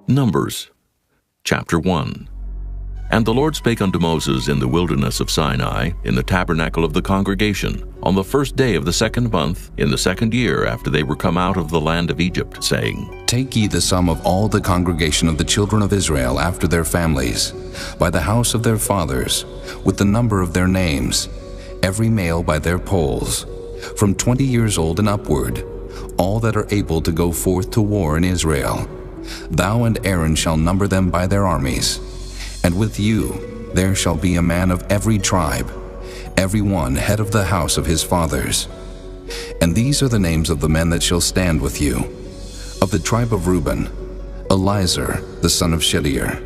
Numbers, chapter 1. And the Lord spake unto Moses in the wilderness of Sinai, in the tabernacle of the congregation, on the first day of the 2nd month, in the 2nd year after they were come out of the land of Egypt, saying, Take ye the sum of all the congregation of the children of Israel after their families, by the house of their fathers, with the number of their names, every male by their polls, from 20 years old and upward, all that are able to go forth to war in Israel. Thou and Aaron shall number them by their armies. And with you there shall be a man of every tribe, every one head of the house of his fathers. And these are the names of the men that shall stand with you. Of the tribe of Reuben, Elizur the son of Shedeur.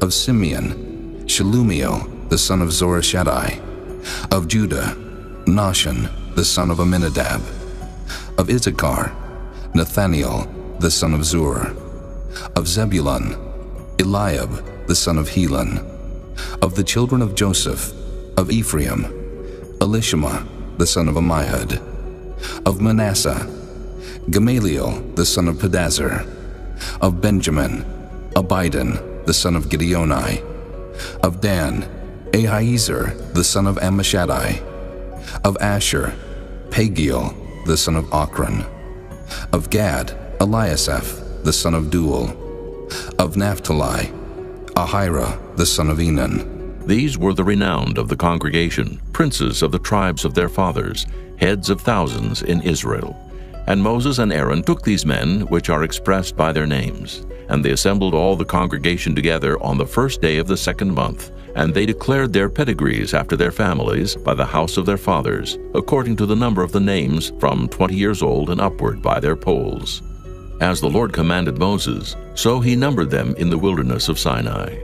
Of Simeon, Shelumiel the son of Zorishaddai. Of Judah, Nahshon the son of Amminadab. Of Issachar, Nathaniel the son of Zur. Of Zebulun, Eliab the son of Helon. Of the children of Joseph, of Ephraim, Elishama the son of Ammihud. Of Manasseh, Gamaliel the son of Pedazur. Of Benjamin, Abidan the son of Gideoni. Of Dan, Ahiezer the son of Ammishaddai. Of Asher, Pagiel the son of Ochran. Of Gad, Eliasaph the son of Duel. Of Naphtali, Ahira the son of Enan. These were the renowned of the congregation, princes of the tribes of their fathers, heads of thousands in Israel. And Moses and Aaron took these men, which are expressed by their names, and they assembled all the congregation together on the first day of the 2nd month, and they declared their pedigrees after their families by the house of their fathers, according to the number of the names from 20 years old and upward by their polls. As the Lord commanded Moses, so he numbered them in the wilderness of Sinai.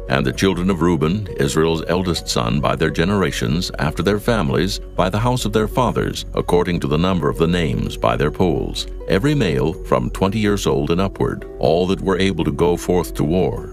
And the children of Reuben, Israel's eldest son, by their generations, after their families, by the house of their fathers, according to the number of the names by their polls, every male from 20 years old and upward, all that were able to go forth to war.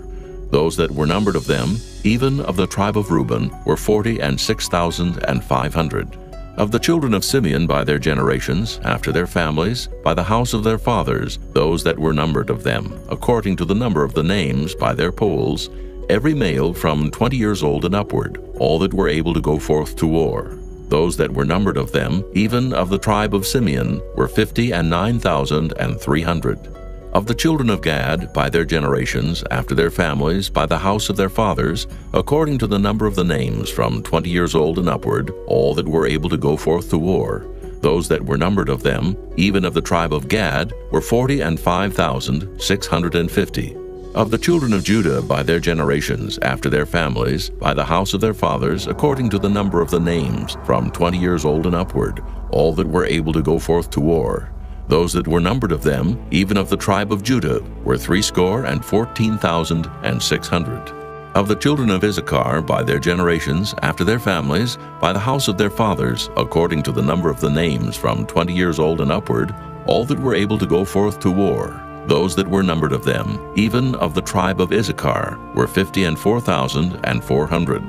Those that were numbered of them, even of the tribe of Reuben, were 46,500. Of the children of Simeon by their generations, after their families, by the house of their fathers, those that were numbered of them, according to the number of the names by their polls, every male from 20 years old and upward, all that were able to go forth to war. Those that were numbered of them, even of the tribe of Simeon, were 59,300. Of the children of Gad, by their generations, after their families, by the house of their fathers, according to the number of the names from 20 years old and upward, all that were able to go forth to war. Those that were numbered of them, even of the tribe of Gad, were 45,650. Of the children of Judah, by their generations, after their families, by the house of their fathers, according to the number of the names from 20 years old and upward, all that were able to go forth to war. Those that were numbered of them, even of the tribe of Judah, were 314,600. Of the children of Issachar, by their generations, after their families, by the house of their fathers, according to the number of the names from 20 years old and upward, all that were able to go forth to war. Those that were numbered of them, even of the tribe of Issachar, were 54,400.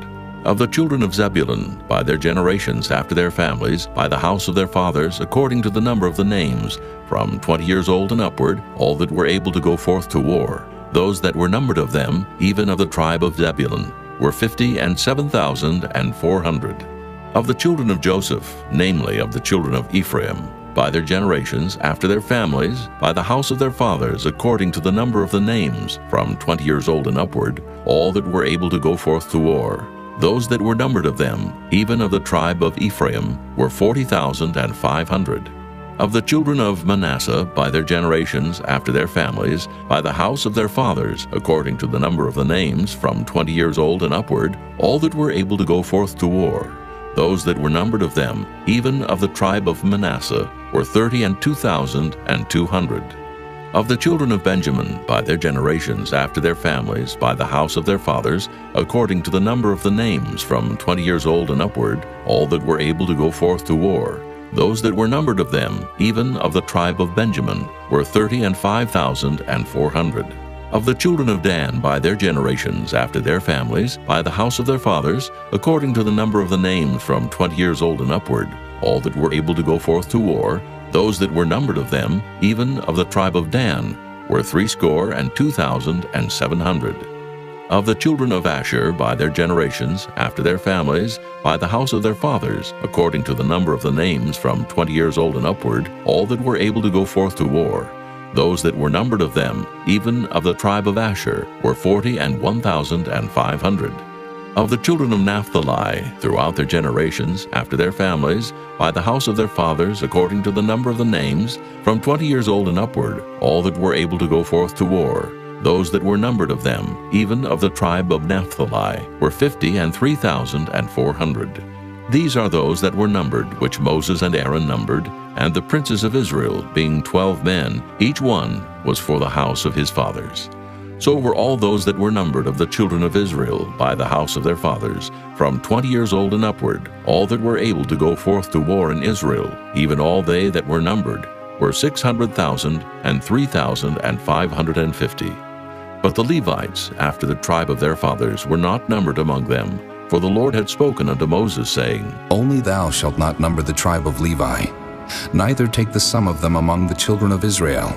Of the children of Zebulun, by their generations, after their families, by the house of their fathers, according to the number of the names, from 20 years old and upward, all that were able to go forth to war. Those that were numbered of them, even of the tribe of Zebulun, were 57,400. Of the children of Joseph, namely of the children of Ephraim, by their generations, after their families, by the house of their fathers, according to the number of the names, from 20 years old and upward, all that were able to go forth to war. Those that were numbered of them, even of the tribe of Ephraim, were 40,500. Of the children of Manasseh, by their generations, after their families, by the house of their fathers, according to the number of the names, from 20 years old and upward, all that were able to go forth to war. Those that were numbered of them, even of the tribe of Manasseh, were 32,200. Of the children of Benjamin, by their generations, after their families, by the house of their fathers, according to the number of the names, from 20 years old and upward, all that were able to go forth to war. Those that were numbered of them, even of the tribe of Benjamin, were 35,400. Of the children of Dan, by their generations, after their families, by the house of their fathers, according to the number of the names from 20 years old and upward, all that were able to go forth to war, those that were numbered of them, even of the tribe of Dan, were 62,700. Of the children of Asher by their generations, after their families, by the house of their fathers, according to the number of the names from 20 years old and upward, all that were able to go forth to war, those that were numbered of them, even of the tribe of Asher, were 41,500. Of the children of Naphtali, throughout their generations, after their families, by the house of their fathers, according to the number of the names, from 20 years old and upward, all that were able to go forth to war, those that were numbered of them, even of the tribe of Naphtali, were 53,400. These are those that were numbered, which Moses and Aaron numbered, and the princes of Israel, being 12 men, each one was for the house of his fathers. So were all those that were numbered of the children of Israel by the house of their fathers, from 20 years old and upward, all that were able to go forth to war in Israel, even all they that were numbered, were 600,003,550. But the Levites, after the tribe of their fathers, were not numbered among them, for the Lord had spoken unto Moses, saying, Only thou shalt not number the tribe of Levi, neither take the sum of them among the children of Israel.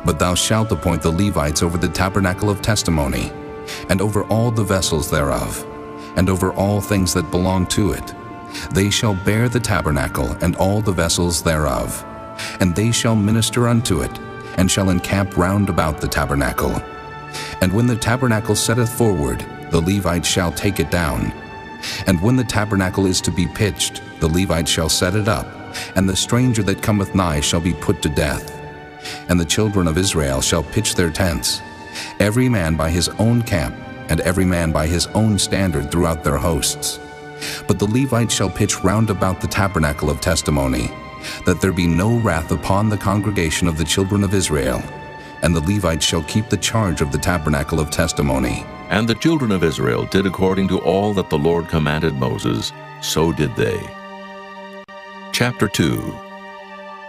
But thou shalt appoint the Levites over the tabernacle of testimony, and over all the vessels thereof, and over all things that belong to it. They shall bear the tabernacle and all the vessels thereof, and they shall minister unto it, and shall encamp round about the tabernacle. And when the tabernacle setteth forward, the Levites shall take it down. And when the tabernacle is to be pitched, the Levites shall set it up, and the stranger that cometh nigh shall be put to death. And the children of Israel shall pitch their tents, every man by his own camp, and every man by his own standard throughout their hosts. But the Levites shall pitch round about the tabernacle of testimony, that there be no wrath upon the congregation of the children of Israel. And the Levites shall keep the charge of the tabernacle of testimony. And the children of Israel did according to all that the Lord commanded Moses, so did they. Chapter 2.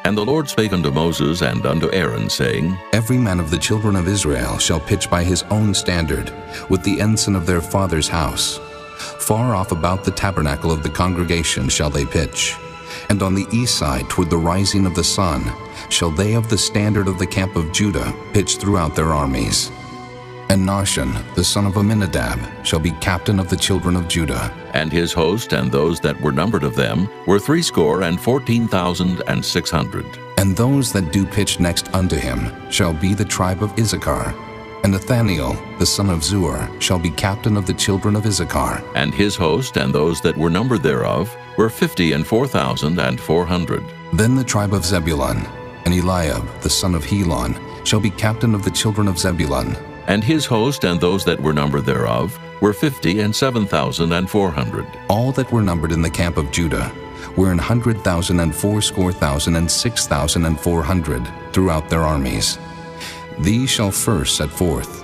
And the Lord spake unto Moses and unto Aaron, saying, Every man of the children of Israel shall pitch by his own standard, with the ensign of their father's house. Far off about the tabernacle of the congregation shall they pitch. And on the east side toward the rising of the sun shall they of the standard of the camp of Judah pitch throughout their armies. And Nahshon, the son of Amminadab, shall be captain of the children of Judah. And his host and those that were numbered of them were 614,600. And those that do pitch next unto him shall be the tribe of Issachar. And Nathaniel, the son of Zuar, shall be captain of the children of Issachar. And his host and those that were numbered thereof were 54,400. Then the tribe of Zebulun, and Eliab, the son of Helon, shall be captain of the children of Zebulun. And his host and those that were numbered thereof were 57,400. All that were numbered in the camp of Judah were 100,000 and 80,000 and 6,400 throughout their armies. These shall first set forth.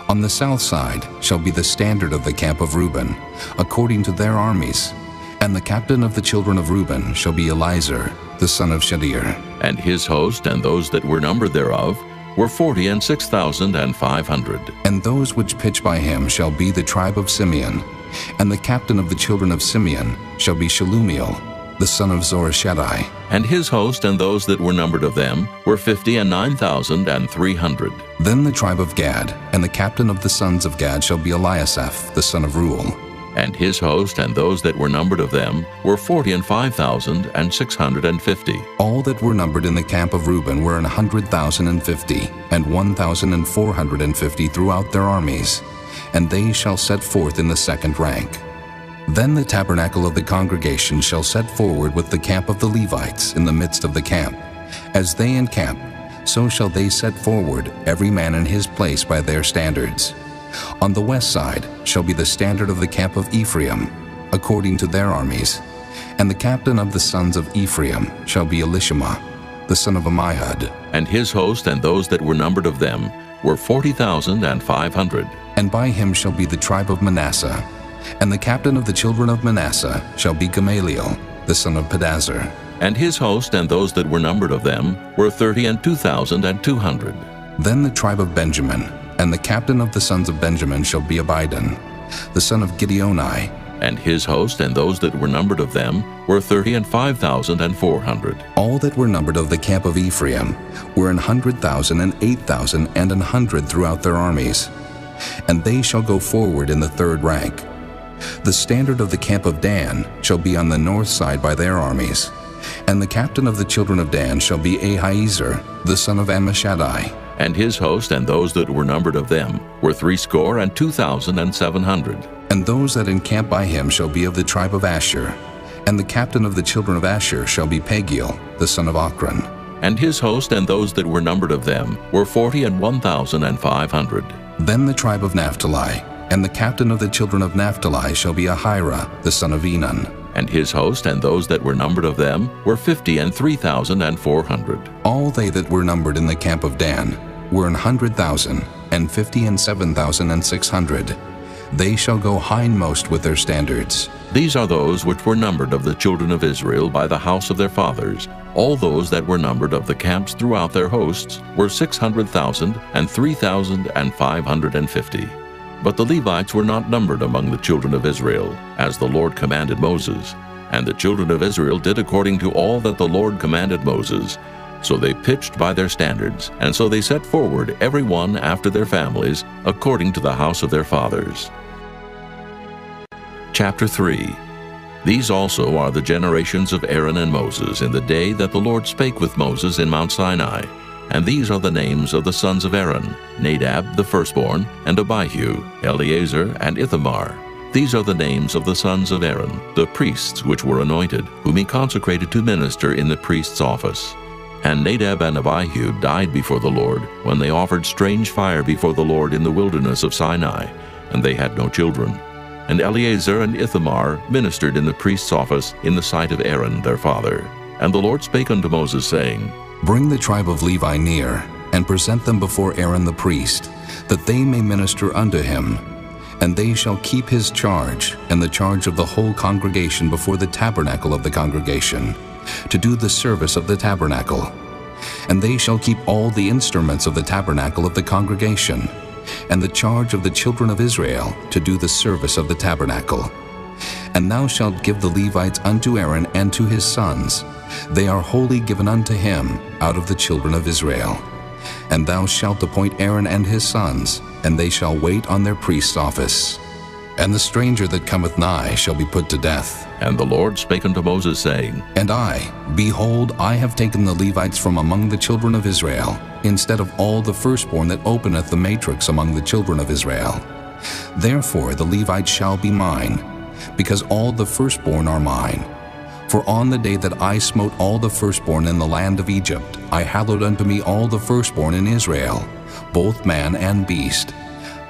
On the south side shall be the standard of the camp of Reuben, according to their armies. And the captain of the children of Reuben shall be Elizur, the son of Shedeur. And his host and those that were numbered thereof were 46,500. And those which pitch by him shall be the tribe of Simeon. And the captain of the children of Simeon shall be Shelumiel, the son of Zorishaddai. And his host and those that were numbered of them were 59,300. Then the tribe of Gad, and the captain of the sons of Gad shall be Eliasaph, the son of Reuel. And his host and those that were numbered of them were 45,650. All that were numbered in the camp of Reuben were 100,050, and 1,450 throughout their armies. And they shall set forth in the second rank. Then the tabernacle of the congregation shall set forward with the camp of the Levites in the midst of the camp. As they encamp, so shall they set forward, every man in his place by their standards. On the west side shall be the standard of the camp of Ephraim, according to their armies. And the captain of the sons of Ephraim shall be Elishama, the son of Ammihud. And his host and those that were numbered of them were 40,500. And by him shall be the tribe of Manasseh. And the captain of the children of Manasseh shall be Gamaliel, the son of Pedazur. And his host and those that were numbered of them were 32,200. Then the tribe of Benjamin, and the captain of the sons of Benjamin shall be Abidan, the son of Gideoni. And his host and those that were numbered of them were 35,400. All that were numbered of the camp of Ephraim were 100,000 and 8,000 and 100 throughout their armies. And they shall go forward in the third rank. The standard of the camp of Dan shall be on the north side by their armies. And the captain of the children of Dan shall be Ahiezer, the son of Ammishaddai. And his host and those that were numbered of them were 62,700. And those that encamp by him shall be of the tribe of Asher. And the captain of the children of Asher shall be Pagiel, the son of Ochran. And his host and those that were numbered of them were 41,500. Then the tribe of Naphtali, and the captain of the children of Naphtali shall be Ahira, the son of Enan. And his host and those that were numbered of them were 53,400. All they that were numbered in the camp of Dan were 100,000, and 57,600. They shall go hindmost with their standards. These are those which were numbered of the children of Israel by the house of their fathers. All those that were numbered of the camps throughout their hosts were 600,000 and 3,550. But the Levites were not numbered among the children of Israel, as the Lord commanded Moses. And the children of Israel did according to all that the Lord commanded Moses. So they pitched by their standards, and so they set forward every one after their families, according to the house of their fathers. Chapter 3. These also are the generations of Aaron and Moses in the day that the Lord spake with Moses in Mount Sinai. And these are the names of the sons of Aaron, Nadab the firstborn, and Abihu, Eleazar, and Ithamar. These are the names of the sons of Aaron, the priests which were anointed, whom he consecrated to minister in the priest's office. And Nadab and Abihu died before the Lord, when they offered strange fire before the Lord in the wilderness of Sinai, and they had no children. And Eleazar and Ithamar ministered in the priest's office in the sight of Aaron their father. And the Lord spake unto Moses, saying, Bring the tribe of Levi near, and present them before Aaron the priest, that they may minister unto him. And they shall keep his charge, and the charge of the whole congregation before the tabernacle of the congregation, to do the service of the tabernacle. And they shall keep all the instruments of the tabernacle of the congregation, and the charge of the children of Israel, to do the service of the tabernacle. And thou shalt give the Levites unto Aaron and to his sons. They are wholly given unto him out of the children of Israel. And thou shalt appoint Aaron and his sons, and they shall wait on their priest's office. And the stranger that cometh nigh shall be put to death. And the Lord spake unto Moses, saying, And I, behold, I have taken the Levites from among the children of Israel, instead of all the firstborn that openeth the matrix among the children of Israel. Therefore the Levites shall be mine, because all the firstborn are mine. For on the day that I smote all the firstborn in the land of Egypt, I hallowed unto me all the firstborn in Israel, both man and beast.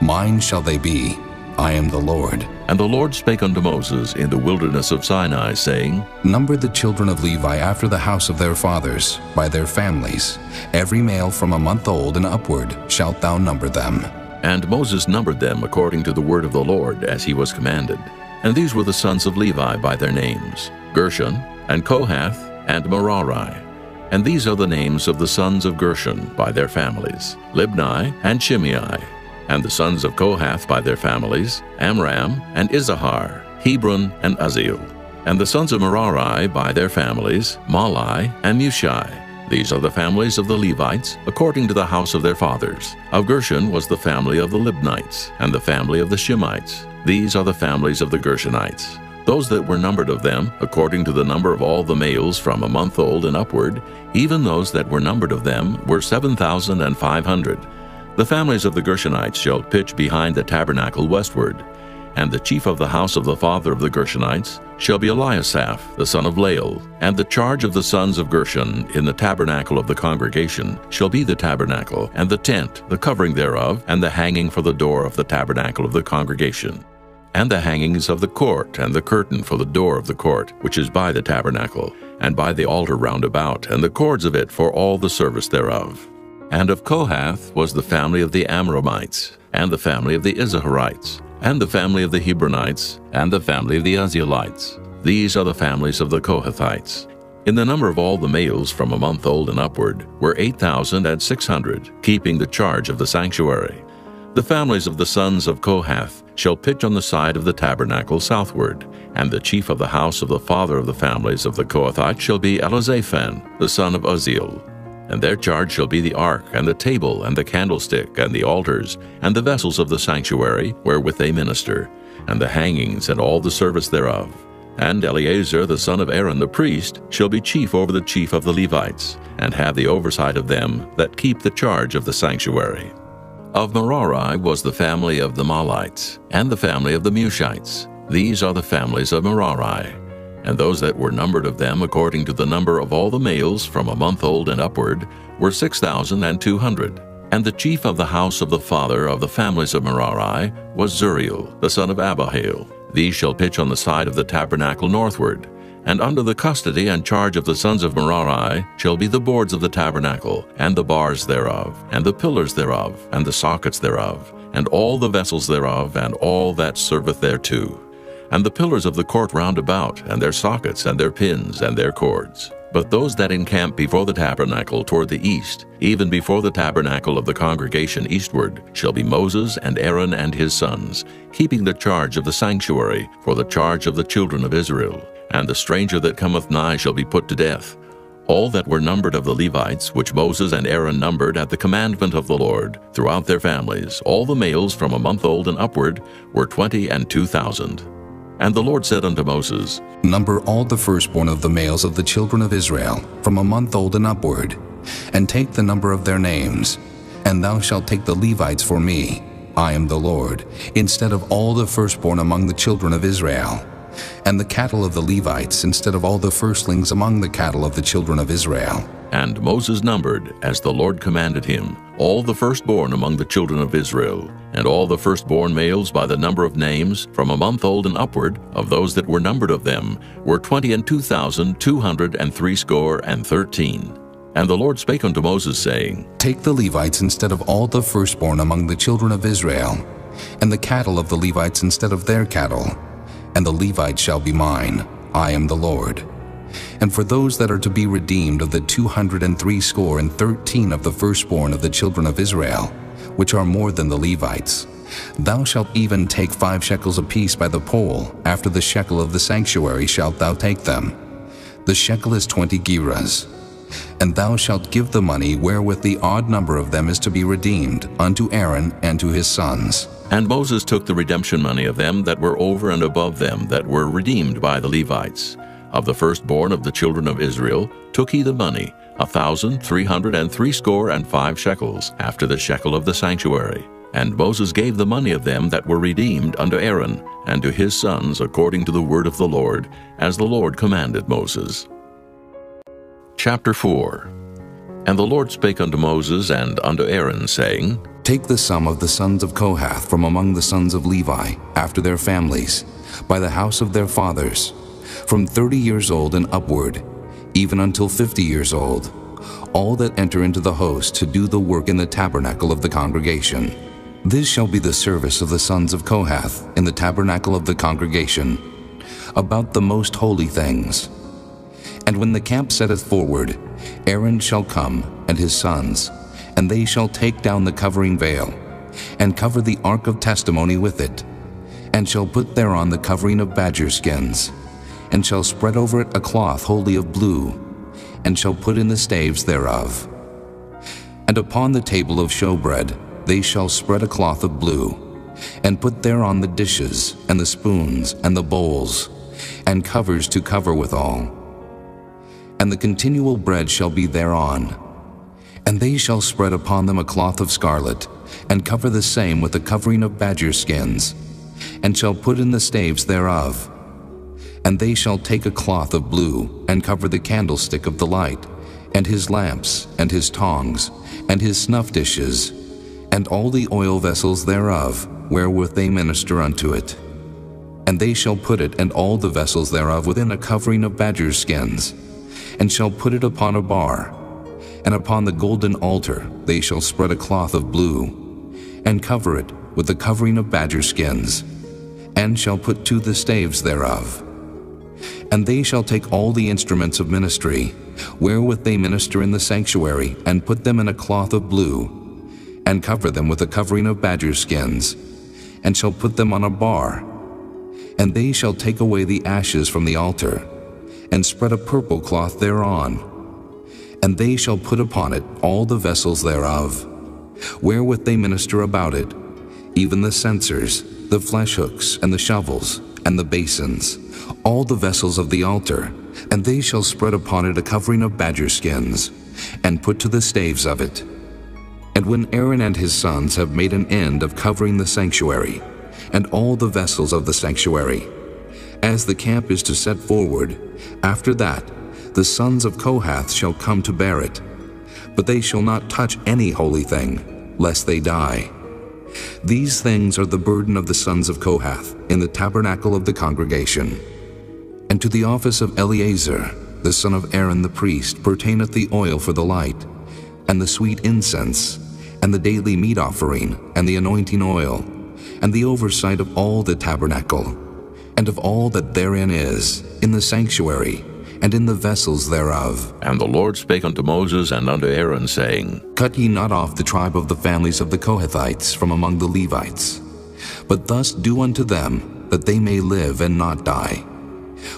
Mine shall they be. I am the Lord. And the Lord spake unto Moses in the wilderness of Sinai, saying, Number the children of Levi after the house of their fathers, by their families. Every male from a month old and upward shalt thou number them. And Moses numbered them according to the word of the Lord, as he was commanded. And these were the sons of Levi by their names, Gershon, and Kohath, and Merari. And these are the names of the sons of Gershon by their families, Libni and Shimei. And the sons of Kohath by their families, Amram and Izahar, Hebron and Uzziel. And the sons of Merari by their families, Mahli and Mushi. These are the families of the Levites, according to the house of their fathers. Of Gershon was the family of the Libnites, and the family of the Shimites. These are the families of the Gershonites. Those that were numbered of them, according to the number of all the males from a month old and upward, even those that were numbered of them were 7,500. The families of the Gershonites shall pitch behind the tabernacle westward. And the chief of the house of the father of the Gershonites shall be Eliasaph, the son of Lael. And the charge of the sons of Gershon in the tabernacle of the congregation shall be the tabernacle, and the tent, the covering thereof, and the hanging for the door of the tabernacle of the congregation, and the hangings of the court, and the curtain for the door of the court, which is by the tabernacle, and by the altar round about, and the cords of it for all the service thereof. And of Kohath was the family of the Amramites, and the family of the Izaharites, and the family of the Hebronites, and the family of the Uzzielites. These are the families of the Kohathites. In the number of all the males from a month old and upward were 8,600, keeping the charge of the sanctuary. The families of the sons of Kohath shall pitch on the side of the tabernacle southward, and the chief of the house of the father of the families of the Kohathites shall be Elizaphan, the son of Uzziel. And their charge shall be the ark, and the table, and the candlestick, and the altars, and the vessels of the sanctuary, wherewith they minister, and the hangings, and all the service thereof. And Eleazar the son of Aaron the priest shall be chief over the chief of the Levites, and have the oversight of them that keep the charge of the sanctuary. Of Merari was the family of the Mahlites, and the family of the Mushites. These are the families of Merari. And those that were numbered of them according to the number of all the males from a month old and upward were 6,200. And the chief of the house of the father of the families of Merari was Zuriel, the son of Abihail. These shall pitch on the side of the tabernacle northward. And under the custody and charge of the sons of Merari shall be the boards of the tabernacle, and the bars thereof, and the pillars thereof, and the sockets thereof, and all the vessels thereof, and all that serveth thereto, and the pillars of the court round about, and their sockets, and their pins, and their cords. But those that encamp before the tabernacle toward the east, even before the tabernacle of the congregation eastward, shall be Moses and Aaron and his sons, keeping the charge of the sanctuary for the charge of the children of Israel. And the stranger that cometh nigh shall be put to death. All that were numbered of the Levites, which Moses and Aaron numbered at the commandment of the Lord, throughout their families, all the males from a month old and upward, were 22,000. And the Lord said unto Moses, Number all the firstborn of the males of the children of Israel, from a month old and upward, and take the number of their names. And thou shalt take the Levites for me, I am the Lord, instead of all the firstborn among the children of Israel, and the cattle of the Levites instead of all the firstlings among the cattle of the children of Israel. And Moses numbered, as the Lord commanded him, all the firstborn among the children of Israel, and all the firstborn males by the number of names, from a month old and upward, of those that were numbered of them, were 22,213. And the Lord spake unto Moses, saying, Take the Levites instead of all the firstborn among the children of Israel, and the cattle of the Levites instead of their cattle, and the Levites shall be mine, I am the Lord. And for those that are to be redeemed of the 213 of the firstborn of the children of Israel, which are more than the Levites, thou shalt even take 5 shekels apiece by the poll. After the shekel of the sanctuary shalt thou take them. The shekel is 20 gerahs. And thou shalt give the money wherewith the odd number of them is to be redeemed unto Aaron and to his sons. And Moses took the redemption money of them that were over and above them that were redeemed by the Levites. Of the firstborn of the children of Israel took he the money, 1,365 shekels, after the shekel of the sanctuary. And Moses gave the money of them that were redeemed unto Aaron and to his sons according to the word of the Lord, as the Lord commanded Moses. Chapter 4. And the Lord spake unto Moses and unto Aaron, saying, Take the sum of the sons of Kohath from among the sons of Levi, after their families, by the house of their fathers, from 30 years old and upward, even until 50 years old, all that enter into the host to do the work in the tabernacle of the congregation. This shall be the service of the sons of Kohath in the tabernacle of the congregation, about the most holy things. And when the camp setteth forward, Aaron shall come, and his sons, and they shall take down the covering veil, and cover the ark of testimony with it, and shall put thereon the covering of badger skins, and shall spread over it a cloth wholly of blue, and shall put in the staves thereof. And upon the table of showbread they shall spread a cloth of blue, and put thereon the dishes, and the spoons, and the bowls, and covers to cover withal. And the continual bread shall be thereon. And they shall spread upon them a cloth of scarlet, and cover the same with a covering of badger skins, and shall put in the staves thereof. And they shall take a cloth of blue, and cover the candlestick of the light, and his lamps, and his tongs, and his snuff dishes, and all the oil vessels thereof, wherewith they minister unto it. And they shall put it and all the vessels thereof within a covering of badger skins, and shall put it upon a bar. And upon the golden altar they shall spread a cloth of blue, and cover it with the covering of badger skins, and shall put to the staves thereof. And they shall take all the instruments of ministry, wherewith they minister in the sanctuary, and put them in a cloth of blue, and cover them with a covering of badger skins, and shall put them on a bar. And they shall take away the ashes from the altar, and spread a purple cloth thereon. And they shall put upon it all the vessels thereof, wherewith they minister about it, even the censers, the flesh hooks, and the shovels, and the basins, all the vessels of the altar. And they shall spread upon it a covering of badger skins, and put to the staves of it. And when Aaron and his sons have made an end of covering the sanctuary, and all the vessels of the sanctuary, as the camp is to set forward, after that the sons of Kohath shall come to bear it. But they shall not touch any holy thing, lest they die. These things are the burden of the sons of Kohath in the tabernacle of the congregation. And to the office of Eleazar, the son of Aaron the priest, pertaineth the oil for the light, and the sweet incense, and the daily meat offering, and the anointing oil, and the oversight of all the tabernacle, and of all that therein is, in the sanctuary, and in the vessels thereof. And the Lord spake unto Moses and unto Aaron, saying, Cut ye not off the tribe of the families of the Kohathites from among the Levites, but thus do unto them, that they may live and not die.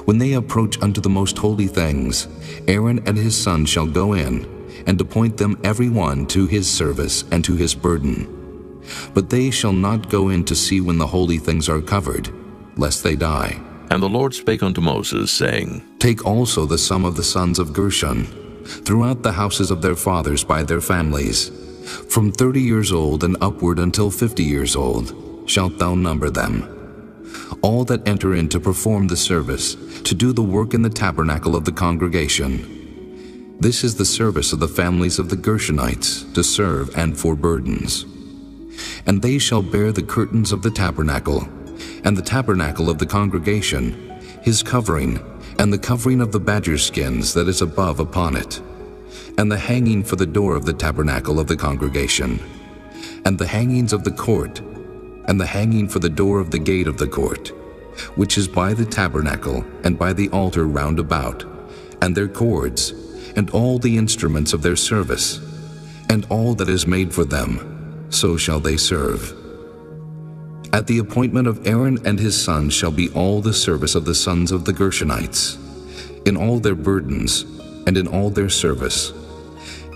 When they approach unto the most holy things, Aaron and his sons shall go in, and appoint them every one to his service and to his burden. But they shall not go in to see when the holy things are covered, lest they die. And the Lord spake unto Moses, saying, Take also the sum of the sons of Gershon, throughout the houses of their fathers by their families, from 30 years old and upward until 50 years old, shalt thou number them. All that enter in to perform the service, to do the work in the tabernacle of the congregation. This is the service of the families of the Gershonites, to serve and for burdens. And they shall bear the curtains of the tabernacle, and the tabernacle of the congregation, his covering, and the covering of the badger skins that is above upon it, and the hanging for the door of the tabernacle of the congregation, and the hangings of the court, and the hanging for the door of the gate of the court, which is by the tabernacle and by the altar round about, and their cords, and all the instruments of their service, and all that is made for them, so shall they serve. At the appointment of Aaron and his sons shall be all the service of the sons of the Gershonites, in all their burdens, and in all their service.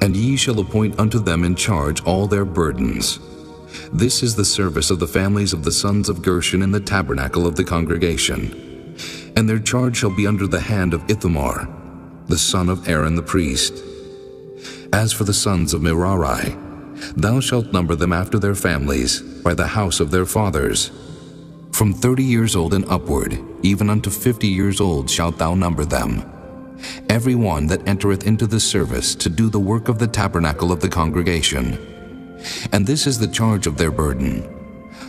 And ye shall appoint unto them in charge all their burdens. This is the service of the families of the sons of Gershon in the tabernacle of the congregation. And their charge shall be under the hand of Ithamar, the son of Aaron the priest. As for the sons of Merari, thou shalt number them after their families, by the house of their fathers. From 30 years old and upward, even unto 50 years old shalt thou number them. Every one that entereth into the service to do the work of the tabernacle of the congregation. And this is the charge of their burden,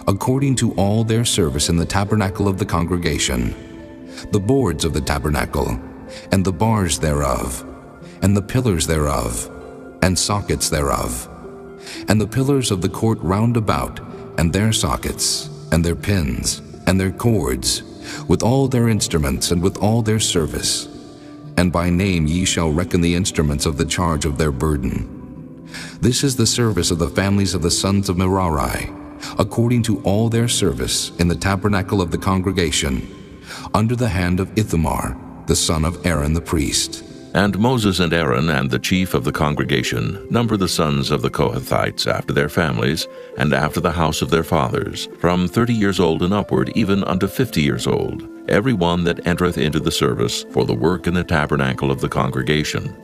according to all their service in the tabernacle of the congregation, the boards of the tabernacle, and the bars thereof, and the pillars thereof, and sockets thereof, and the pillars of the court round about, and their sockets, and their pins, and their cords, with all their instruments, and with all their service. And by name ye shall reckon the instruments of the charge of their burden. This is the service of the families of the sons of Merari, according to all their service in the tabernacle of the congregation, under the hand of Ithamar, the son of Aaron the priest. And Moses and Aaron and the chief of the congregation number the sons of the Kohathites after their families, and after the house of their fathers, from 30 years old and upward, even unto 50 years old, every one that entereth into the service for the work in the tabernacle of the congregation.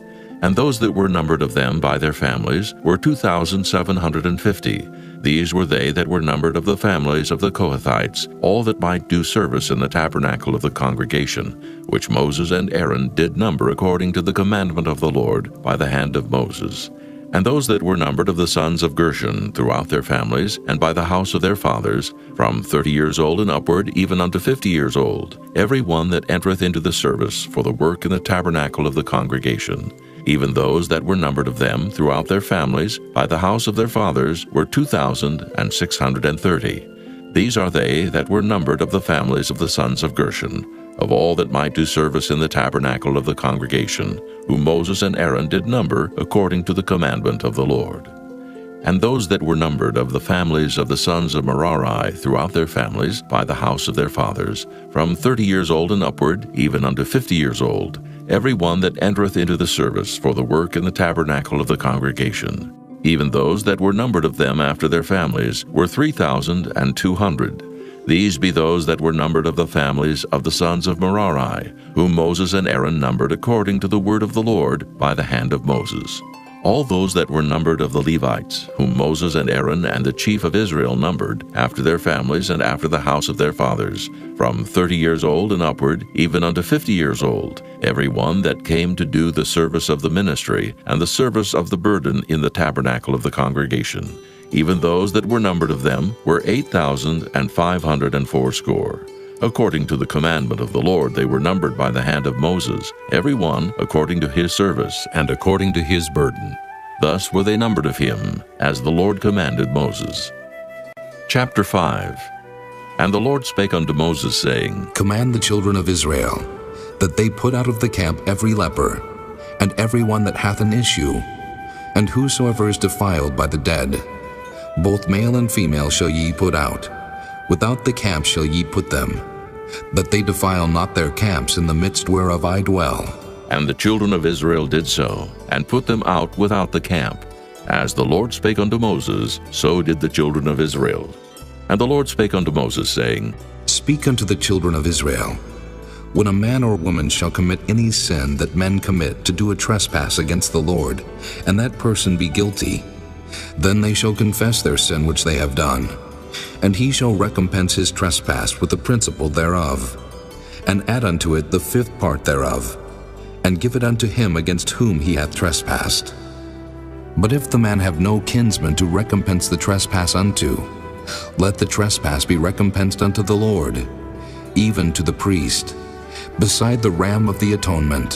And those that were numbered of them by their families were 2,750. These were they that were numbered of the families of the Kohathites, all that might do service in the tabernacle of the congregation, which Moses and Aaron did number according to the commandment of the Lord by the hand of Moses. And those that were numbered of the sons of Gershon throughout their families, and by the house of their fathers, from 30 years old and upward, even unto 50 years old, every one that entereth into the service for the work in the tabernacle of the congregation. Even those that were numbered of them throughout their families, by the house of their fathers, were 2,630. These are they that were numbered of the families of the sons of Gershon, of all that might do service in the tabernacle of the congregation, whom Moses and Aaron did number according to the commandment of the Lord. And those that were numbered of the families of the sons of Merari throughout their families, by the house of their fathers, from 30 years old and upward, even unto 50 years old, every one that entereth into the service for the work in the tabernacle of the congregation. Even those that were numbered of them after their families were 3,200. These be those that were numbered of the families of the sons of Merari, whom Moses and Aaron numbered according to the word of the Lord by the hand of Moses. All those that were numbered of the Levites, whom Moses and Aaron and the chief of Israel numbered, after their families and after the house of their fathers, from 30 years old and upward, even unto 50 years old, every one that came to do the service of the ministry and the service of the burden in the tabernacle of the congregation. Even those that were numbered of them were 8,580. According to the commandment of the Lord they were numbered by the hand of Moses, every one according to his service and according to his burden. Thus were they numbered of him, as the Lord commanded Moses. Chapter 5. And the Lord spake unto Moses, saying, Command the children of Israel, that they put out of the camp every leper, and every one that hath an issue, and whosoever is defiled by the dead. Both male and female shall ye put out. Without the camp shall ye put them, that they defile not their camps in the midst whereof I dwell. And the children of Israel did so, and put them out without the camp. As the Lord spake unto Moses, so did the children of Israel. And the Lord spake unto Moses, saying, Speak unto the children of Israel, when a man or woman shall commit any sin that men commit to do a trespass against the Lord, and that person be guilty, then they shall confess their sin which they have done, and he shall recompense his trespass with the principal thereof, and add unto it the 5th part thereof, and give it unto him against whom he hath trespassed. But if the man have no kinsman to recompense the trespass unto, let the trespass be recompensed unto the Lord, even to the priest, beside the ram of the atonement,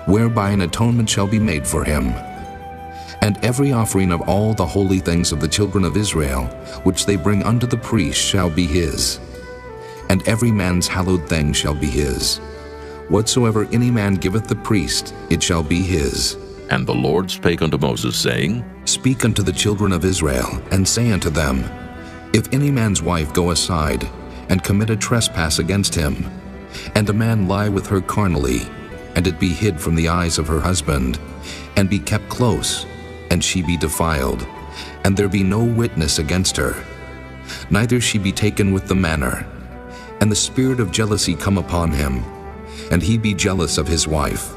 whereby an atonement shall be made for him. And every offering of all the holy things of the children of Israel, which they bring unto the priest, shall be his. And every man's hallowed thing shall be his. Whatsoever any man giveth the priest, it shall be his. And the Lord spake unto Moses, saying, Speak unto the children of Israel, and say unto them, If any man's wife go aside, and commit a trespass against him, and a man lie with her carnally, and it be hid from the eyes of her husband, and be kept close, and she be defiled, and there be no witness against her, neither she be taken with the manner, and the spirit of jealousy come upon him, and he be jealous of his wife,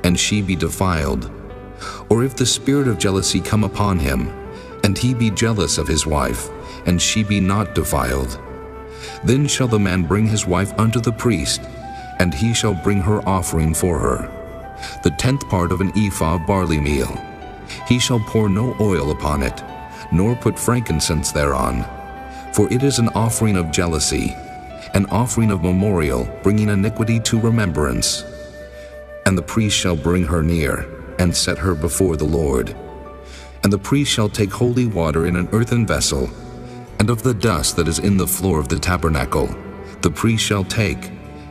and she be defiled. Or if the spirit of jealousy come upon him, and he be jealous of his wife, and she be not defiled, then shall the man bring his wife unto the priest, and he shall bring her offering for her, the 10th part of an ephah of barley meal. He shall pour no oil upon it, nor put frankincense thereon, for it is an offering of jealousy, an offering of memorial, bringing iniquity to remembrance. And the priest shall bring her near, and set her before the Lord. And the priest shall take holy water in an earthen vessel, and of the dust that is in the floor of the tabernacle, the priest shall take,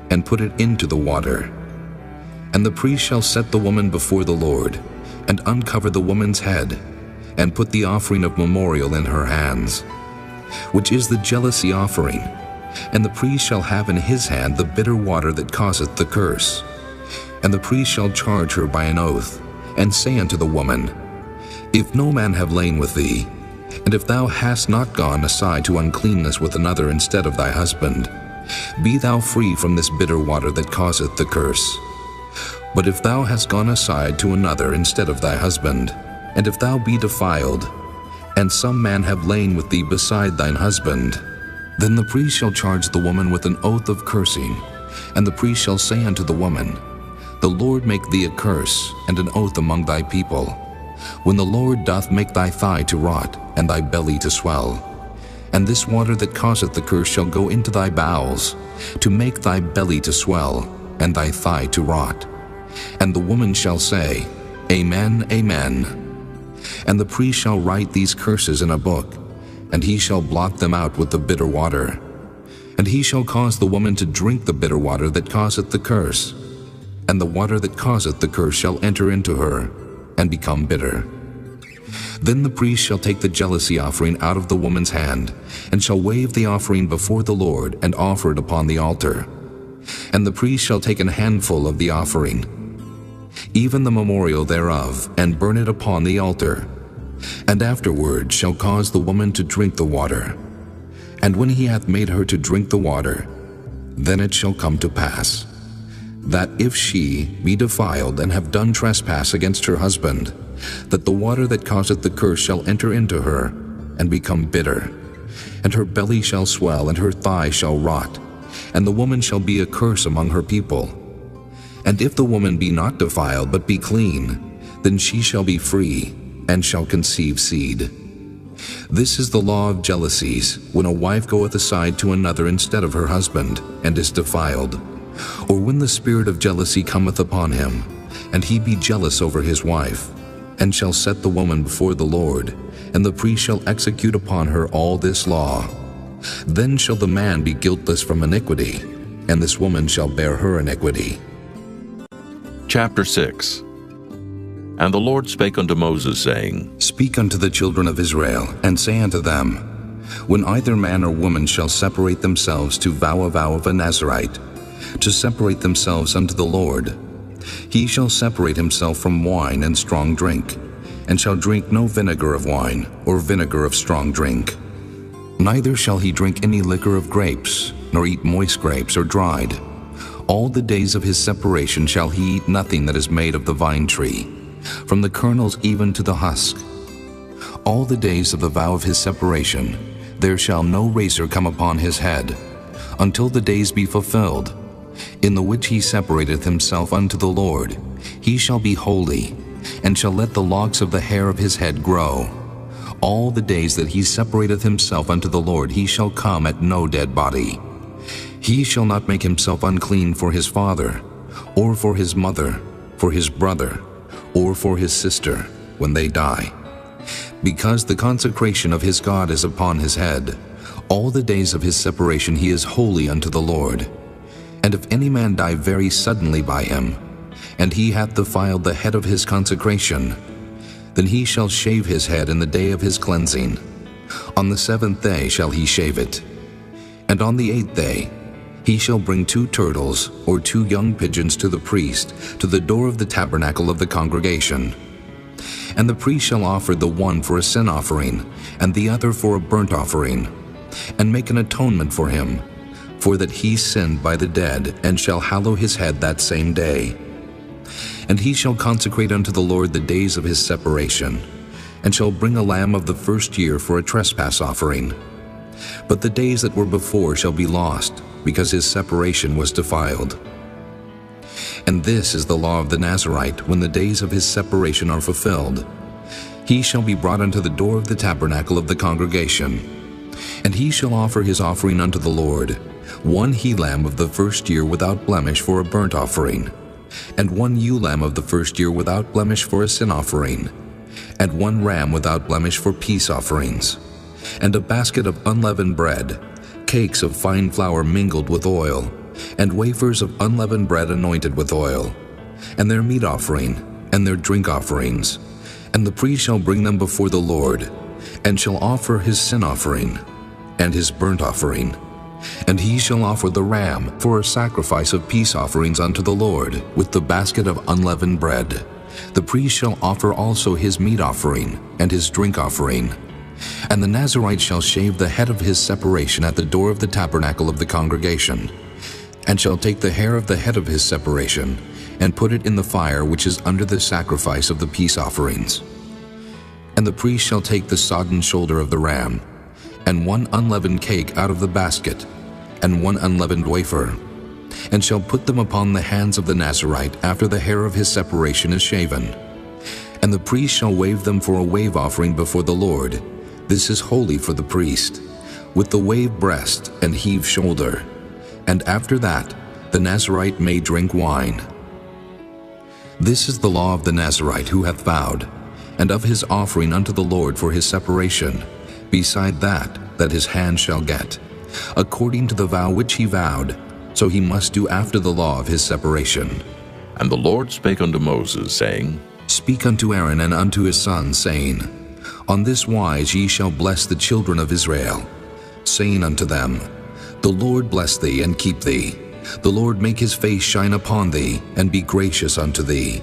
and put it into the water. And the priest shall set the woman before the Lord, and uncover the woman's head, and put the offering of memorial in her hands, which is the jealousy offering. And the priest shall have in his hand the bitter water that causeth the curse. And the priest shall charge her by an oath, and say unto the woman, If no man have lain with thee, and if thou hast not gone aside to uncleanness with another instead of thy husband, be thou free from this bitter water that causeth the curse. But if thou hast gone aside to another instead of thy husband, and if thou be defiled, and some man have lain with thee beside thine husband, then the priest shall charge the woman with an oath of cursing, and the priest shall say unto the woman, The Lord make thee a curse and an oath among thy people, when the Lord doth make thy thigh to rot, and thy belly to swell. And this water that causeth the curse shall go into thy bowels, to make thy belly to swell, and thy thigh to rot. And the woman shall say, Amen, Amen. And the priest shall write these curses in a book, and he shall blot them out with the bitter water. And he shall cause the woman to drink the bitter water that causeth the curse, and the water that causeth the curse shall enter into her, and become bitter. Then the priest shall take the jealousy offering out of the woman's hand, and shall wave the offering before the Lord, and offer it upon the altar. And the priest shall take an handful of the offering, even the memorial thereof, and burn it upon the altar, and afterward shall cause the woman to drink the water. And when he hath made her to drink the water, then it shall come to pass, that if she be defiled and have done trespass against her husband, that the water that causeth the curse shall enter into her, and become bitter, and her belly shall swell, and her thigh shall rot, and the woman shall be a curse among her people. And if the woman be not defiled, but be clean, then she shall be free, and shall conceive seed. This is the law of jealousies, when a wife goeth aside to another instead of her husband, and is defiled, or when the spirit of jealousy cometh upon him, and he be jealous over his wife, and shall set the woman before the Lord, and the priest shall execute upon her all this law. Then shall the man be guiltless from iniquity, and this woman shall bear her iniquity. Chapter 6. And the Lord spake unto Moses, saying, Speak unto the children of Israel, and say unto them, When either man or woman shall separate themselves to vow a vow of a Nazarite, to separate themselves unto the Lord, he shall separate himself from wine and strong drink, and shall drink no vinegar of wine, or vinegar of strong drink. Neither shall he drink any liquor of grapes, nor eat moist grapes or dried. All the days of his separation shall he eat nothing that is made of the vine tree, from the kernels even to the husk. All the days of the vow of his separation, there shall no razor come upon his head, until the days be fulfilled, in the which he separateth himself unto the Lord. He shall be holy, and shall let the locks of the hair of his head grow. All the days that he separateth himself unto the Lord, he shall come at no dead body. He shall not make himself unclean for his father, or for his mother, for his brother, or for his sister, when they die. Because the consecration of his God is upon his head, all the days of his separation he is holy unto the Lord. And if any man die very suddenly by him, and he hath defiled the head of his consecration, then he shall shave his head in the day of his cleansing. On the 7th day shall he shave it. And on the 8th day he shall bring 2 turtles or 2 young pigeons to the priest, to the door of the tabernacle of the congregation. And the priest shall offer the one for a sin offering, and the other for a burnt offering, and make an atonement for him, for that he sinned by the dead, and shall hallow his head that same day. And he shall consecrate unto the Lord the days of his separation, and shall bring a lamb of the first year for a trespass offering. But the days that were before shall be lost, because his separation was defiled. And this is the law of the Nazarite, when the days of his separation are fulfilled. He shall be brought unto the door of the tabernacle of the congregation, and he shall offer his offering unto the Lord, 1 he-lamb of the first year without blemish for a burnt offering, and 1 ewe-lamb of the first year without blemish for a sin offering, and 1 ram without blemish for peace offerings, and a basket of unleavened bread, cakes of fine flour mingled with oil, and wafers of unleavened bread anointed with oil, and their meat offering, and their drink offerings. And the priest shall bring them before the Lord, and shall offer his sin offering, and his burnt offering. And he shall offer the ram for a sacrifice of peace offerings unto the Lord, with the basket of unleavened bread. The priest shall offer also his meat offering, and his drink offering. And the Nazarite shall shave the head of his separation at the door of the tabernacle of the congregation, and shall take the hair of the head of his separation, and put it in the fire which is under the sacrifice of the peace offerings. And the priest shall take the sodden shoulder of the ram, and 1 unleavened cake out of the basket, and 1 unleavened wafer, and shall put them upon the hands of the Nazarite after the hair of his separation is shaven. And the priest shall wave them for a wave offering before the Lord. This is holy for the priest, with the wave breast and heave shoulder. And after that, the Nazarite may drink wine. This is the law of the Nazarite who hath vowed, and of his offering unto the Lord for his separation, beside that his hand shall get, according to the vow which he vowed, so he must do after the law of his separation. And the Lord spake unto Moses, saying, Speak unto Aaron and unto his sons, saying, On this wise ye shall bless the children of Israel, saying unto them, The Lord bless thee and keep thee. The Lord make his face shine upon thee, and be gracious unto thee.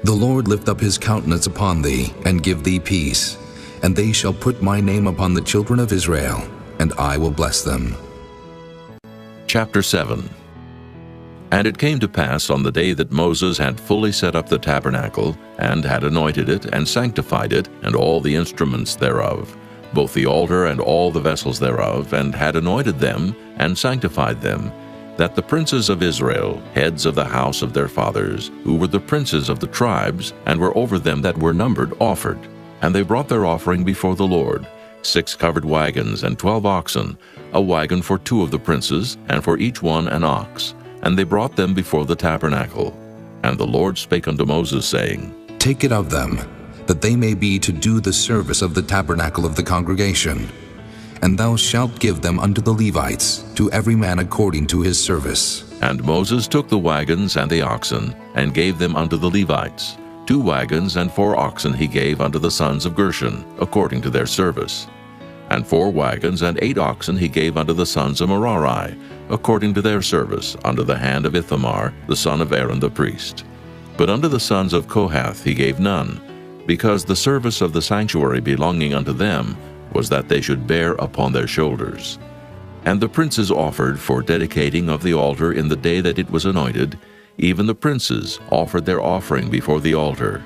The Lord lift up his countenance upon thee, and give thee peace. And they shall put my name upon the children of Israel, and I will bless them. Chapter 7. And it came to pass on the day that Moses had fully set up the tabernacle, and had anointed it, and sanctified it, and all the instruments thereof, both the altar and all the vessels thereof, and had anointed them, and sanctified them, that the princes of Israel, heads of the house of their fathers, who were the princes of the tribes, and were over them that were numbered, offered. And they brought their offering before the Lord, 6 covered wagons, and 12 oxen, a wagon for 2 of the princes, and for each one an ox. And they brought them before the tabernacle. And the Lord spake unto Moses, saying, Take it of them, that they may be to do the service of the tabernacle of the congregation. And thou shalt give them unto the Levites, to every man according to his service. And Moses took the wagons and the oxen, and gave them unto the Levites. 2 wagons and 4 oxen he gave unto the sons of Gershon, according to their service. And 4 wagons and 8 oxen he gave unto the sons of Merari, according to their service, under the hand of Ithamar, the son of Aaron the priest. But unto the sons of Kohath he gave none, because the service of the sanctuary belonging unto them was that they should bear upon their shoulders. And the princes offered for dedicating of the altar in the day that it was anointed, even the princes offered their offering before the altar.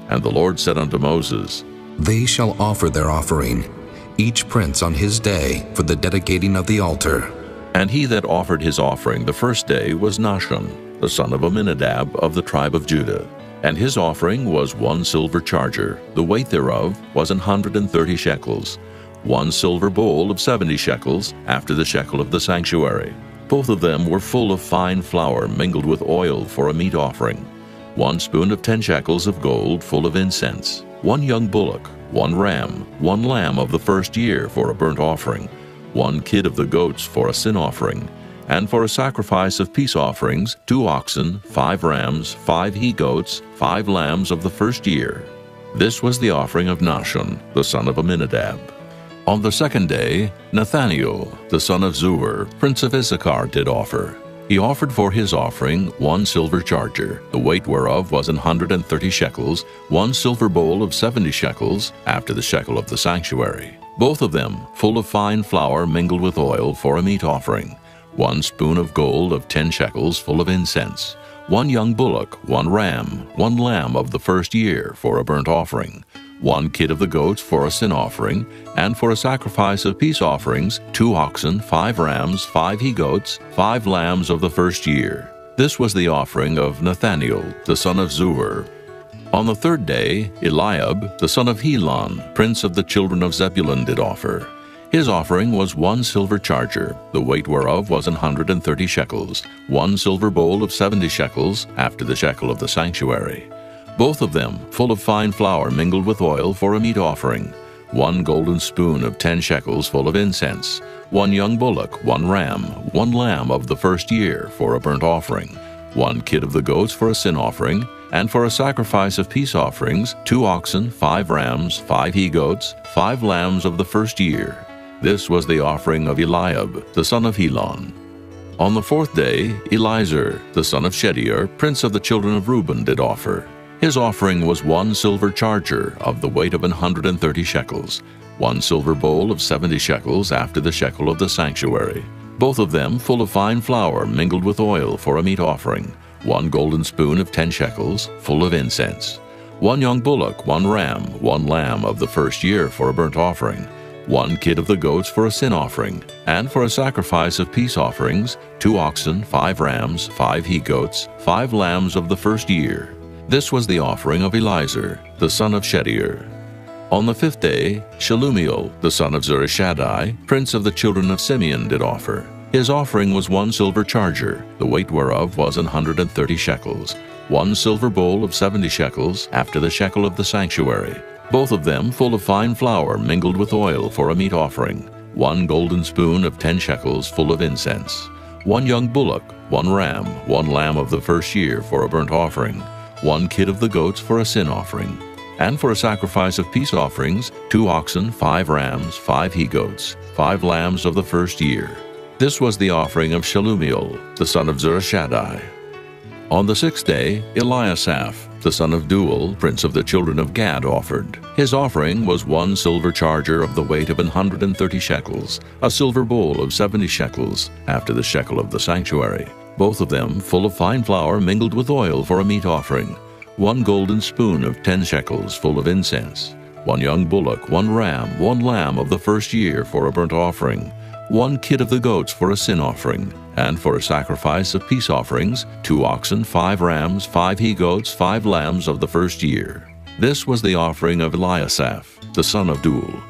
And the Lord said unto Moses, They shall offer their offering, each prince on his day, for the dedicating of the altar. And he that offered his offering the first day was Nahshon, the son of Amminadab of the tribe of Judah. And his offering was 1 silver charger, the weight thereof was 130 shekels, 1 silver bowl of 70 shekels, after the shekel of the sanctuary. Both of them were full of fine flour mingled with oil for a meat offering. 1 spoon of 10 shekels of gold full of incense, 1 young bullock, 1 ram, 1 lamb of the first year for a burnt offering, 1 kid of the goats for a sin offering, and for a sacrifice of peace offerings, 2 oxen, 5 rams, 5 he-goats, 5 lambs of the first year. This was the offering of Nahshon, the son of Amminadab. On the second day, Nathaniel, the son of Zuar, prince of Issachar, did offer. He offered for his offering 1 silver charger, the weight whereof was 130 shekels, 1 silver bowl of 70 shekels, after the shekel of the sanctuary. Both of them full of fine flour mingled with oil for a meat offering. 1 spoon of gold of 10 shekels full of incense, 1 young bullock, 1 ram, 1 lamb of the first year for a burnt offering, 1 kid of the goats for a sin offering, and for a sacrifice of peace offerings, 2 oxen, 5 rams, 5 he-goats, 5 lambs of the first year. This was the offering of Nathaniel, the son of Zuar. On the third day, Eliab, the son of Helon, prince of the children of Zebulun, did offer. His offering was 1 silver charger, the weight whereof was 130 shekels, 1 silver bowl of 70 shekels, after the shekel of the sanctuary. Both of them full of fine flour mingled with oil for a meat offering, 1 golden spoon of 10 shekels full of incense, 1 young bullock, 1 ram, 1 lamb of the first year for a burnt offering, 1 kid of the goats for a sin offering, and for a sacrifice of peace offerings, 2 oxen, 5 rams, 5 he-goats, 5 lambs of the first year. This was the offering of Eliab, the son of Helon. On the fourth day, Elizur, the son of Shedeur, prince of the children of Reuben, did offer. His offering was 1 silver charger of the weight of 130 shekels, 1 silver bowl of 70 shekels after the shekel of the sanctuary, both of them full of fine flour mingled with oil for a meat offering, 1 golden spoon of 10 shekels, full of incense, 1 young bullock, 1 ram, 1 lamb of the first year for a burnt offering, 1 kid of the goats for a sin offering, and for a sacrifice of peace offerings, 2 oxen, 5 rams, 5 he-goats, 5 lambs of the first year. This was the offering of Elizur, the son of Shedeur. On the fifth day, Shelumiel, the son of Zurishaddai, prince of the children of Simeon, did offer. His offering was 1 silver charger, the weight whereof was 130 shekels, 1 silver bowl of 70 shekels, after the shekel of the sanctuary, both of them full of fine flour mingled with oil for a meat offering, 1 golden spoon of 10 shekels full of incense, 1 young bullock, 1 ram, 1 lamb of the first year for a burnt offering, 1 kid of the goats for a sin offering, And for a sacrifice of peace offerings, 2 oxen, 5 rams, 5 he-goats, 5 lambs of the first year. This was the offering of Shelumiel, the son of Zurishaddai. On the 6th day, Eliasaph, the son of Deuel, prince of the children of Gad, offered. His offering was 1 silver charger of the weight of 130 shekels, a silver bowl of 70 shekels, after the shekel of the sanctuary, both of them full of fine flour mingled with oil for a meat offering, 1 golden spoon of 10 shekels full of incense, 1 young bullock, 1 ram, 1 lamb of the first year for a burnt offering, 1 kid of the goats for a sin offering, and for a sacrifice of peace offerings, 2 oxen, 5 rams, 5 he-goats, 5 lambs of the first year. This was the offering of Eliasaph, the son of Deuel.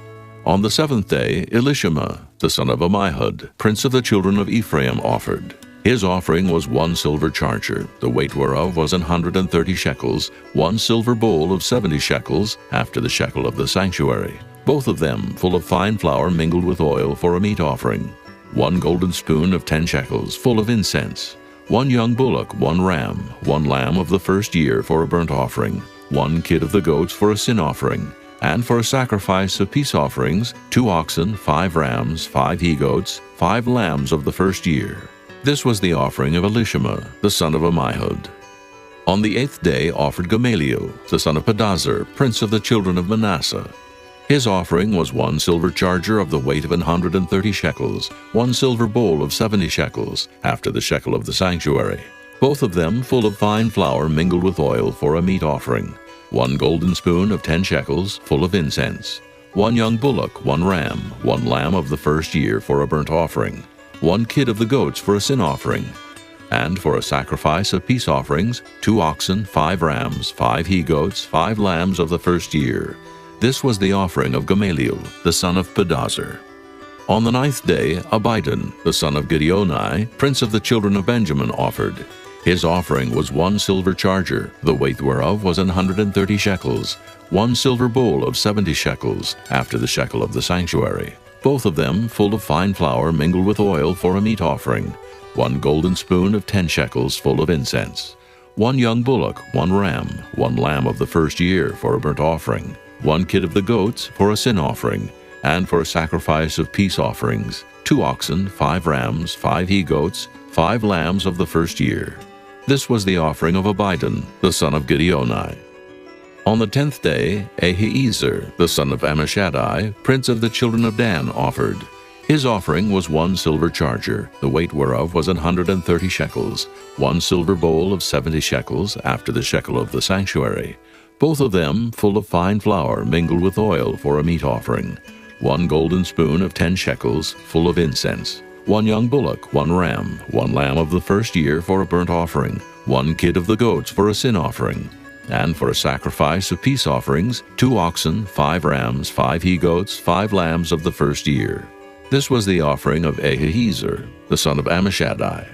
On the 7th day, Elishama, the son of Ammihud, prince of the children of Ephraim, offered. His offering was 1 silver charger, the weight whereof was 130 shekels, 1 silver bowl of 70 shekels, after the shekel of the sanctuary, both of them full of fine flour mingled with oil for a meat offering, 1 golden spoon of 10 shekels full of incense, 1 young bullock, 1 ram, 1 lamb of the first year for a burnt offering, 1 kid of the goats for a sin offering, and for a sacrifice of peace offerings, 2 oxen, 5 rams, 5 he-goats, 5 lambs of the first year. This was the offering of Elishama, the son of Ammihud. On the 8th day offered Gamaliel, the son of Pedazur, prince of the children of Manasseh. His offering was 1 silver charger of the weight of 130 shekels, 1 silver bowl of 70 shekels, after the shekel of the sanctuary, both of them full of fine flour mingled with oil for a meat offering, 1 golden spoon of 10 shekels, full of incense, 1 young bullock, 1 ram, 1 lamb of the first year for a burnt offering, 1 kid of the goats for a sin offering, and for a sacrifice of peace offerings, 2 oxen, 5 rams, 5 he-goats, 5 lambs of the first year. This was the offering of Gamaliel, the son of Pedazur. On the 9th day, Abidan, the son of Gideoni, prince of the children of Benjamin, offered. His offering was 1 silver charger, the weight whereof was 130 shekels, 1 silver bowl of 70 shekels, after the shekel of the sanctuary, both of them full of fine flour mingled with oil for a meat offering, 1 golden spoon of 10 shekels full of incense, 1 young bullock, 1 ram, 1 lamb of the first year for a burnt offering, 1 kid of the goats for a sin offering, and for a sacrifice of peace offerings, 2 oxen, 5 rams, 5 he-goats, 5 lambs of the first year. This was the offering of Abidan, the son of Gideoni. On the 10th day, Ahiezer, the son of Ammishaddai, prince of the children of Dan, offered. His offering was 1 silver charger, the weight whereof was 130 shekels, 1 silver bowl of 70 shekels, after the shekel of the sanctuary, both of them full of fine flour mingled with oil for a meat offering, 1 golden spoon of 10 shekels, full of incense, 1 young bullock, 1 ram, 1 lamb of the first year for a burnt offering, 1 kid of the goats for a sin offering, and for a sacrifice of peace offerings, 2 oxen, 5 rams, 5 he-goats, 5 lambs of the first year. This was the offering of Ahiezer, the son of Ammishaddai.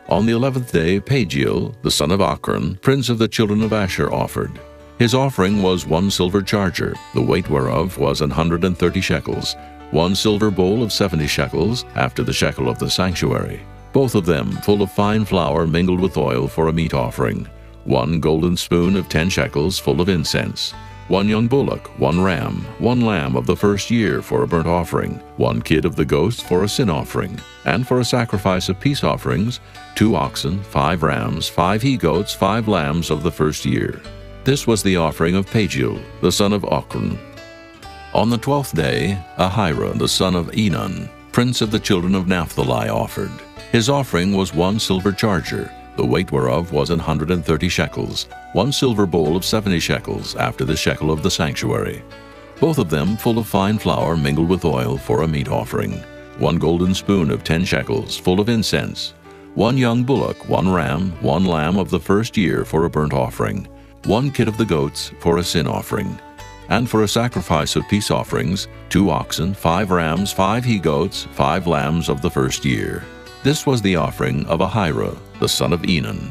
On the 11th day, Pagiel, the son of Ochran, prince of the children of Asher, offered. His offering was 1 silver charger, the weight whereof was 130 shekels, 1 silver bowl of 70 shekels, after the shekel of the sanctuary, both of them full of fine flour mingled with oil for a meat offering, 1 golden spoon of 10 shekels full of incense, 1 young bullock, 1 ram, 1 lamb of the first year for a burnt offering, 1 kid of the goats for a sin offering, and for a sacrifice of peace offerings, 2 oxen, 5 rams, 5 he-goats, 5 lambs of the first year. This was the offering of Pagiel, the son of Ochran. On the 12th day, Ahira, the son of Enan, prince of the children of Naphtali, offered. His offering was 1 silver charger, the weight whereof was 130 shekels, 1 silver bowl of 70 shekels, after the shekel of the sanctuary, both of them full of fine flour mingled with oil for a meat offering, 1 golden spoon of 10 shekels, full of incense, 1 young bullock, 1 ram, 1 lamb of the first year for a burnt offering, 1 kid of the goats for a sin offering, and for a sacrifice of peace offerings, 2 oxen, 5 rams, 5 he-goats, 5 lambs of the first year. This was the offering of Ahira, the son of Enan.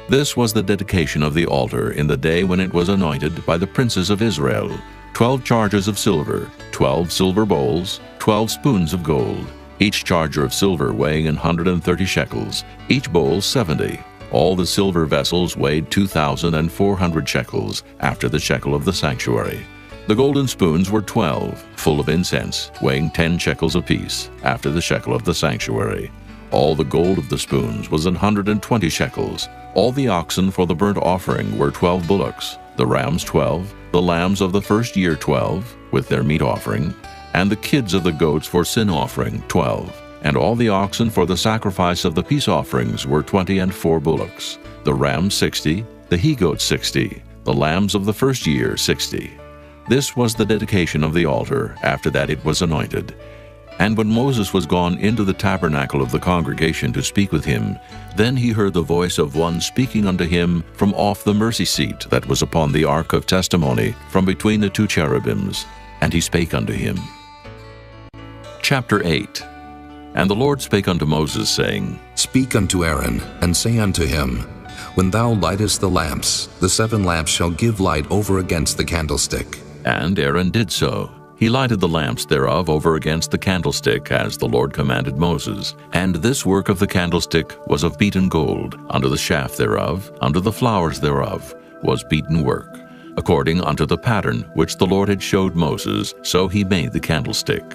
This was the dedication of the altar in the day when it was anointed by the princes of Israel, 12 chargers of silver, 12 silver bowls, 12 spoons of gold, each charger of silver weighing 130 shekels, each bowl 70, All the silver vessels weighed 2,400 shekels, after the shekel of the sanctuary. The golden spoons were 12, full of incense, weighing 10 shekels apiece, after the shekel of the sanctuary. All the gold of the spoons was 120 shekels. All the oxen for the burnt offering were 12 bullocks, the rams 12, the lambs of the first year 12, with their meat offering, and the kids of the goats for sin offering 12. And all the oxen for the sacrifice of the peace offerings were 20 and 4 bullocks, the rams 60, the he-goats 60, the lambs of the first year 60. This was the dedication of the altar. After that it was anointed. And when Moses was gone into the tabernacle of the congregation to speak with him, then he heard the voice of one speaking unto him from off the mercy seat that was upon the ark of testimony, from between the 2 cherubims. And he spake unto him. Chapter 8. And the Lord spake unto Moses, saying, Speak unto Aaron, and say unto him, When thou lightest the lamps, the 7 lamps shall give light over against the candlestick. And Aaron did so. He lighted the lamps thereof over against the candlestick, as the Lord commanded Moses. And this work of the candlestick was of beaten gold. Under the shaft thereof, under the flowers thereof, was beaten work. According unto the pattern which the Lord had showed Moses, so he made the candlestick.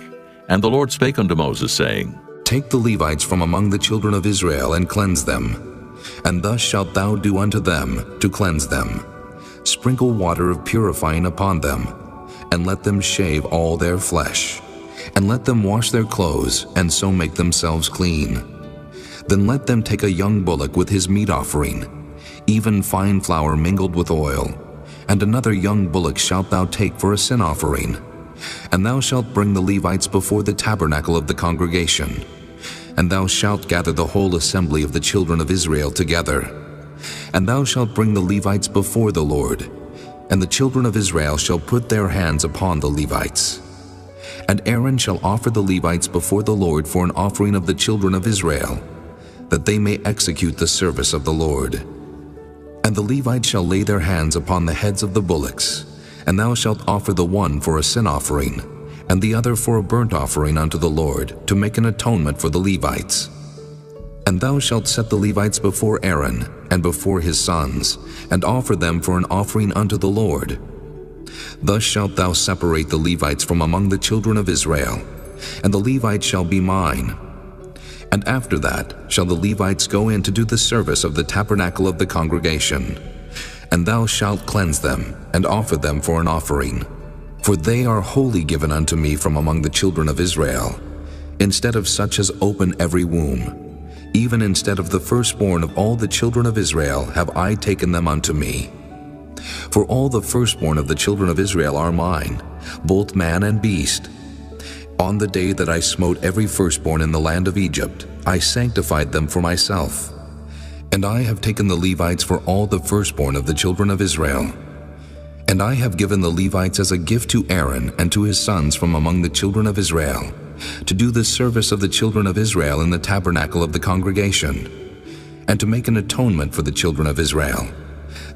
And the Lord spake unto Moses, saying, Take the Levites from among the children of Israel, and cleanse them. And thus shalt thou do unto them, to cleanse them. Sprinkle water of purifying upon them, and let them shave all their flesh, and let them wash their clothes, and so make themselves clean. Then let them take a young bullock with his meat offering, even fine flour mingled with oil, and another young bullock shalt thou take for a sin offering. And thou shalt bring the Levites before the tabernacle of the congregation, and thou shalt gather the whole assembly of the children of Israel together. And thou shalt bring the Levites before the Lord, and the children of Israel shall put their hands upon the Levites. And Aaron shall offer the Levites before the Lord for an offering of the children of Israel, that they may execute the service of the Lord. And the Levites shall lay their hands upon the heads of the bullocks, and thou shalt offer the one for a sin offering, and the other for a burnt offering unto the Lord, to make an atonement for the Levites. And thou shalt set the Levites before Aaron, and before his sons, and offer them for an offering unto the Lord. Thus shalt thou separate the Levites from among the children of Israel, and the Levites shall be mine. And after that shall the Levites go in to do the service of the tabernacle of the congregation. And thou shalt cleanse them, and offer them for an offering. For they are wholly given unto me from among the children of Israel, instead of such as open every womb. Even instead of the firstborn of all the children of Israel have I taken them unto me. For all the firstborn of the children of Israel are mine, both man and beast. On the day that I smote every firstborn in the land of Egypt, I sanctified them for myself. And I have taken the Levites for all the firstborn of the children of Israel. And I have given the Levites as a gift to Aaron and to his sons from among the children of Israel, to do the service of the children of Israel in the tabernacle of the congregation, and to make an atonement for the children of Israel,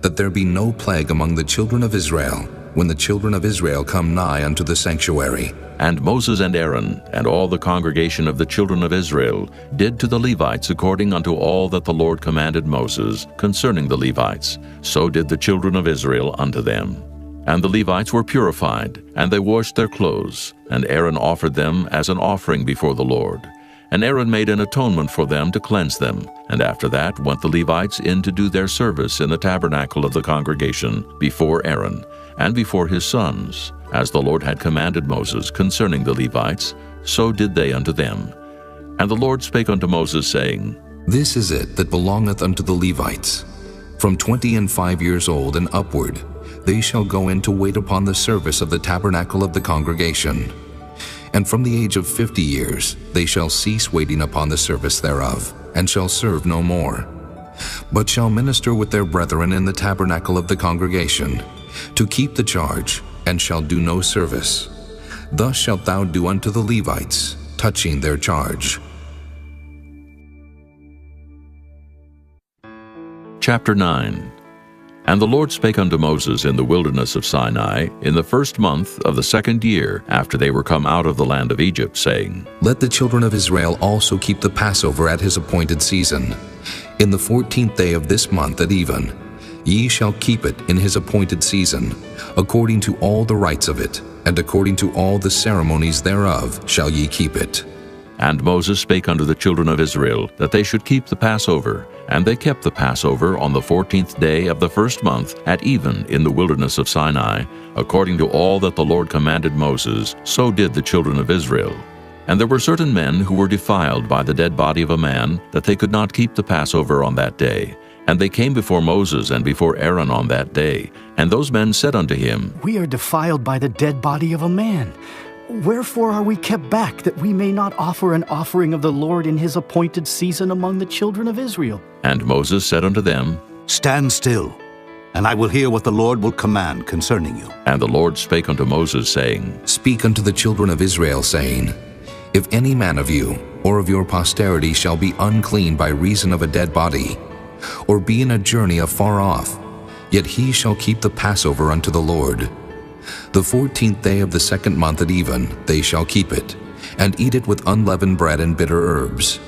that there be no plague among the children of Israel, when the children of Israel come nigh unto the sanctuary. And Moses and Aaron and all the congregation of the children of Israel did to the Levites according unto all that the Lord commanded Moses concerning the Levites. So did the children of Israel unto them. And the Levites were purified, and they washed their clothes, and Aaron offered them as an offering before the Lord. And Aaron made an atonement for them to cleanse them. And after that went the Levites in to do their service in the tabernacle of the congregation before Aaron, and before his sons. As the Lord had commanded Moses concerning the Levites, so did they unto them. And the Lord spake unto Moses, saying, This is it that belongeth unto the Levites. From 25 years old and upward, they shall go in to wait upon the service of the tabernacle of the congregation. And from the age of 50 years, they shall cease waiting upon the service thereof, and shall serve no more, but shall minister with their brethren in the tabernacle of the congregation, to keep the charge, and shall do no service. Thus shalt thou do unto the Levites, touching their charge. Chapter 9. And the Lord spake unto Moses in the wilderness of Sinai in the first month of the 2nd year after they were come out of the land of Egypt, saying, Let the children of Israel also keep the Passover at his appointed season. In the 14th day of this month at even, ye shall keep it in his appointed season, according to all the rites of it, and according to all the ceremonies thereof shall ye keep it. And Moses spake unto the children of Israel that they should keep the Passover. And they kept the Passover on the 14th day of the first month at even in the wilderness of Sinai, according to all that the Lord commanded Moses, so did the children of Israel. And there were certain men who were defiled by the dead body of a man, that they could not keep the Passover on that day. And they came before Moses and before Aaron on that day. And those men said unto him, We are defiled by the dead body of a man. Wherefore are we kept back, that we may not offer an offering of the Lord in his appointed season among the children of Israel? And Moses said unto them, Stand still, and I will hear what the Lord will command concerning you. And the Lord spake unto Moses, saying, Speak unto the children of Israel, saying, If any man of you or of your posterity shall be unclean by reason of a dead body, or be in a journey afar off, yet he shall keep the Passover unto the Lord. The 14th day of the second month at even they shall keep it, and eat it with unleavened bread and bitter herbs.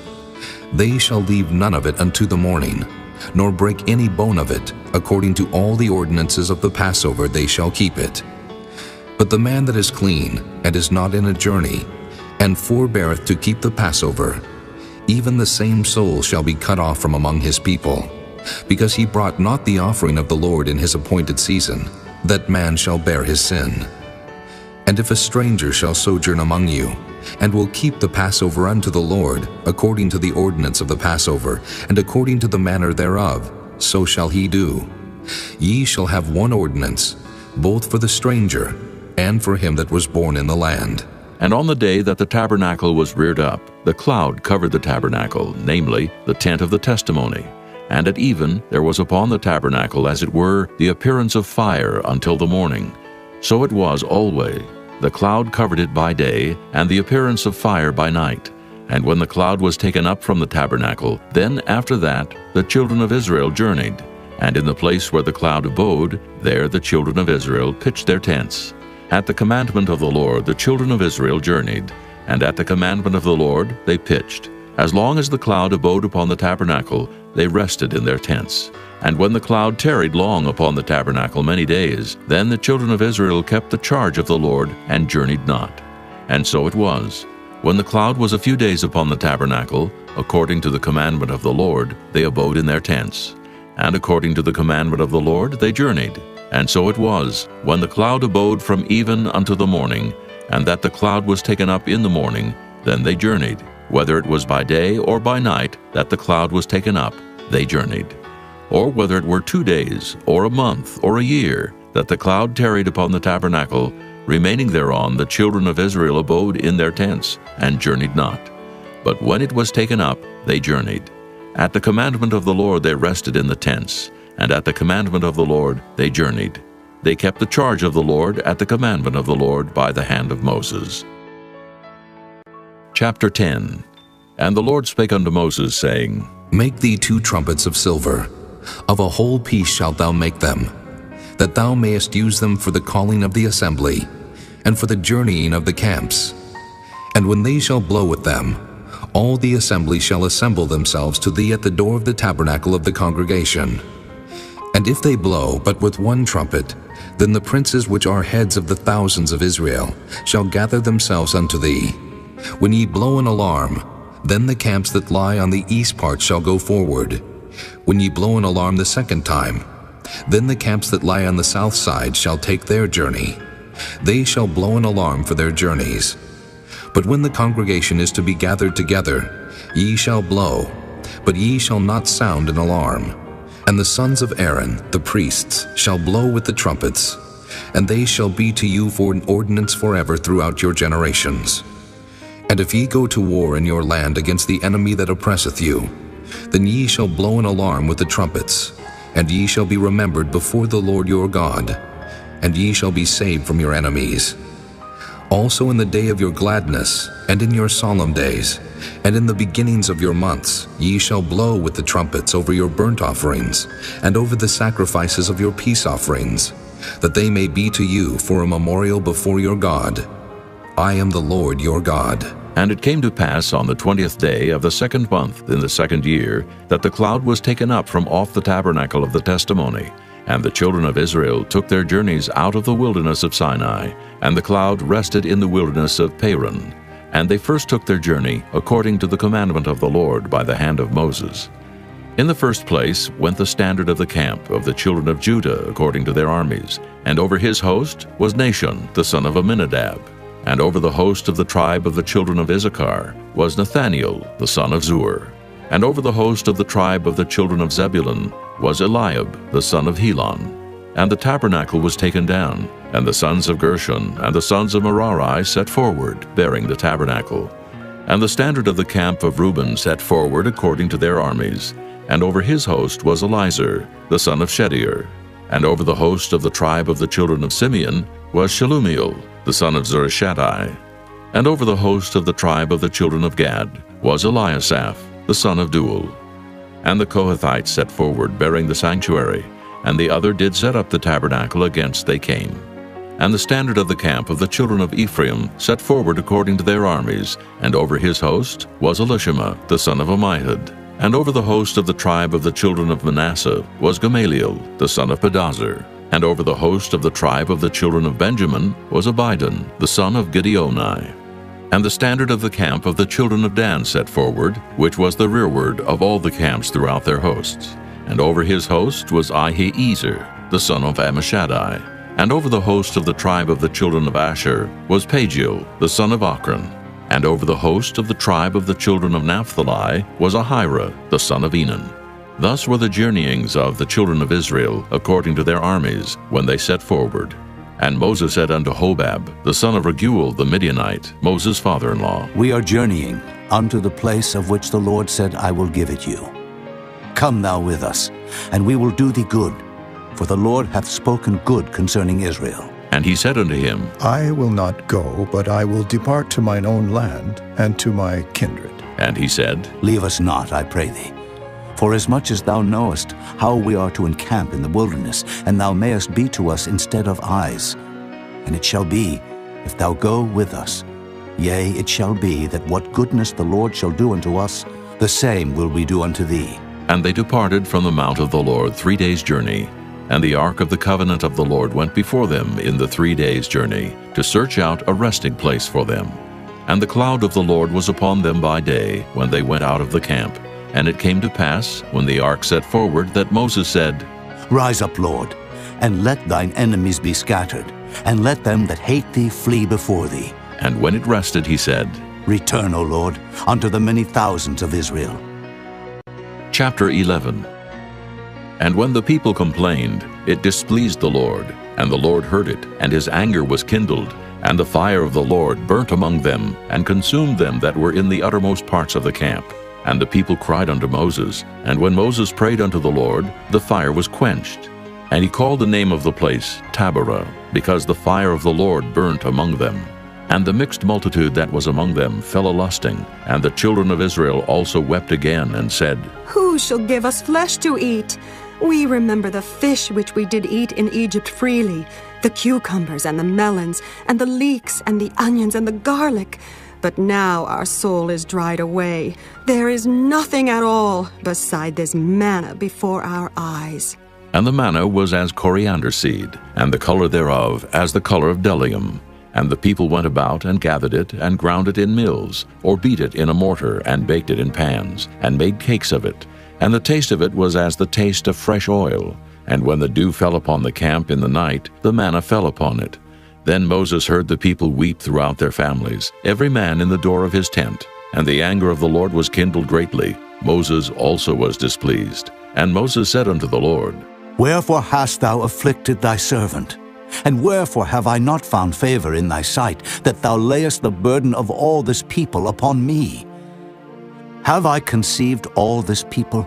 They shall leave none of it unto the morning, nor break any bone of it. According to all the ordinances of the Passover they shall keep it. But the man that is clean, and is not in a journey, and forbeareth to keep the Passover, even the same soul shall be cut off from among his people, because he brought not the offering of the Lord in his appointed season. That man shall bear his sin. And if a stranger shall sojourn among you, and will keep the Passover unto the Lord, according to the ordinance of the Passover, and according to the manner thereof, so shall he do. Ye shall have one ordinance, both for the stranger, and for him that was born in the land. And on the day that the tabernacle was reared up, the cloud covered the tabernacle, namely, the tent of the testimony. And at even there was upon the tabernacle, as it were, the appearance of fire until the morning. So it was always. The cloud covered it by day, and the appearance of fire by night. And when the cloud was taken up from the tabernacle, then after that the children of Israel journeyed. And in the place where the cloud abode, there the children of Israel pitched their tents. At the commandment of the Lord the children of Israel journeyed, and at the commandment of the Lord they pitched. As long as the cloud abode upon the tabernacle, they rested in their tents. And when the cloud tarried long upon the tabernacle many days, then the children of Israel kept the charge of the Lord, and journeyed not. And so it was. When the cloud was a few days upon the tabernacle, according to the commandment of the Lord, they abode in their tents. And according to the commandment of the Lord they journeyed. And so it was, when the cloud abode from even unto the morning, and that the cloud was taken up in the morning, then they journeyed. Whether it was by day or by night that the cloud was taken up, they journeyed. Or whether it were 2 days, or a month, or a year, that the cloud tarried upon the tabernacle, remaining thereon the children of Israel abode in their tents, and journeyed not. But when it was taken up, they journeyed. At the commandment of the Lord they rested in the tents, and at the commandment of the Lord they journeyed. They kept the charge of the Lord at the commandment of the Lord by the hand of Moses. Chapter 10. And the Lord spake unto Moses, saying, Make thee 2 trumpets of silver, of a whole piece shalt thou make them, that thou mayest use them for the calling of the assembly, and for the journeying of the camps. And when they shall blow with them, all the assembly shall assemble themselves to thee at the door of the tabernacle of the congregation. And if they blow but with 1 trumpet, then the princes which are heads of the thousands of Israel shall gather themselves unto thee. When ye blow an alarm, then the camps that lie on the east part shall go forward. When ye blow an alarm the second time, then the camps that lie on the south side shall take their journey. They shall blow an alarm for their journeys. But when the congregation is to be gathered together, ye shall blow, but ye shall not sound an alarm. And the sons of Aaron, the priests, shall blow with the trumpets, and they shall be to you for an ordinance forever throughout your generations. And if ye go to war in your land against the enemy that oppresseth you, then ye shall blow an alarm with the trumpets, and ye shall be remembered before the Lord your God, and ye shall be saved from your enemies. Also in the day of your gladness, and in your solemn days, and in the beginnings of your months, ye shall blow with the trumpets over your burnt offerings, and over the sacrifices of your peace offerings, that they may be to you for a memorial before your God. I am the Lord your God. And it came to pass on the 20th day of the 2nd month in the 2nd year, that the cloud was taken up from off the tabernacle of the testimony. And the children of Israel took their journeys out of the wilderness of Sinai, and the cloud rested in the wilderness of Paran. And they first took their journey according to the commandment of the Lord by the hand of Moses. In the first place went the standard of the camp of the children of Judah according to their armies, and over his host was Nahshon the son of Amminadab. And over the host of the tribe of the children of Issachar was Nathaniel the son of Zuar. And over the host of the tribe of the children of Zebulun was Eliab the son of Helon. And the tabernacle was taken down, and the sons of Gershon and the sons of Merari set forward, bearing the tabernacle. And the standard of the camp of Reuben set forward according to their armies, and over his host was Elizur the son of Shedeur. And over the host of the tribe of the children of Simeon was Shelumiel the son of Zurishaddai. And over the host of the tribe of the children of Gad was Eliasaph the son of Deuel. And the Kohathites set forward, bearing the sanctuary, and the other did set up the tabernacle against they came. And the standard of the camp of the children of Ephraim set forward according to their armies, and over his host was Elishama the son of Ammihud. And over the host of the tribe of the children of Manasseh was Gamaliel the son of Pedazur. And over the host of the tribe of the children of Benjamin was Abidan the son of Gideoni. And the standard of the camp of the children of Dan set forward, which was the rearward of all the camps throughout their hosts. And over his host was Ahiezer the son of Ammishaddai. And over the host of the tribe of the children of Asher was Pagiel the son of Ochran. And over the host of the tribe of the children of Naphtali was Ahira the son of Enan. Thus were the journeyings of the children of Israel according to their armies when they set forward. And Moses said unto Hobab the son of Raguel the Midianite, Moses' father-in-law, We are journeying unto the place of which the Lord said, I will give it you. Come thou with us, and we will do thee good, for the Lord hath spoken good concerning Israel. And he said unto him, I will not go, but I will depart to mine own land and to my kindred. And he said, Leave us not, I pray thee. For as much as thou knowest how we are to encamp in the wilderness, and thou mayest be to us instead of eyes. And it shall be, if thou go with us, yea, it shall be that what goodness the Lord shall do unto us, the same will we do unto thee. And they departed from the mount of the Lord 3 days' journey. And the ark of the covenant of the Lord went before them in the 3 days' journey, to search out a resting place for them. And the cloud of the Lord was upon them by day, when they went out of the camp. And it came to pass, when the ark set forward, that Moses said, Rise up, Lord, and let thine enemies be scattered, and let them that hate thee flee before thee. And when it rested, he said, Return, O Lord, unto the many thousands of Israel. Chapter 11. And when the people complained, it displeased the Lord, and the Lord heard it, and his anger was kindled, and the fire of the Lord burnt among them, and consumed them that were in the uttermost parts of the camp. And the people cried unto Moses, and when Moses prayed unto the Lord, the fire was quenched. And he called the name of the place Taberah, because the fire of the Lord burnt among them. And the mixed multitude that was among them fell a-lusting, and the children of Israel also wept again, and said, Who shall give us flesh to eat? We remember the fish which we did eat in Egypt freely, the cucumbers and the melons, and the leeks and the onions and the garlic. But now our soul is dried away. There is nothing at all beside this manna before our eyes. And the manna was as coriander seed, and the color thereof as the color of bdellium. And the people went about and gathered it, and ground it in mills, or beat it in a mortar, and baked it in pans, and made cakes of it. And the taste of it was as the taste of fresh oil. And when the dew fell upon the camp in the night, the manna fell upon it. Then Moses heard the people weep throughout their families, every man in the door of his tent. And the anger of the Lord was kindled greatly. Moses also was displeased. And Moses said unto the Lord, Wherefore hast thou afflicted thy servant? And wherefore have I not found favor in thy sight, that thou layest the burden of all this people upon me? Have I conceived all this people?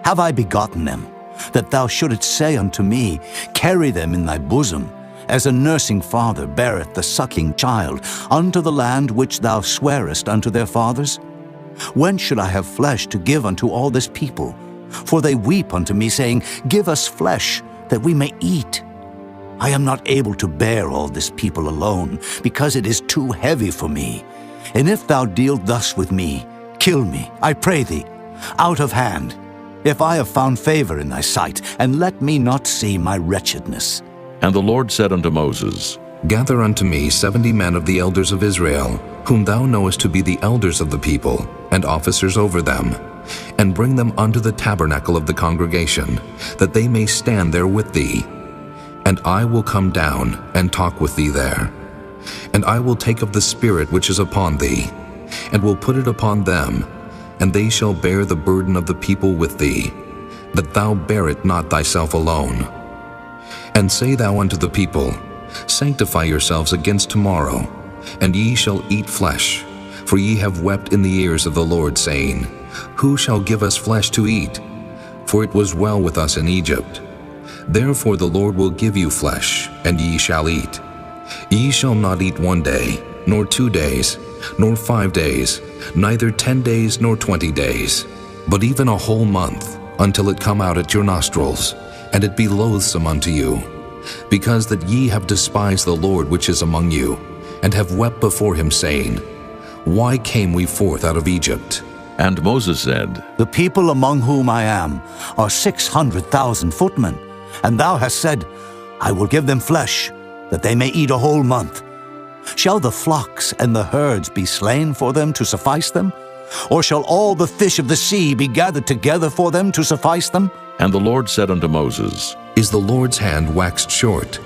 Have I begotten them? That thou shouldest say unto me, Carry them in thy bosom, as a nursing father beareth the sucking child, unto the land which thou swarest unto their fathers? When should I have flesh to give unto all this people? For they weep unto me, saying, Give us flesh, that we may eat. I am not able to bear all this people alone, because it is too heavy for me. And if thou deal thus with me, kill me, I pray thee, out of hand, if I have found favor in thy sight, and let me not see my wretchedness. And the Lord said unto Moses, Gather unto me 70 men of the elders of Israel, whom thou knowest to be the elders of the people, and officers over them, and bring them unto the tabernacle of the congregation, that they may stand there with thee. And I will come down and talk with thee there. And I will take of the Spirit which is upon thee, and will put it upon them, and they shall bear the burden of the people with thee, that thou bear it not thyself alone. And say thou unto the people, Sanctify yourselves against tomorrow, and ye shall eat flesh, for ye have wept in the ears of the Lord, saying, Who shall give us flesh to eat? For it was well with us in Egypt. Therefore the Lord will give you flesh, and ye shall eat. Ye shall not eat 1 day, nor 2 days, nor 5 days, neither 10 days nor 20 days, but even a whole month, until it come out at your nostrils, and it be loathsome unto you, because that ye have despised the Lord which is among you, and have wept before him, saying, Why came we forth out of Egypt? And Moses said, The people among whom I am are 600,000 footmen, and thou hast said, I will give them flesh, that they may eat a whole month. Shall the flocks and the herds be slain for them to suffice them? Or shall all the fish of the sea be gathered together for them to suffice them? And the Lord said unto Moses, Is the Lord's hand waxed short?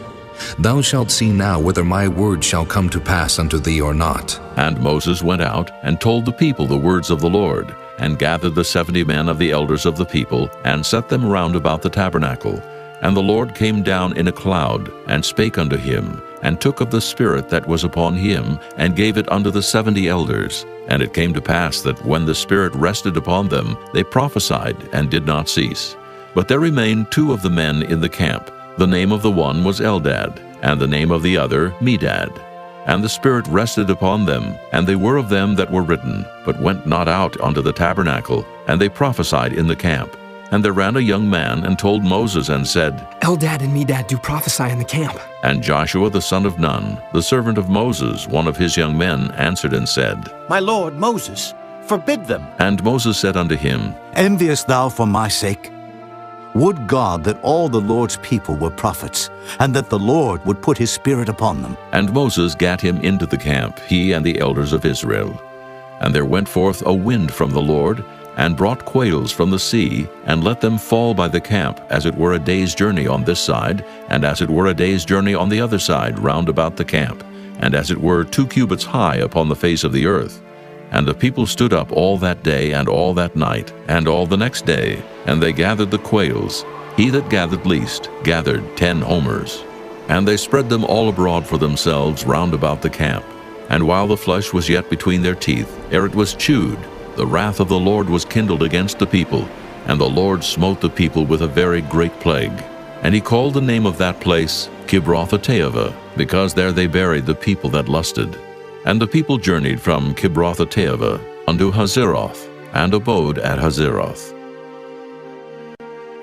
Thou shalt see now whether my word shall come to pass unto thee or not. And Moses went out and told the people the words of the Lord, and gathered the 70 men of the elders of the people, and set them round about the tabernacle. And the Lord came down in a cloud, and spake unto him, and took of the Spirit that was upon him, and gave it unto the 70 elders. And it came to pass that when the Spirit rested upon them, they prophesied, and did not cease. But there remained 2 of the men in the camp. The name of the one was Eldad, and the name of the other Medad. And the Spirit rested upon them, and they were of them that were written, but went not out unto the tabernacle, and they prophesied in the camp. And there ran a young man, and told Moses, and said, Eldad and Medad do prophesy in the camp. And Joshua the son of Nun, the servant of Moses, one of his young men, answered and said, My lord Moses, forbid them. And Moses said unto him, Enviest thou for my sake? Would God that all the Lord's people were prophets, and that the Lord would put his Spirit upon them. And Moses gat him into the camp, he and the elders of Israel. And there went forth a wind from the Lord, and brought quails from the sea, and let them fall by the camp, as it were a day's journey on this side, and as it were a day's journey on the other side round about the camp, and as it were 2 cubits high upon the face of the earth. And the people stood up all that day, and all that night, and all the next day, and they gathered the quails. He that gathered least gathered 10 homers. And they spread them all abroad for themselves round about the camp. And while the flesh was yet between their teeth, ere it was chewed, the wrath of the Lord was kindled against the people, and the Lord smote the people with a very great plague. And he called the name of that place Kibroth-Hattaavah, because there they buried the people that lusted. And the people journeyed from Kibroth-Hattaavah unto Hazeroth, and abode at Hazeroth.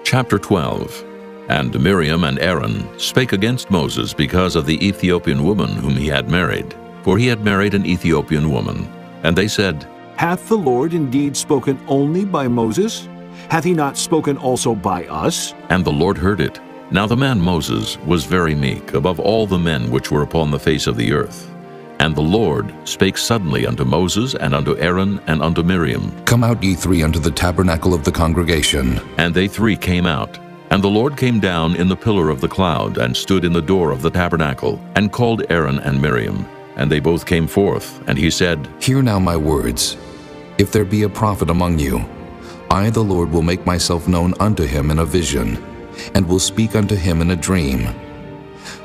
Chapter 12. And Miriam and Aaron spake against Moses because of the Ethiopian woman whom he had married, for he had married an Ethiopian woman. And they said, Hath the Lord indeed spoken only by Moses? Hath he not spoken also by us? And the Lord heard it. Now the man Moses was very meek above all the men which were upon the face of the earth. And the Lord spake suddenly unto Moses, and unto Aaron, and unto Miriam. Come out ye 3 unto the tabernacle of the congregation. And they 3 came out. And the Lord came down in the pillar of the cloud, and stood in the door of the tabernacle, and called Aaron and Miriam. And they both came forth, and he said, Hear now my words. If there be a prophet among you, I the Lord will make myself known unto him in a vision, and will speak unto him in a dream.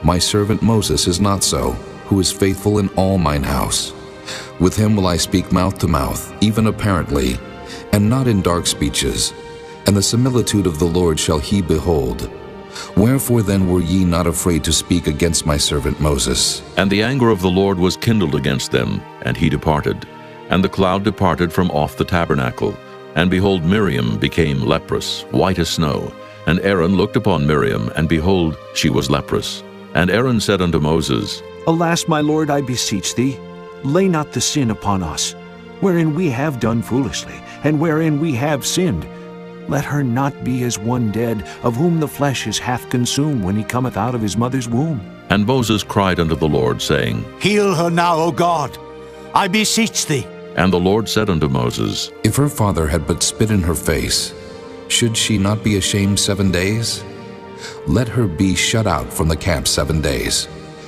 My servant Moses is not so, who is faithful in all mine house. With him will I speak mouth to mouth, even apparently, and not in dark speeches, and the similitude of the Lord shall he behold. Wherefore then were ye not afraid to speak against my servant Moses? And the anger of the Lord was kindled against them, and he departed. And the cloud departed from off the tabernacle. And behold, Miriam became leprous, white as snow. And Aaron looked upon Miriam, and behold, she was leprous. And Aaron said unto Moses, Alas, my Lord, I beseech thee, lay not the sin upon us, wherein we have done foolishly, and wherein we have sinned. Let her not be as one dead, of whom the flesh is half consumed when he cometh out of his mother's womb. And Moses cried unto the Lord, saying, Heal her now, O God, I beseech thee. And the Lord said unto Moses, If her father had but spit in her face, should she not be ashamed 7 days? Let her be shut out from the camp 7 days,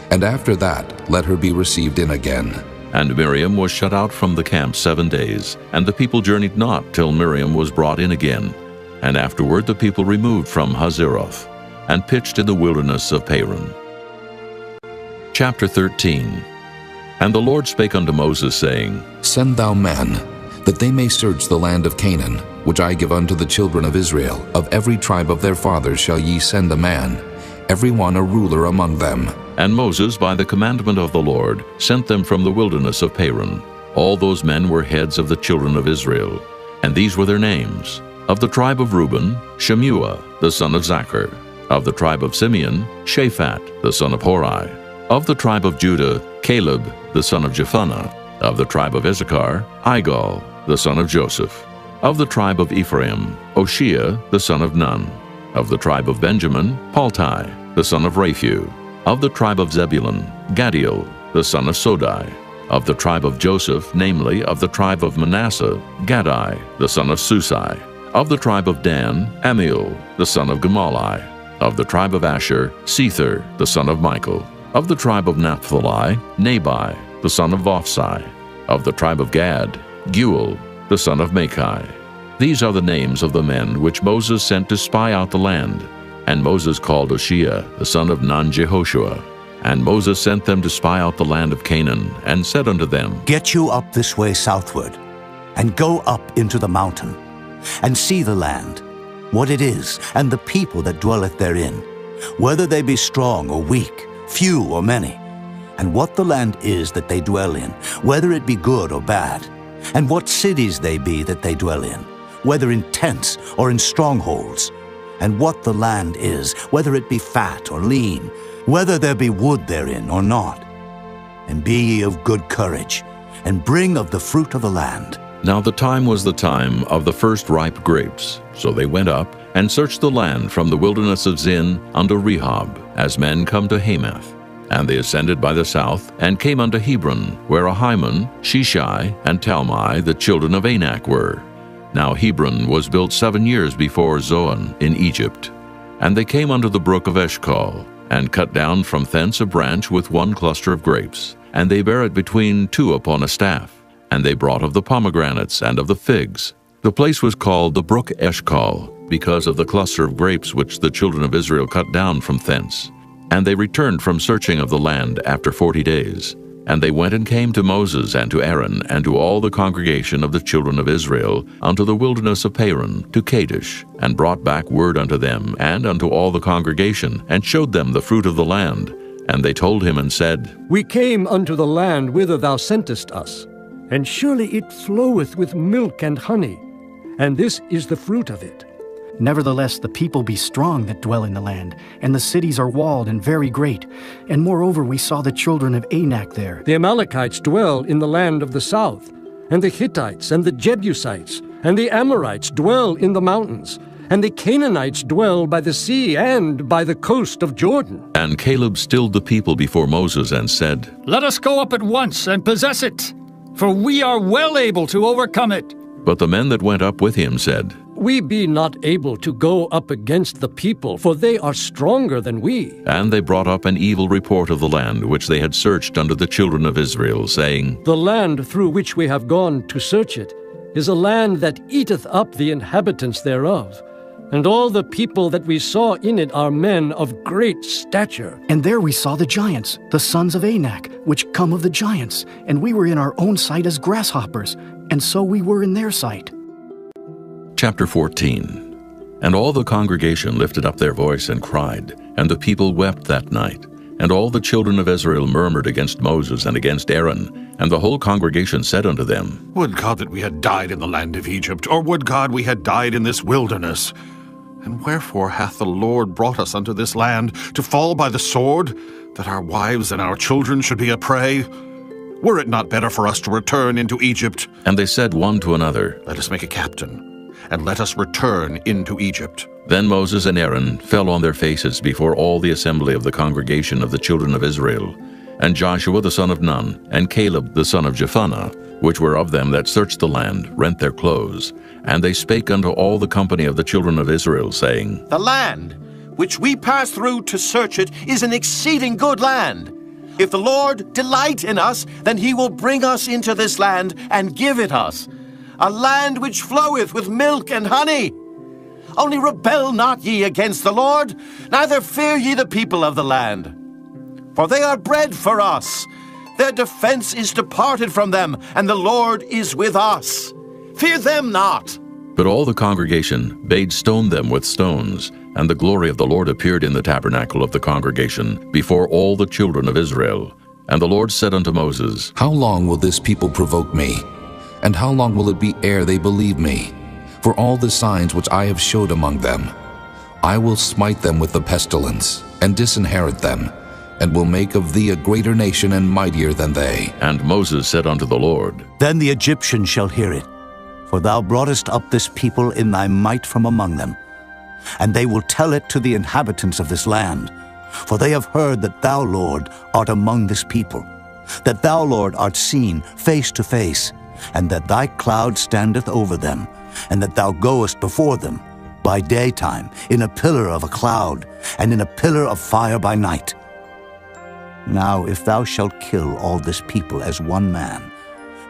and after that let her be received in again. And Miriam was shut out from the camp 7 days, and the people journeyed not till Miriam was brought in again. And afterward the people removed from Hazeroth, and pitched in the wilderness of Paran. Chapter 13. And the Lord spake unto Moses, saying, Send thou men, that they may search the land of Canaan, which I give unto the children of Israel. Of every tribe of their fathers shall ye send a man, every one a ruler among them. And Moses, by the commandment of the Lord, sent them from the wilderness of Paran. All those men were heads of the children of Israel, and these were their names. Of the tribe of Reuben, Shemuah, the son of Zachar. Of the tribe of Simeon, Shaphat, the son of Hori. Of the tribe of Judah, Caleb, the son of Jephunneh. Of the tribe of Issachar, Igal, the son of Joseph. Of the tribe of Ephraim, Oshea, the son of Nun. Of the tribe of Benjamin, Paltai, the son of Raphu. Of the tribe of Zebulun, Gadiel, the son of Sodai. Of the tribe of Joseph, namely, of the tribe of Manasseh, Gadai, the son of Susai. Of the tribe of Dan, Amiel, the son of Gemalli. Of the tribe of Asher, Sether, the son of Michael. Of the tribe of Naphtali, Nabai, the son of Vophsi. Of the tribe of Gad, Guel, the son of Machi. These are the names of the men which Moses sent to spy out the land. And Moses called Oshea, the son of Nun-Jehoshua. And Moses sent them to spy out the land of Canaan, and said unto them, Get you up this way southward, and go up into the mountain, and see the land, what it is, and the people that dwelleth therein, whether they be strong or weak, few or many, and what the land is that they dwell in, whether it be good or bad, and what cities they be that they dwell in, whether in tents or in strongholds, and what the land is, whether it be fat or lean, whether there be wood therein or not. And be ye of good courage, and bring of the fruit of the land. Now the time was the time of the first ripe grapes. So they went up, and searched the land from the wilderness of Zin unto Rehob, as men come to Hamath. And they ascended by the south, and came unto Hebron, where Ahiman, Sheshai, and Talmai, the children of Anak, were. Now Hebron was built 7 years before Zoan in Egypt. And they came unto the brook of Eshcol, and cut down from thence a branch with one cluster of grapes, and they bare it between two upon a staff. And they brought of the pomegranates and of the figs. The place was called the brook Eshcol, because of the cluster of grapes which the children of Israel cut down from thence. And they returned from searching of the land after 40 days. And they went and came to Moses and to Aaron and to all the congregation of the children of Israel unto the wilderness of Paran, to Kadesh, and brought back word unto them and unto all the congregation, and showed them the fruit of the land. And they told him and said, We came unto the land whither thou sentest us, and surely it floweth with milk and honey, and this is the fruit of it. Nevertheless, the people be strong that dwell in the land, and the cities are walled and very great. And moreover, we saw the children of Anak there. The Amalekites dwell in the land of the south, and the Hittites and the Jebusites and the Amorites dwell in the mountains, and the Canaanites dwell by the sea and by the coast of Jordan. And Caleb stilled the people before Moses and said, Let us go up at once and possess it, for we are well able to overcome it. But the men that went up with him said, We be not able to go up against the people, for they are stronger than we. And they brought up an evil report of the land which they had searched unto the children of Israel, saying, The land through which we have gone to search it is a land that eateth up the inhabitants thereof. And all the people that we saw in it are men of great stature. And there we saw the giants, the sons of Anak, which come of the giants. And we were in our own sight as grasshoppers, and so we were in their sight. Chapter 14. And all the congregation lifted up their voice and cried, and the people wept that night. And all the children of Israel murmured against Moses and against Aaron. And the whole congregation said unto them, Would God that we had died in the land of Egypt, or would God we had died in this wilderness? And wherefore hath the Lord brought us unto this land, to fall by the sword, that our wives and our children should be a prey? Were it not better for us to return into Egypt? And they said one to another, Let us make a captain, and let us return into Egypt. Then Moses and Aaron fell on their faces before all the assembly of the congregation of the children of Israel. And Joshua the son of Nun, and Caleb the son of Jephunneh, which were of them that searched the land, rent their clothes. And they spake unto all the company of the children of Israel, saying, The land which we pass through to search it is an exceeding good land. If the Lord delight in us, then he will bring us into this land and give it us, a land which floweth with milk and honey. Only rebel not ye against the Lord, neither fear ye the people of the land. For they are bread for us. Their defense is departed from them, and the Lord is with us. Fear them not. But all the congregation bade stone them with stones, and the glory of the Lord appeared in the tabernacle of the congregation before all the children of Israel. And the Lord said unto Moses, How long will this people provoke me? And how long will it be ere they believe me? For all the signs which I have showed among them, I will smite them with the pestilence, and disinherit them, and will make of thee a greater nation and mightier than they. And Moses said unto the Lord, Then the Egyptians shall hear it, for thou broughtest up this people in thy might from among them. And they will tell it to the inhabitants of this land. For they have heard that thou, Lord, art among this people, that thou, Lord, art seen face to face, and that thy cloud standeth over them, and that thou goest before them by daytime in a pillar of a cloud, and in a pillar of fire by night. Now if thou shalt kill all this people as one man,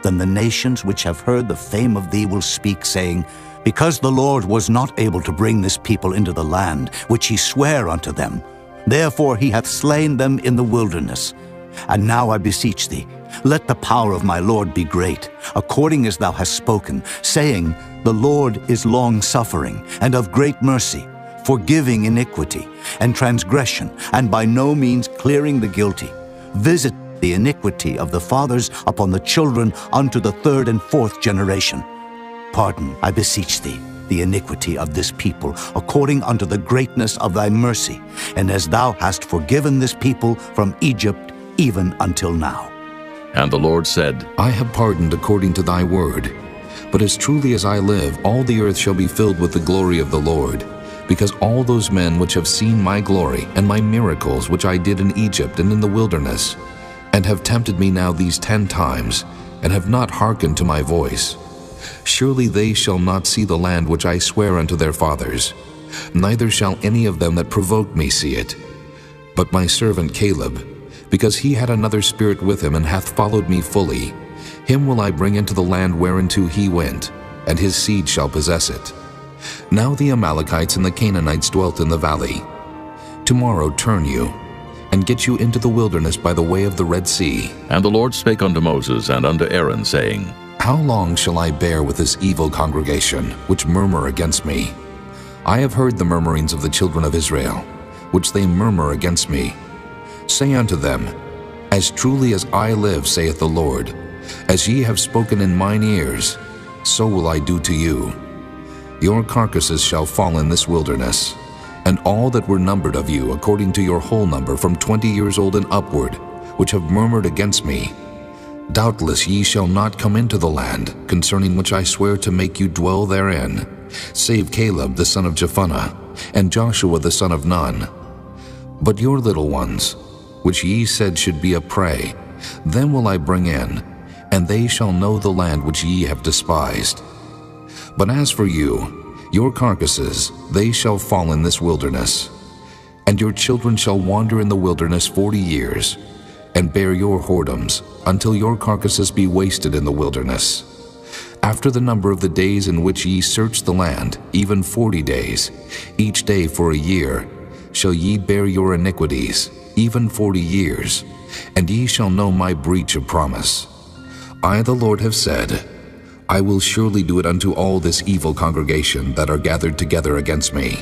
then the nations which have heard the fame of thee will speak, saying, Because the Lord was not able to bring this people into the land which he sware unto them, therefore he hath slain them in the wilderness. And now I beseech thee, let the power of my Lord be great, according as thou hast spoken, saying, The Lord is long-suffering, and of great mercy, forgiving iniquity and transgression, and by no means clearing the guilty. Visit the iniquity of the fathers upon the children unto the third and fourth generation. Pardon, I beseech thee, the iniquity of this people, according unto the greatness of thy mercy, and as thou hast forgiven this people from Egypt even until now. And the Lord said, I have pardoned according to thy word. But as truly as I live, all the earth shall be filled with the glory of the Lord, because all those men which have seen my glory and my miracles which I did in Egypt and in the wilderness, and have tempted me now these 10 times, and have not hearkened to my voice, surely they shall not see the land which I swear unto their fathers, neither shall any of them that provoked me see it. But my servant Caleb, because he had another spirit with him, and hath followed me fully, him will I bring into the land whereinto he went, and his seed shall possess it. Now the Amalekites and the Canaanites dwelt in the valley. Tomorrow turn you, and get you into the wilderness by the way of the Red Sea. And the Lord spake unto Moses and unto Aaron, saying, How long shall I bear with this evil congregation, which murmur against me? I have heard the murmurings of the children of Israel, which they murmur against me. Say unto them, As truly as I live, saith the Lord, as ye have spoken in mine ears, so will I do to you. Your carcasses shall fall in this wilderness, and all that were numbered of you, according to your whole number, from 20 years old and upward, which have murmured against me. Doubtless ye shall not come into the land, concerning which I swear to make you dwell therein, save Caleb the son of Jephunneh, and Joshua the son of Nun. But your little ones, which ye said should be a prey, them will I bring in, and they shall know the land which ye have despised. But as for you, your carcasses, they shall fall in this wilderness. And your children shall wander in the wilderness 40 years, and bear your whoredoms, until your carcasses be wasted in the wilderness. After the number of the days in which ye search the land, even 40 days, each day for a year, shall ye bear your iniquities, even 40 years, and ye shall know my breach of promise. I, the Lord, have said, I will surely do it unto all this evil congregation that are gathered together against me.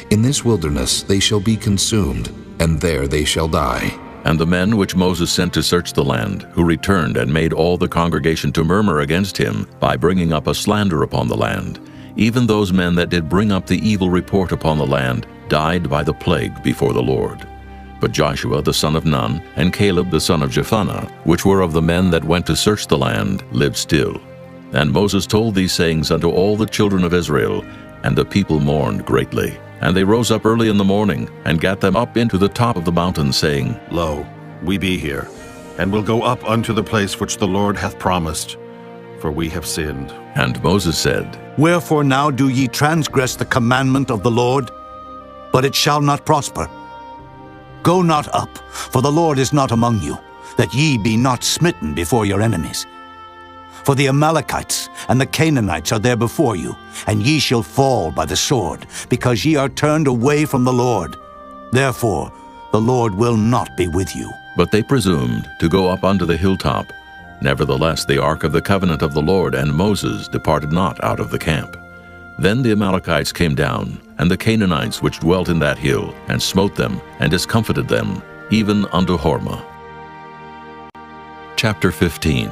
In this wilderness they shall be consumed, and there they shall die. And the men which Moses sent to search the land, who returned and made all the congregation to murmur against him, by bringing up a slander upon the land, even those men that did bring up the evil report upon the land, died by the plague before the Lord. But Joshua the son of Nun, and Caleb the son of Jephunneh, which were of the men that went to search the land, lived still. And Moses told these sayings unto all the children of Israel, and the people mourned greatly. And they rose up early in the morning, and gat them up into the top of the mountain, saying, Lo, we be here, and will go up unto the place which the Lord hath promised, for we have sinned. And Moses said, Wherefore now do ye transgress the commandment of the Lord? But it shall not prosper. Go not up, for the Lord is not among you, that ye be not smitten before your enemies. For the Amalekites and the Canaanites are there before you, and ye shall fall by the sword, because ye are turned away from the Lord. Therefore the Lord will not be with you. But they presumed to go up unto the hilltop. Nevertheless the ark of the covenant of the Lord and Moses departed not out of the camp. Then the Amalekites came down, and the Canaanites which dwelt in that hill, and smote them, and discomfited them, even unto Hormah. Chapter 15.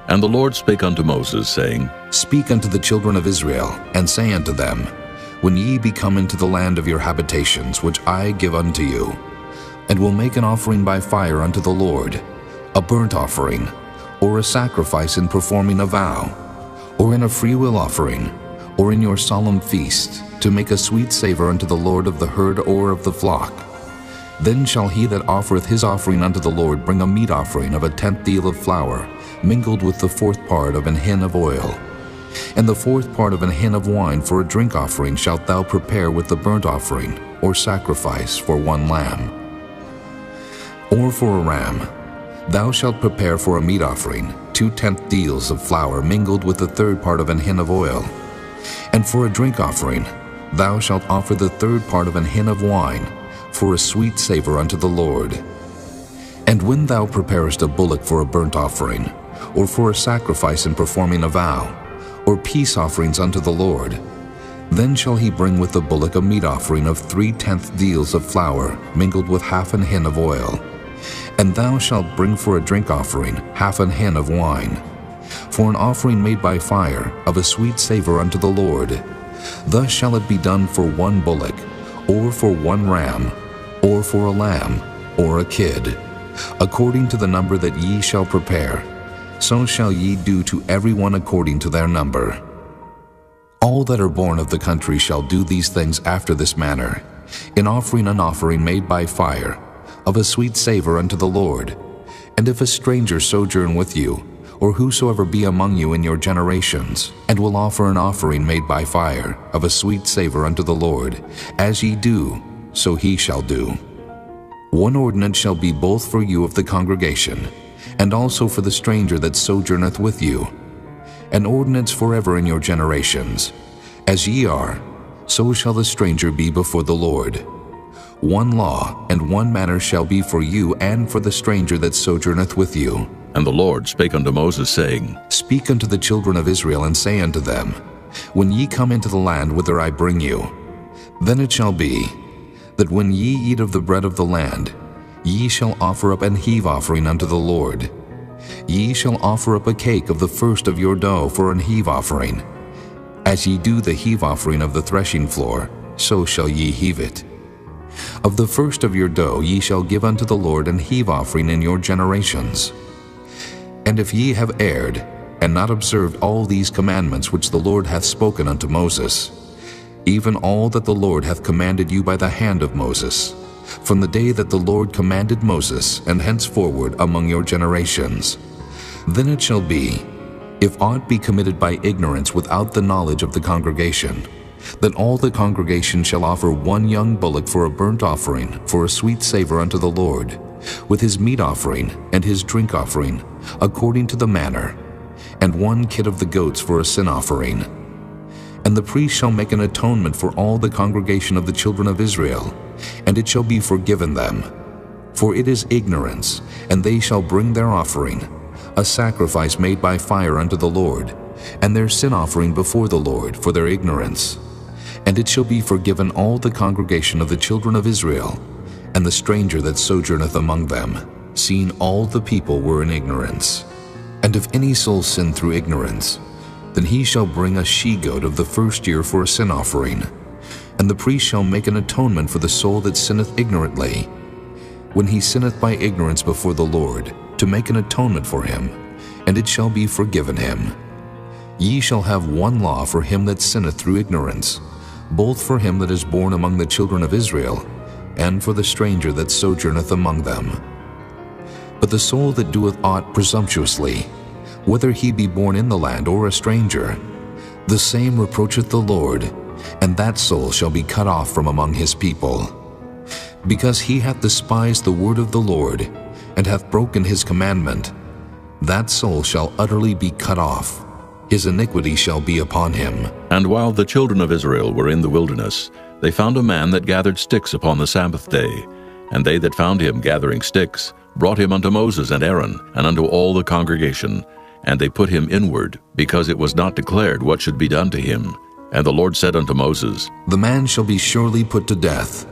And the Lord spake unto Moses, saying, Speak unto the children of Israel, and say unto them, When ye be come into the land of your habitations, which I give unto you, and will make an offering by fire unto the Lord, a burnt offering, or a sacrifice in performing a vow, or in a freewill offering, or in your solemn feast, to make a sweet savor unto the Lord of the herd or of the flock. Then shall he that offereth his offering unto the Lord bring a meat offering of 1/10 deal of flour, mingled with the 4th part of an hin of oil. And the 4th part of an hin of wine for a drink offering shalt thou prepare with the burnt offering, or sacrifice for 1 lamb. Or for a ram, thou shalt prepare for a meat offering 2/10 deals of flour mingled with the 3rd part of an hin of oil. And for a drink offering, thou shalt offer the 3rd part of an hin of wine, for a sweet savor unto the Lord. And when thou preparest a bullock for a burnt offering, or for a sacrifice in performing a vow, or peace offerings unto the Lord, then shall he bring with the bullock a meat offering of 3/10 deals of flour mingled with 1/2 an hin of oil. And thou shalt bring for a drink offering 1/2 an hin of wine, for an offering made by fire of a sweet savor unto the Lord. Thus shall it be done for 1 bullock, or for 1 ram, or for a lamb, or a kid, according to the number that ye shall prepare. So shall ye do to every one according to their number. All that are born of the country shall do these things after this manner, in offering an offering made by fire, of a sweet savor unto the Lord. And if a stranger sojourn with you, or whosoever be among you in your generations, and will offer an offering made by fire, of a sweet savor unto the Lord, as ye do, so he shall do. 1 ordinance shall be both for you of the congregation, and also for the stranger that sojourneth with you, an ordinance forever in your generations. As ye are, so shall the stranger be before the Lord. 1 law and 1 manner shall be for you and for the stranger that sojourneth with you. And the Lord spake unto Moses, saying, Speak unto the children of Israel, and say unto them, When ye come into the land whither I bring you, then it shall be, that when ye eat of the bread of the land, ye shall offer up an heave offering unto the Lord. Ye shall offer up a cake of the first of your dough for an heave offering. As ye do the heave offering of the threshing floor, so shall ye heave it. Of the first of your dough ye shall give unto the Lord an heave offering in your generations. And if ye have erred, and not observed all these commandments which the Lord hath spoken unto Moses, even all that the Lord hath commanded you by the hand of Moses, from the day that the Lord commanded Moses, and henceforward among your generations, then it shall be, if aught be committed by ignorance without the knowledge of the congregation, that all the congregation shall offer 1 young bullock for a burnt offering, for a sweet savor unto the Lord, with his meat offering and his drink offering, according to the manner, and 1 kid of the goats for a sin offering. And the priest shall make an atonement for all the congregation of the children of Israel, and it shall be forgiven them. For it is ignorance, and they shall bring their offering, a sacrifice made by fire unto the Lord, and their sin offering before the Lord for their ignorance. And it shall be forgiven all the congregation of the children of Israel, and the stranger that sojourneth among them, seeing all the people were in ignorance. And if any soul sin through ignorance, then he shall bring a she-goat of the first year for a sin offering. And the priest shall make an atonement for the soul that sinneth ignorantly, when he sinneth by ignorance before the Lord, to make an atonement for him, and it shall be forgiven him. Ye shall have one law for him that sinneth through ignorance, both for him that is born among the children of Israel, and for the stranger that sojourneth among them. But the soul that doeth aught presumptuously, whether he be born in the land or a stranger, the same reproacheth the Lord, and that soul shall be cut off from among his people. Because he hath despised the word of the Lord, and hath broken his commandment, that soul shall utterly be cut off. His iniquity shall be upon him. And while the children of Israel were in the wilderness, they found a man that gathered sticks upon the Sabbath day. And they that found him gathering sticks brought him unto Moses and Aaron, and unto all the congregation. And they put him inward, because it was not declared what should be done to him. And the Lord said unto Moses, The man shall be surely put to death.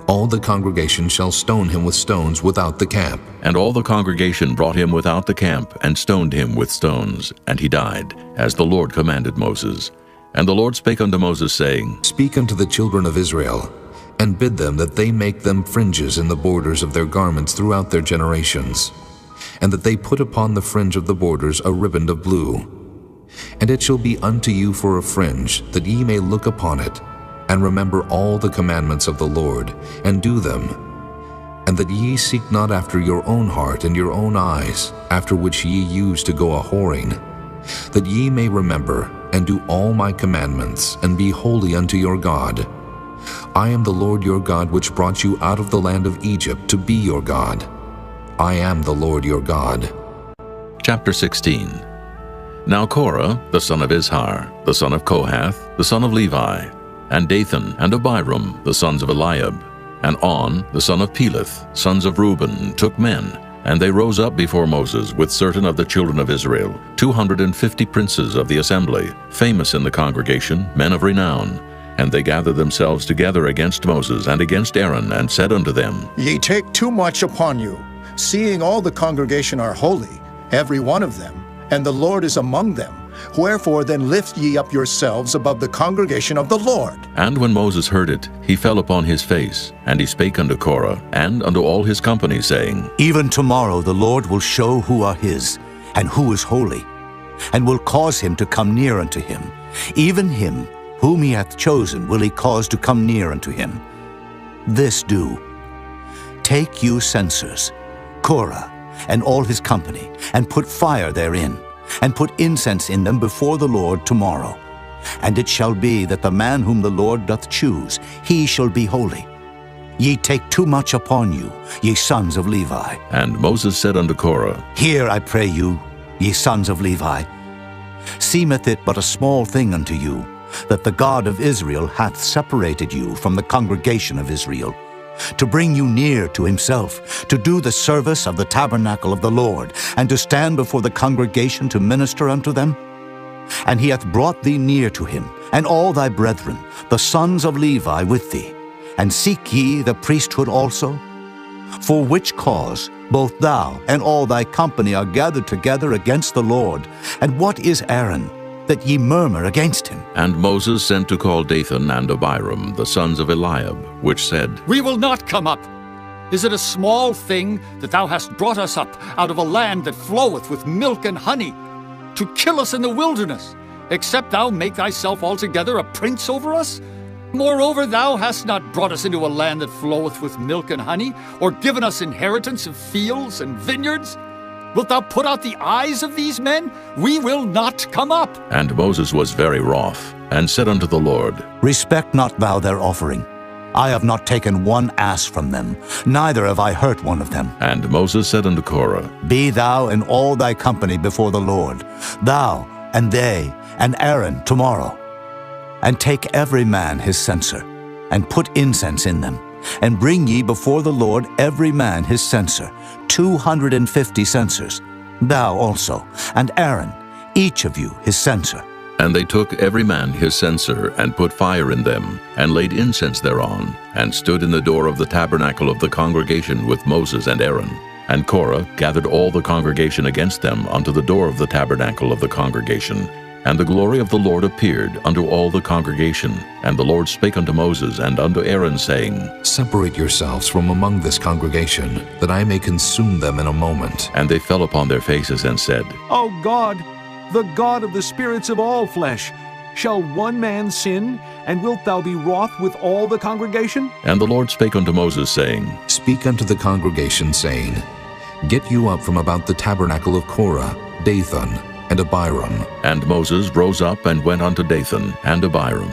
All the congregation shall stone him with stones without the camp. And all the congregation brought him without the camp, and stoned him with stones. And he died, as the Lord commanded Moses. And the Lord spake unto Moses, saying, Speak unto the children of Israel, and bid them that they make them fringes in the borders of their garments throughout their generations, and that they put upon the fringe of the borders a riband of blue. And it shall be unto you for a fringe, that ye may look upon it, and remember all the commandments of the Lord, and do them, and that ye seek not after your own heart and your own eyes, after which ye used to go a-whoring, that ye may remember and do all my commandments, and be holy unto your God. I am the Lord your God, which brought you out of the land of Egypt to be your God. I am the Lord your God. Chapter 16. Now Korah, the son of Izhar, the son of Kohath, the son of Levi, and Dathan and Abiram, the sons of Eliab, and On, the son of Peleth, sons of Reuben, took men, and they rose up before Moses with certain of the children of Israel, 250 princes of the assembly, famous in the congregation, men of renown. And they gathered themselves together against Moses and against Aaron, and said unto them, Ye take too much upon you, seeing all the congregation are holy, every one of them, and the Lord is among them. Wherefore then lift ye up yourselves above the congregation of the Lord. And when Moses heard it, he fell upon his face, and he spake unto Korah, and unto all his company, saying, Even tomorrow the Lord will show who are his, and who is holy, and will cause him to come near unto him. Even him whom he hath chosen will he cause to come near unto him. This do. Take you censers, Korah, and all his company, and put fire therein, and put incense in them before the Lord tomorrow. And it shall be that the man whom the Lord doth choose, he shall be holy. Ye take too much upon you, ye sons of Levi. And Moses said unto Korah, Hear, I pray you, ye sons of Levi. Seemeth it but a small thing unto you, that the God of Israel hath separated you from the congregation of Israel, to bring you near to himself, to do the service of the tabernacle of the Lord, and to stand before the congregation to minister unto them? And he hath brought thee near to him, and all thy brethren, the sons of Levi, with thee. And seek ye the priesthood also? For which cause both thou and all thy company are gathered together against the Lord. And what is Aaron, that ye murmur against him? And Moses sent to call Dathan and Abiram, the sons of Eliab, which said, We will not come up. Is it a small thing that thou hast brought us up out of a land that floweth with milk and honey, to kill us in the wilderness, except thou make thyself altogether a prince over us? Moreover, thou hast not brought us into a land that floweth with milk and honey, or given us inheritance of fields and vineyards. Wilt thou put out the eyes of these men? We will not come up. And Moses was very wroth, and said unto the Lord, Respect not thou their offering. I have not taken one ass from them, neither have I hurt one of them. And Moses said unto Korah, Be thou and all thy company before the Lord, thou and they and Aaron tomorrow. And take every man his censer, and put incense in them, and bring ye before the Lord every man his censer, 250 censers, thou also, and Aaron, each of you his censer. And they took every man his censer, and put fire in them, and laid incense thereon, and stood in the door of the tabernacle of the congregation with Moses and Aaron. And Korah gathered all the congregation against them unto the door of the tabernacle of the congregation, And the glory of the Lord appeared unto all the congregation. And the Lord spake unto Moses and unto Aaron, saying, Separate yourselves from among this congregation, that I may consume them in a moment. And they fell upon their faces and said, O God, the God of the spirits of all flesh, shall one man sin, and wilt thou be wroth with all the congregation? And the Lord spake unto Moses, saying, Speak unto the congregation, saying, Get you up from about the tabernacle of Korah, Dathan, and Abiram. And Moses rose up and went unto Dathan and Abiram.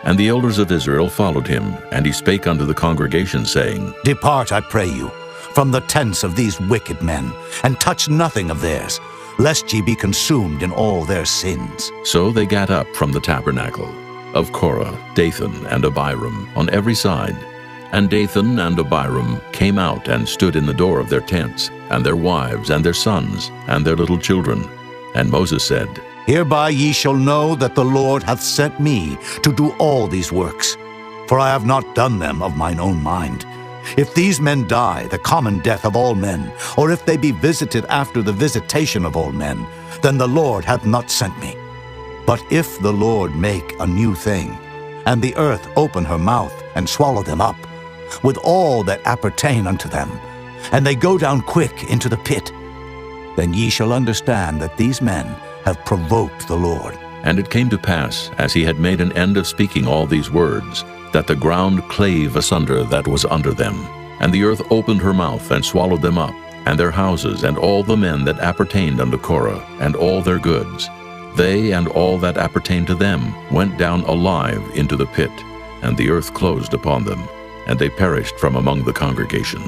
And the elders of Israel followed him, and he spake unto the congregation, saying, Depart, I pray you, from the tents of these wicked men, and touch nothing of theirs, lest ye be consumed in all their sins. So they gat up from the tabernacle of Korah, Dathan, and Abiram on every side. And Dathan and Abiram came out and stood in the door of their tents, and their wives, and their sons, and their little children. And Moses said, Hereby ye shall know that the Lord hath sent me to do all these works, for I have not done them of mine own mind. If these men die the common death of all men, or if they be visited after the visitation of all men, then the Lord hath not sent me. But if the Lord make a new thing, and the earth open her mouth and swallow them up, with all that appertain unto them, and they go down quick into the pit, then ye shall understand that these men have provoked the Lord. And it came to pass, as he had made an end of speaking all these words, that the ground clave asunder that was under them. And the earth opened her mouth and swallowed them up, and their houses, and all the men that appertained unto Korah, and all their goods. They and all that appertained to them went down alive into the pit, and the earth closed upon them, and they perished from among the congregation.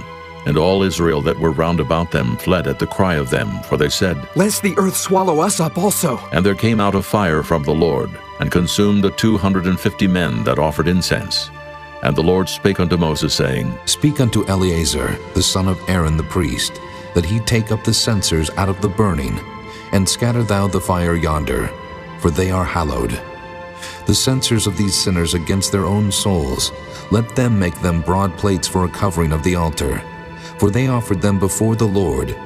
And all Israel that were round about them fled at the cry of them, for they said, Lest the earth swallow us up also. And there came out a fire from the Lord, and consumed the 250 men that offered incense. And the Lord spake unto Moses, saying, Speak unto Eleazar, the son of Aaron the priest, that he take up the censers out of the burning, and scatter thou the fire yonder, for they are hallowed. The censers of these sinners against their own souls, let them make them broad plates for a covering of the altar. For they offered them before the Lord.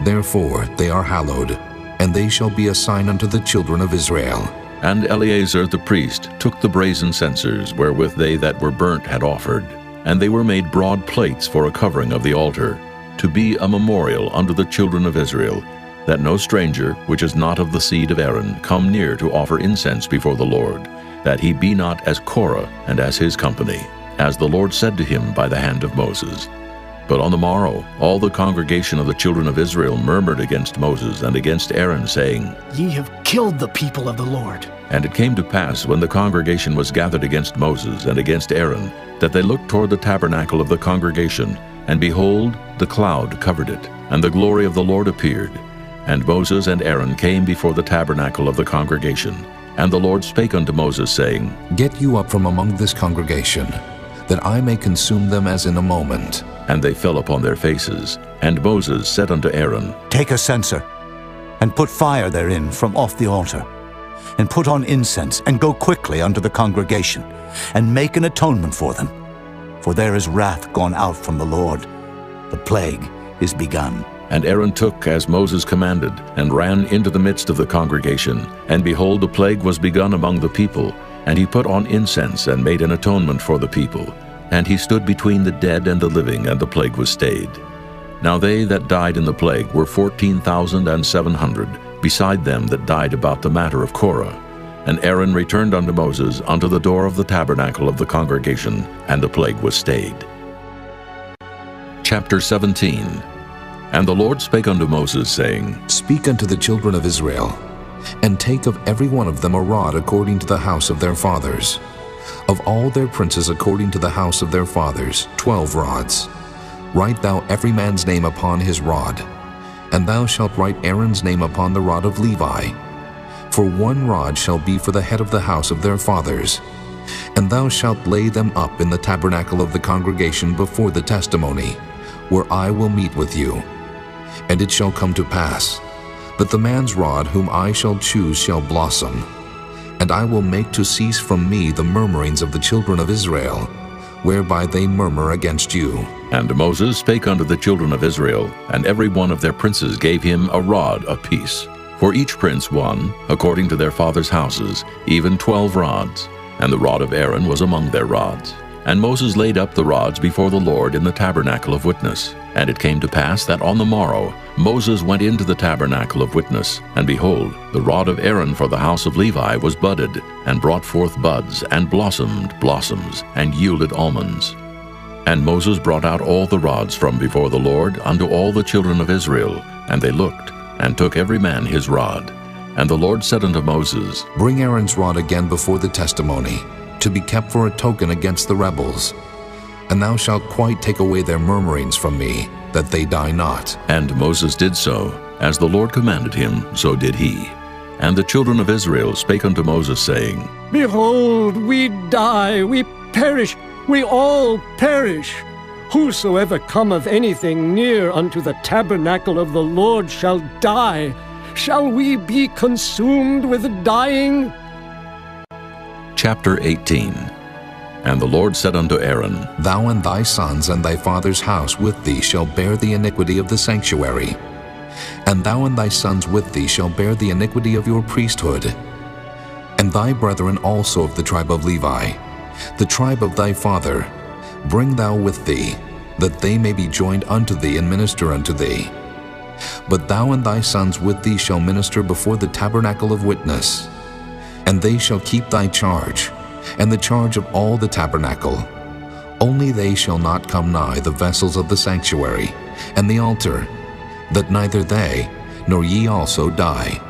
Therefore they are hallowed, and they shall be a sign unto the children of Israel. And Eleazar the priest took the brazen censers wherewith they that were burnt had offered, and they were made broad plates for a covering of the altar, to be a memorial unto the children of Israel, that no stranger, which is not of the seed of Aaron, come near to offer incense before the Lord, that he be not as Korah and as his company, as the Lord said to him by the hand of Moses. But on the morrow all the congregation of the children of Israel murmured against Moses and against Aaron, saying, Ye have killed the people of the Lord. And it came to pass, when the congregation was gathered against Moses and against Aaron, that they looked toward the tabernacle of the congregation, and behold, the cloud covered it, and the glory of the Lord appeared. And Moses and Aaron came before the tabernacle of the congregation. And the Lord spake unto Moses, saying, Get you up from among this congregation, that I may consume them as in a moment. And they fell upon their faces. And Moses said unto Aaron, Take a censer, and put fire therein from off the altar, and put on incense, and go quickly unto the congregation, and make an atonement for them. For there is wrath gone out from the Lord. The plague is begun. And Aaron took as Moses commanded, and ran into the midst of the congregation. And behold, the plague was begun among the people. And he put on incense, and made an atonement for the people. And he stood between the dead and the living, and the plague was stayed. Now they that died in the plague were 14,700, beside them that died about the matter of Korah. And Aaron returned unto Moses unto the door of the tabernacle of the congregation, and the plague was stayed. Chapter 17. And the Lord spake unto Moses, saying, Speak unto the children of Israel, and take of every one of them a rod according to the house of their fathers. Of all their princes according to the house of their fathers, 12 rods. Write thou every man's name upon his rod, and thou shalt write Aaron's name upon the rod of Levi. For 1 rod shall be for the head of the house of their fathers. And thou shalt lay them up in the tabernacle of the congregation before the testimony, where I will meet with you. And it shall come to pass, that the man's rod whom I shall choose shall blossom, and I will make to cease from me the murmurings of the children of Israel, whereby they murmur against you. And Moses spake unto the children of Israel, and every one of their princes gave him a rod apiece. For each prince one, according to their fathers' houses, even 12 rods, and the rod of Aaron was among their rods. And Moses laid up the rods before the Lord in the tabernacle of witness. And it came to pass that on the morrow Moses went into the tabernacle of witness, and behold, the rod of Aaron for the house of Levi was budded, and brought forth buds, and blossomed blossoms, and yielded almonds. And Moses brought out all the rods from before the Lord unto all the children of Israel, and they looked, and took every man his rod. And the Lord said unto Moses, Bring Aaron's rod again before the testimony, to be kept for a token against the rebels. And thou shalt quite take away their murmurings from me, that they die not. And Moses did so. As the Lord commanded him, so did he. And the children of Israel spake unto Moses, saying, Behold, we die, we perish, we all perish. Whosoever cometh anything near unto the tabernacle of the Lord shall die. Shall we be consumed with dying? Chapter 18. And the Lord said unto Aaron, Thou and thy sons and thy father's house with thee shall bear the iniquity of the sanctuary. And thou and thy sons with thee shall bear the iniquity of your priesthood. And thy brethren also of the tribe of Levi, the tribe of thy father, bring thou with thee, that they may be joined unto thee and minister unto thee. But thou and thy sons with thee shall minister before the tabernacle of witness. And they shall keep thy charge, and the charge of all the tabernacle. Only they shall not come nigh the vessels of the sanctuary, and the altar, that neither they, nor ye also die.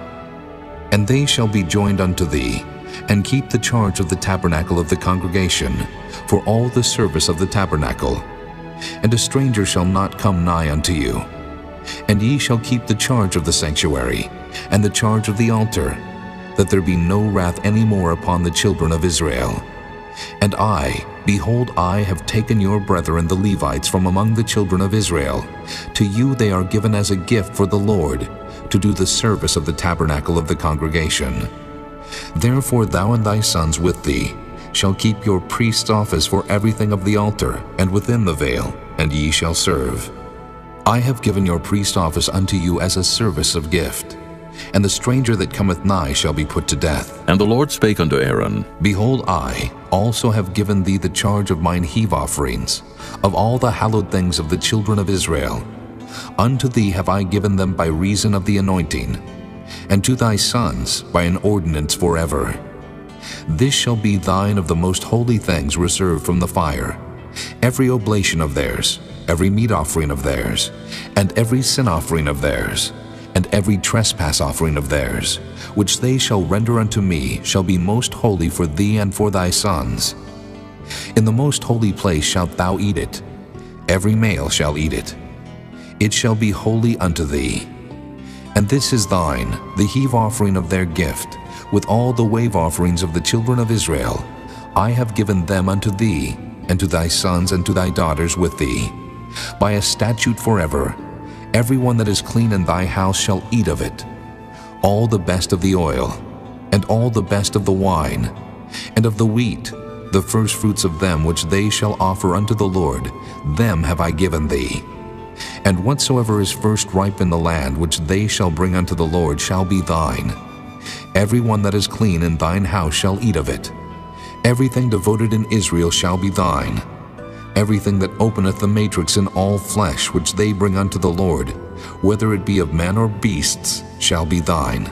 And they shall be joined unto thee, and keep the charge of the tabernacle of the congregation, for all the service of the tabernacle. And a stranger shall not come nigh unto you. And ye shall keep the charge of the sanctuary, and the charge of the altar, that there be no wrath any more upon the children of Israel. And I, behold, I have taken your brethren the Levites from among the children of Israel. To you they are given as a gift for the Lord, to do the service of the tabernacle of the congregation. Therefore thou and thy sons with thee shall keep your priest's office for everything of the altar, and within the veil, and ye shall serve. I have given your priest office unto you as a service of gift. And the stranger that cometh nigh shall be put to death. And the Lord spake unto Aaron, Behold, I also have given thee the charge of mine heave offerings, of all the hallowed things of the children of Israel. Unto thee have I given them by reason of the anointing, and to thy sons by an ordinance forever. This shall be thine of the most holy things reserved from the fire, every oblation of theirs, every meat offering of theirs, and every sin offering of theirs, and every trespass offering of theirs, which they shall render unto me, shall be most holy for thee and for thy sons. In the most holy place shalt thou eat it. Every male shall eat it. It shall be holy unto thee. And this is thine, the heave offering of their gift, with all the wave offerings of the children of Israel. I have given them unto thee, and to thy sons and to thy daughters with thee, by a statute forever. Every one that is clean in thy house shall eat of it, all the best of the oil, and all the best of the wine, and of the wheat, the first fruits of them which they shall offer unto the Lord, them have I given thee. And whatsoever is first ripe in the land which they shall bring unto the Lord shall be thine. Every one that is clean in thine house shall eat of it. Everything devoted in Israel shall be thine. Everything that openeth the matrix in all flesh which they bring unto the Lord, whether it be of man or beasts, shall be thine.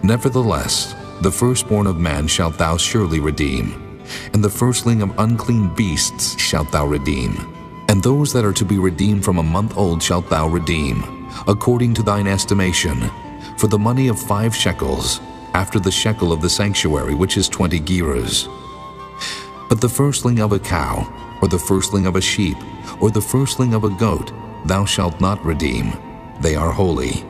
Nevertheless, the firstborn of man shalt thou surely redeem, and the firstling of unclean beasts shalt thou redeem. And those that are to be redeemed from a month old shalt thou redeem, according to thine estimation, for the money of 5 shekels, after the shekel of the sanctuary, which is 20 gerahs. But the firstling of a cow, or the firstling of a sheep, or the firstling of a goat, thou shalt not redeem. They are holy.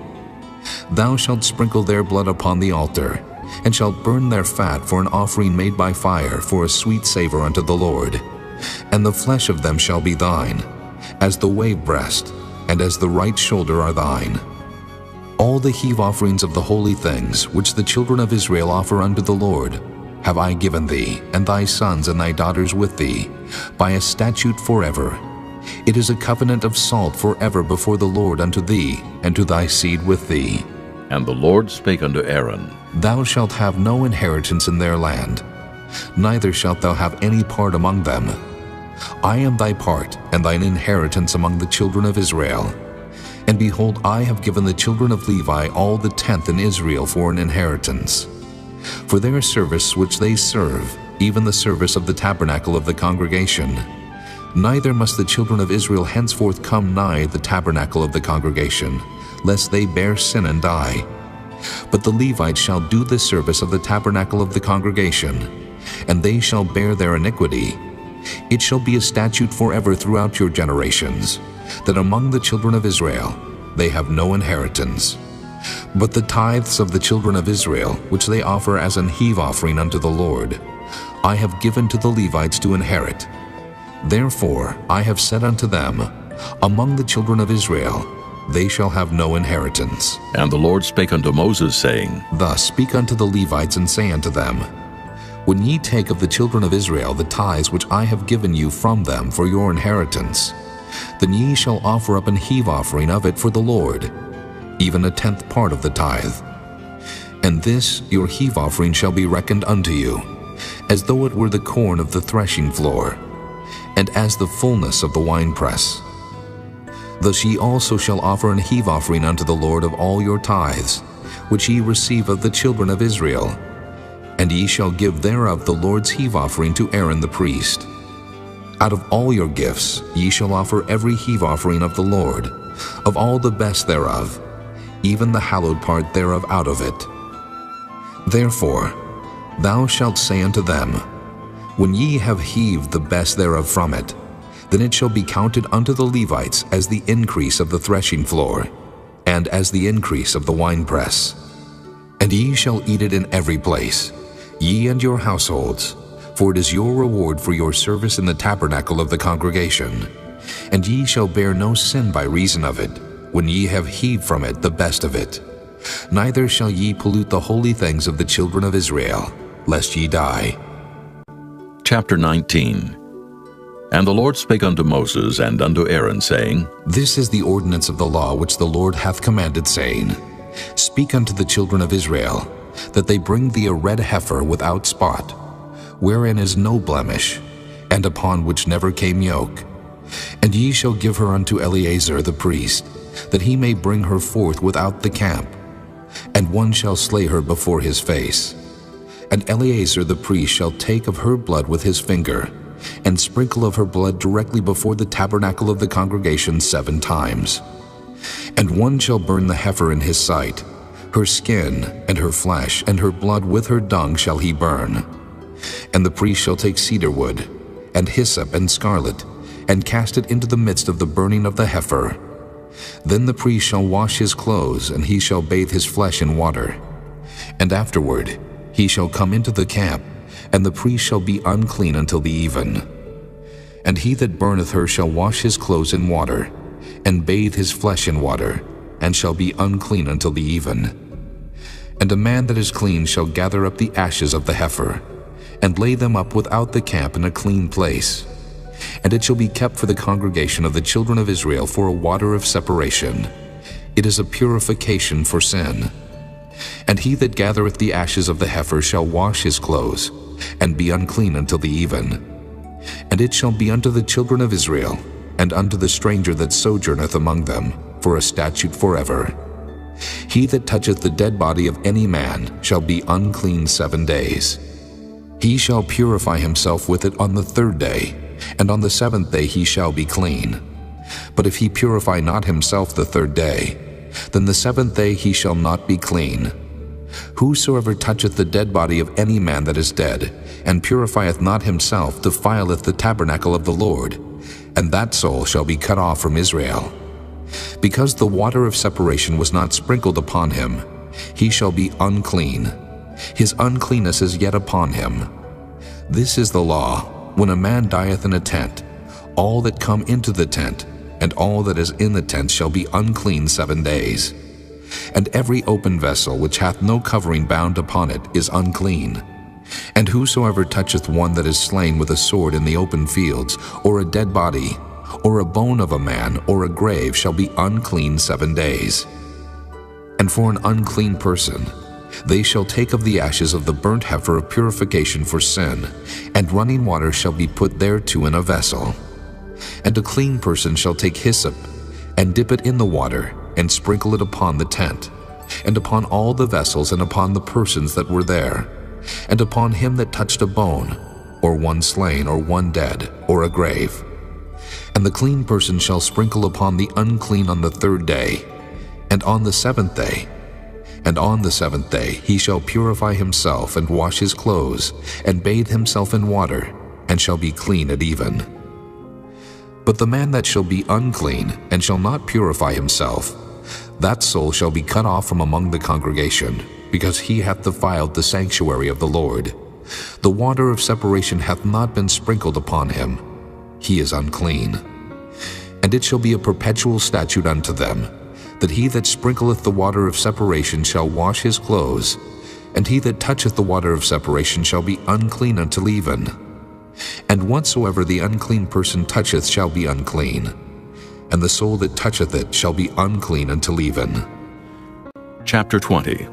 Thou shalt sprinkle their blood upon the altar, and shalt burn their fat for an offering made by fire, for a sweet savor unto the Lord. And the flesh of them shall be thine, as the wave breast, and as the right shoulder are thine. All the heave offerings of the holy things, which the children of Israel offer unto the Lord, have I given thee, and thy sons and thy daughters with thee, by a statute forever. It is a covenant of salt forever before the Lord unto thee, and to thy seed with thee. And the Lord spake unto Aaron, Thou shalt have no inheritance in their land, neither shalt thou have any part among them. I am thy part and thine inheritance among the children of Israel. And behold, I have given the children of Levi all the tenth in Israel for an inheritance, for their service which they serve, even the service of the tabernacle of the congregation. Neither must the children of Israel henceforth come nigh the tabernacle of the congregation, lest they bear sin and die. But the Levites shall do the service of the tabernacle of the congregation, and they shall bear their iniquity. It shall be a statute forever throughout your generations, that among the children of Israel they have no inheritance. But the tithes of the children of Israel, which they offer as an heave offering unto the Lord, I have given to the Levites to inherit. Therefore I have said unto them, Among the children of Israel they shall have no inheritance. And the Lord spake unto Moses, saying, Thus speak unto the Levites, and say unto them, When ye take of the children of Israel the tithes which I have given you from them for your inheritance, then ye shall offer up an heave offering of it for the Lord, even a tenth part of the tithe. And this your heave offering shall be reckoned unto you, as though it were the corn of the threshing floor, and as the fullness of the winepress. Thus ye also shall offer an heave offering unto the Lord of all your tithes, which ye receive of the children of Israel, and ye shall give thereof the Lord's heave offering to Aaron the priest. Out of all your gifts ye shall offer every heave offering of the Lord, of all the best thereof, even the hallowed part thereof out of it. Therefore thou shalt say unto them, When ye have heaved the best thereof from it, then it shall be counted unto the Levites as the increase of the threshing floor, and as the increase of the winepress. And ye shall eat it in every place, ye and your households, for it is your reward for your service in the tabernacle of the congregation. And ye shall bear no sin by reason of it, when ye have heaved from it the best of it. Neither shall ye pollute the holy things of the children of Israel, lest ye die. Chapter 19. And the Lord spake unto Moses and unto Aaron, saying, This is the ordinance of the law which the Lord hath commanded, saying, Speak unto the children of Israel, that they bring thee a red heifer without spot, wherein is no blemish, and upon which never came yoke. And ye shall give her unto Eleazar the priest, that he may bring her forth without the camp. And one shall slay her before his face. And Eleazar the priest shall take of her blood with his finger, and sprinkle of her blood directly before the tabernacle of the congregation 7 times. And one shall burn the heifer in his sight, her skin and her flesh and her blood with her dung shall he burn. And the priest shall take cedar wood, and hyssop and scarlet, and cast it into the midst of the burning of the heifer. Then the priest shall wash his clothes, and he shall bathe his flesh in water. And afterward he shall come into the camp, and the priest shall be unclean until the even. And he that burneth her shall wash his clothes in water, and bathe his flesh in water, and shall be unclean until the even. And a man that is clean shall gather up the ashes of the heifer, and lay them up without the camp in a clean place. And it shall be kept for the congregation of the children of Israel for a water of separation. It is a purification for sin. And he that gathereth the ashes of the heifer shall wash his clothes, and be unclean until the even. And it shall be unto the children of Israel, and unto the stranger that sojourneth among them, for a statute forever. He that toucheth the dead body of any man shall be unclean 7 days. He shall purify himself with it on the 3rd day, and on the 7th day he shall be clean. But if he purify not himself the 3rd day, then the 7th day he shall not be clean. Whosoever toucheth the dead body of any man that is dead, and purifieth not himself, defileth the tabernacle of the Lord, and that soul shall be cut off from Israel. Because the water of separation was not sprinkled upon him, he shall be unclean. His uncleanness is yet upon him. This is the law, when a man dieth in a tent, all that come into the tent, and all that is in the tent shall be unclean 7 days. And every open vessel which hath no covering bound upon it is unclean. And whosoever toucheth one that is slain with a sword in the open fields, or a dead body, or a bone of a man, or a grave, shall be unclean 7 days. And And for an unclean person, they shall take of the ashes of the burnt heifer of purification for sin, and running water shall be put thereto in a vessel. And a clean person shall take hyssop, and dip it in the water, and sprinkle it upon the tent, and upon all the vessels, and upon the persons that were there, and upon him that touched a bone, or one slain, or one dead, or a grave. And the clean person shall sprinkle upon the unclean on the 3rd day, and on the 7th day. And on the 7th day he shall purify himself, and wash his clothes, and bathe himself in water, and shall be clean at even. But the man that shall be unclean, and shall not purify himself, that soul shall be cut off from among the congregation, because he hath defiled the sanctuary of the Lord. The water of separation hath not been sprinkled upon him. He is unclean. And it shall be a perpetual statute unto them, that he that sprinkleth the water of separation shall wash his clothes, and he that toucheth the water of separation shall be unclean until even. And whatsoever the unclean person toucheth shall be unclean, and the soul that toucheth it shall be unclean until even. Chapter 20.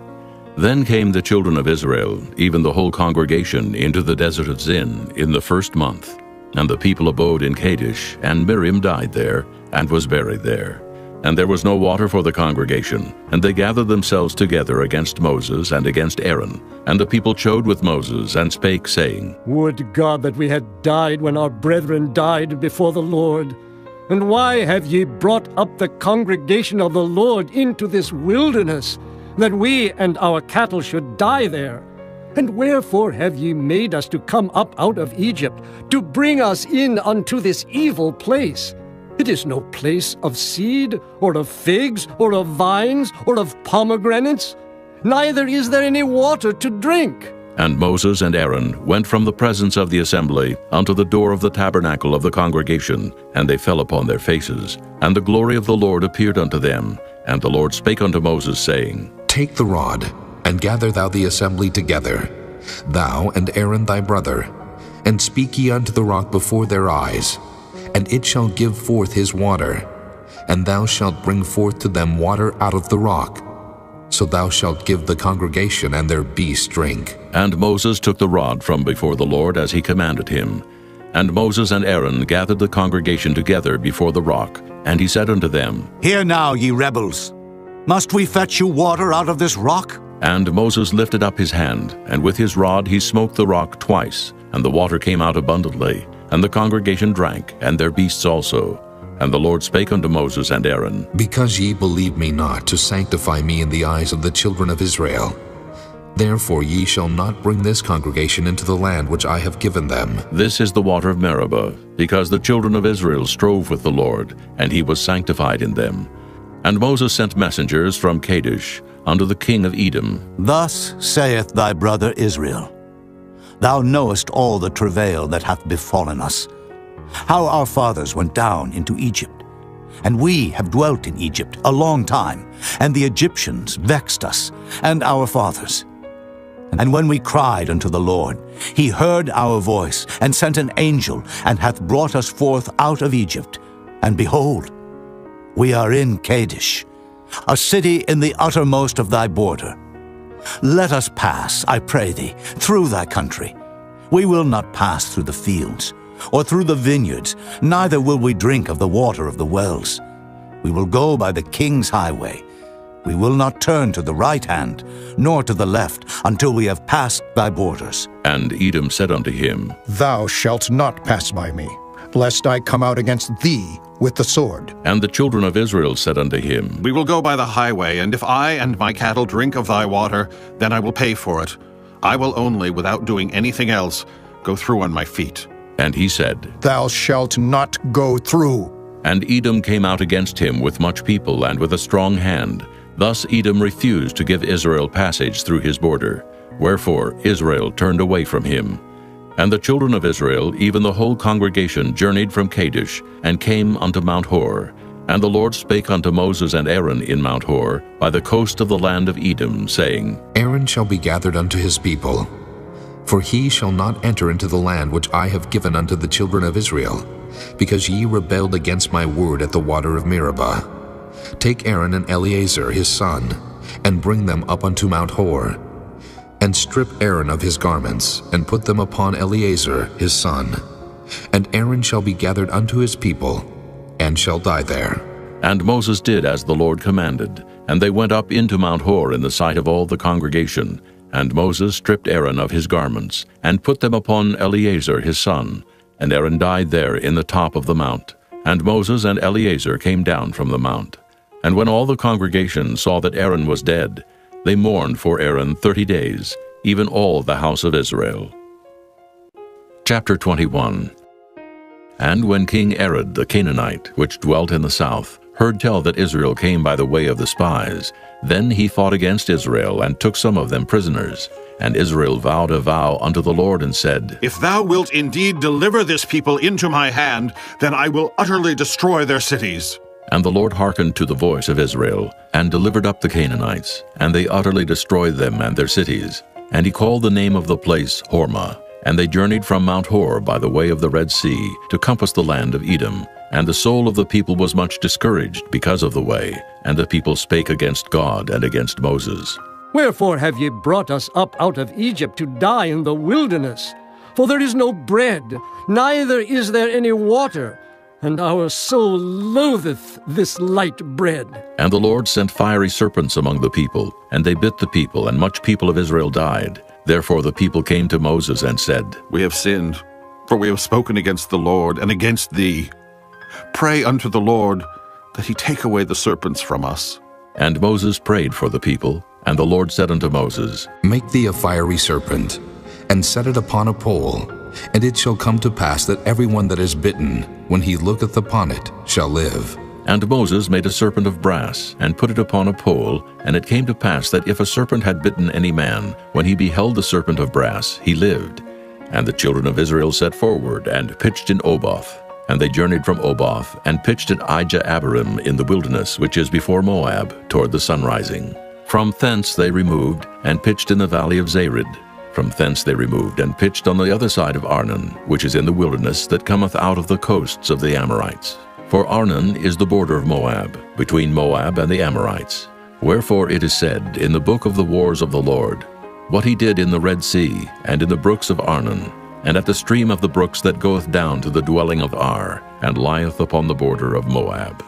Then came the children of Israel, even the whole congregation, into the desert of Zin in the 1st month. And the people abode in Kadesh, and Miriam died there, and was buried there. And there was no water for the congregation, and they gathered themselves together against Moses and against Aaron. And the people chode with Moses, and spake, saying, Would God that we had died when our brethren died before the Lord! And why have ye brought up the congregation of the Lord into this wilderness, that we and our cattle should die there? And wherefore have ye made us to come up out of Egypt, to bring us in unto this evil place? It is no place of seed, or of figs, or of vines, or of pomegranates, neither is there any water to drink. And Moses and Aaron went from the presence of the assembly unto the door of the tabernacle of the congregation, and they fell upon their faces. And the glory of the Lord appeared unto them. And the Lord spake unto Moses, saying, Take the rod, and gather thou the assembly together, thou and Aaron thy brother, and speak ye unto the rock before their eyes, and it shall give forth his water, and thou shalt bring forth to them water out of the rock. So thou shalt give the congregation and their beasts drink. And Moses took the rod from before the Lord as he commanded him. And Moses and Aaron gathered the congregation together before the rock, and he said unto them, Hear now, ye rebels, must we fetch you water out of this rock? And Moses lifted up his hand, and with his rod he smote the rock twice, and the water came out abundantly, and the congregation drank, and their beasts also. And the Lord spake unto Moses and Aaron, Because ye believe me not to sanctify me in the eyes of the children of Israel, therefore ye shall not bring this congregation into the land which I have given them. This is the water of Meribah, because the children of Israel strove with the Lord, and he was sanctified in them. And Moses sent messengers from Kadesh unto the king of Edom. Thus saith thy brother Israel, Thou knowest all the travail that hath befallen us, how our fathers went down into Egypt. And we have dwelt in Egypt a long time, and the Egyptians vexed us, and our fathers. And when we cried unto the Lord, he heard our voice, and sent an angel, and hath brought us forth out of Egypt. And behold, we are in Kadesh, a city in the uttermost of thy border. Let us pass, I pray thee, through thy country. We will not pass through the fields, or through the vineyards, neither will we drink of the water of the wells. We will go by the king's highway. We will not turn to the right hand, nor to the left, until we have passed thy borders. And Edom said unto him, Thou shalt not pass by me, lest I come out against thee with the sword. And the children of Israel said unto him, We will go by the highway, and if I and my cattle drink of thy water, then I will pay for it. I will only, without doing anything else, go through on my feet. And he said, Thou shalt not go through. And Edom came out against him with much people and with a strong hand. Thus Edom refused to give Israel passage through his border. Wherefore Israel turned away from him. And the children of Israel, even the whole congregation, journeyed from Kadesh, and came unto Mount Hor. And the Lord spake unto Moses and Aaron in Mount Hor, by the coast of the land of Edom, saying, Aaron shall be gathered unto his people, for he shall not enter into the land which I have given unto the children of Israel, because ye rebelled against my word at the water of Meribah. Take Aaron and Eleazar his son, and bring them up unto Mount Hor, and strip Aaron of his garments, and put them upon Eleazar his son. And Aaron shall be gathered unto his people, and shall die there. And Moses did as the Lord commanded, and they went up into Mount Hor in the sight of all the congregation. And Moses stripped Aaron of his garments, and put them upon Eleazar his son. And Aaron died there in the top of the mount. And Moses and Eleazar came down from the mount. And when all the congregation saw that Aaron was dead, they mourned for Aaron 30 days, even all the house of Israel. Chapter 21. And when King Arad the Canaanite, which dwelt in the south, heard tell that Israel came by the way of the spies, then he fought against Israel, and took some of them prisoners. And Israel vowed a vow unto the Lord, and said, If thou wilt indeed deliver this people into my hand, then I will utterly destroy their cities. And the Lord hearkened to the voice of Israel, and delivered up the Canaanites, and they utterly destroyed them and their cities. And he called the name of the place Hormah. And they journeyed from Mount Hor by the way of the Red Sea, to compass the land of Edom. And the soul of the people was much discouraged because of the way, and the people spake against God and against Moses. Wherefore have ye brought us up out of Egypt to die in the wilderness? For there is no bread, neither is there any water, and our soul loatheth this light bread. And the Lord sent fiery serpents among the people, and they bit the people, and much people of Israel died. Therefore the people came to Moses and said, We have sinned, for we have spoken against the Lord and against thee. Pray unto the Lord that he take away the serpents from us. And Moses prayed for the people, and the Lord said unto Moses, Make thee a fiery serpent, and set it upon a pole, and it shall come to pass that every one that is bitten, when he looketh upon it, shall live. And Moses made a serpent of brass, and put it upon a pole, and it came to pass that if a serpent had bitten any man, when he beheld the serpent of brass, he lived. And the children of Israel set forward, and pitched in Oboth. And they journeyed from Oboth, and pitched at Ijah-abarim in the wilderness, which is before Moab, toward the sunrising. From thence they removed, and pitched in the valley of Zared. From thence they removed, and pitched on the other side of Arnon, which is in the wilderness that cometh out of the coasts of the Amorites. For Arnon is the border of Moab, between Moab and the Amorites. Wherefore it is said in the book of the wars of the Lord, what he did in the Red Sea, and in the brooks of Arnon, and at the stream of the brooks that goeth down to the dwelling of Ar, and lieth upon the border of Moab.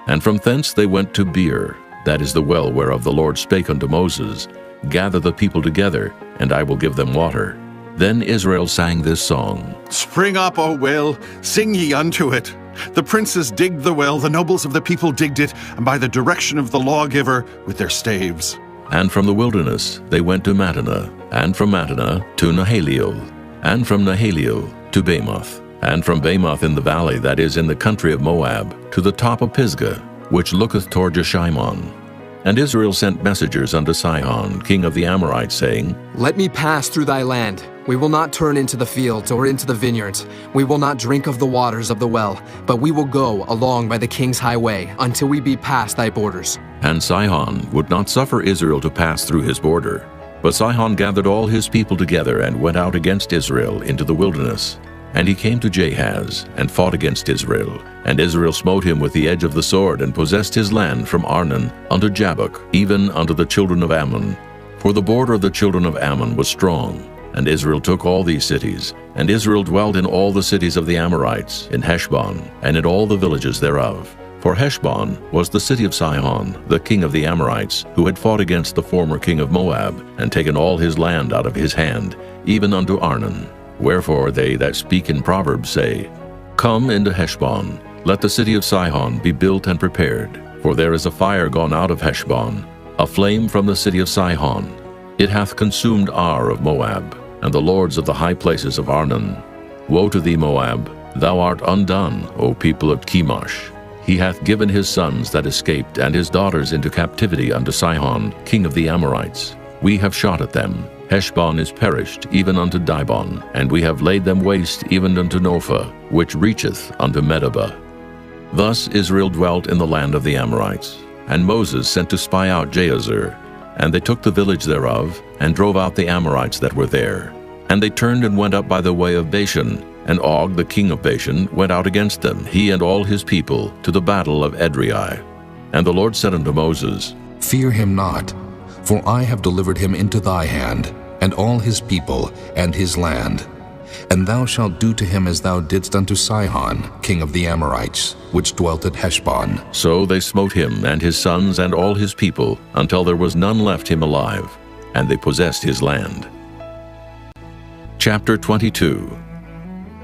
And from thence they went to Beer, that is the well whereof the Lord spake unto Moses, Gather the people together, and I will give them water. Then Israel sang this song, Spring up, O well, sing ye unto it. The princes digged the well, the nobles of the people digged it, and by the direction of the lawgiver with their staves. And from the wilderness they went to Mattanah, and from Mattanah to Nahaliel, and from Nahaliel to Bamoth, and from Bamoth in the valley that is in the country of Moab, to the top of Pisgah, which looketh toward Jeshimon. And Israel sent messengers unto Sihon, king of the Amorites, saying, Let me pass through thy land. We will not turn into the fields or into the vineyards. We will not drink of the waters of the well, but we will go along by the king's highway until we be past thy borders. And Sihon would not suffer Israel to pass through his border. But Sihon gathered all his people together and went out against Israel into the wilderness. And he came to Jahaz, and fought against Israel. And Israel smote him with the edge of the sword, and possessed his land from Arnon unto Jabbok, even unto the children of Ammon. For the border of the children of Ammon was strong. And Israel took all these cities. And Israel dwelt in all the cities of the Amorites, in Heshbon, and in all the villages thereof. For Heshbon was the city of Sihon, the king of the Amorites, who had fought against the former king of Moab, and taken all his land out of his hand, even unto Arnon. Wherefore they that speak in Proverbs say, Come into Heshbon, let the city of Sihon be built and prepared. For there is a fire gone out of Heshbon, a flame from the city of Sihon. It hath consumed Ar of Moab, and the lords of the high places of Arnon. Woe to thee, Moab! Thou art undone, O people of Chemosh. He hath given his sons that escaped and his daughters into captivity unto Sihon, king of the Amorites. We have shot at them. Heshbon is perished, even unto Dibon, and we have laid them waste even unto Nophah, which reacheth unto Medeba. Thus Israel dwelt in the land of the Amorites. And Moses sent to spy out Jahazer. And they took the village thereof, and drove out the Amorites that were there. And they turned and went up by the way of Bashan, and Og the king of Bashan went out against them, he and all his people, to the battle of Edrei. And the Lord said unto Moses, Fear him not, for I have delivered him into thy hand, and all his people, and his land. And thou shalt do to him as thou didst unto Sihon, king of the Amorites, which dwelt at Heshbon. So they smote him and his sons and all his people, until there was none left him alive, and they possessed his land. Chapter 22.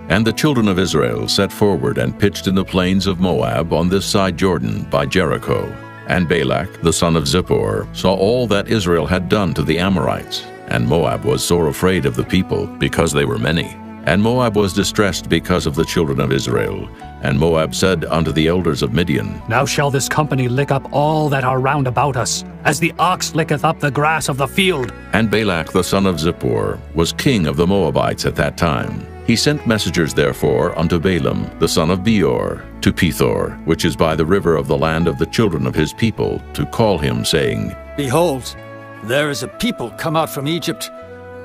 And the children of Israel set forward and pitched in the plains of Moab on this side Jordan by Jericho. And Balak, the son of Zippor, saw all that Israel had done to the Amorites. And Moab was sore afraid of the people, because they were many. And Moab was distressed because of the children of Israel. And Moab said unto the elders of Midian, Now shall this company lick up all that are round about us, as the ox licketh up the grass of the field. And Balak the son of Zippor was king of the Moabites at that time. He sent messengers therefore unto Balaam the son of Beor to Pethor, which is by the river of the land of the children of his people, to call him, saying, Behold, there is a people come out from Egypt.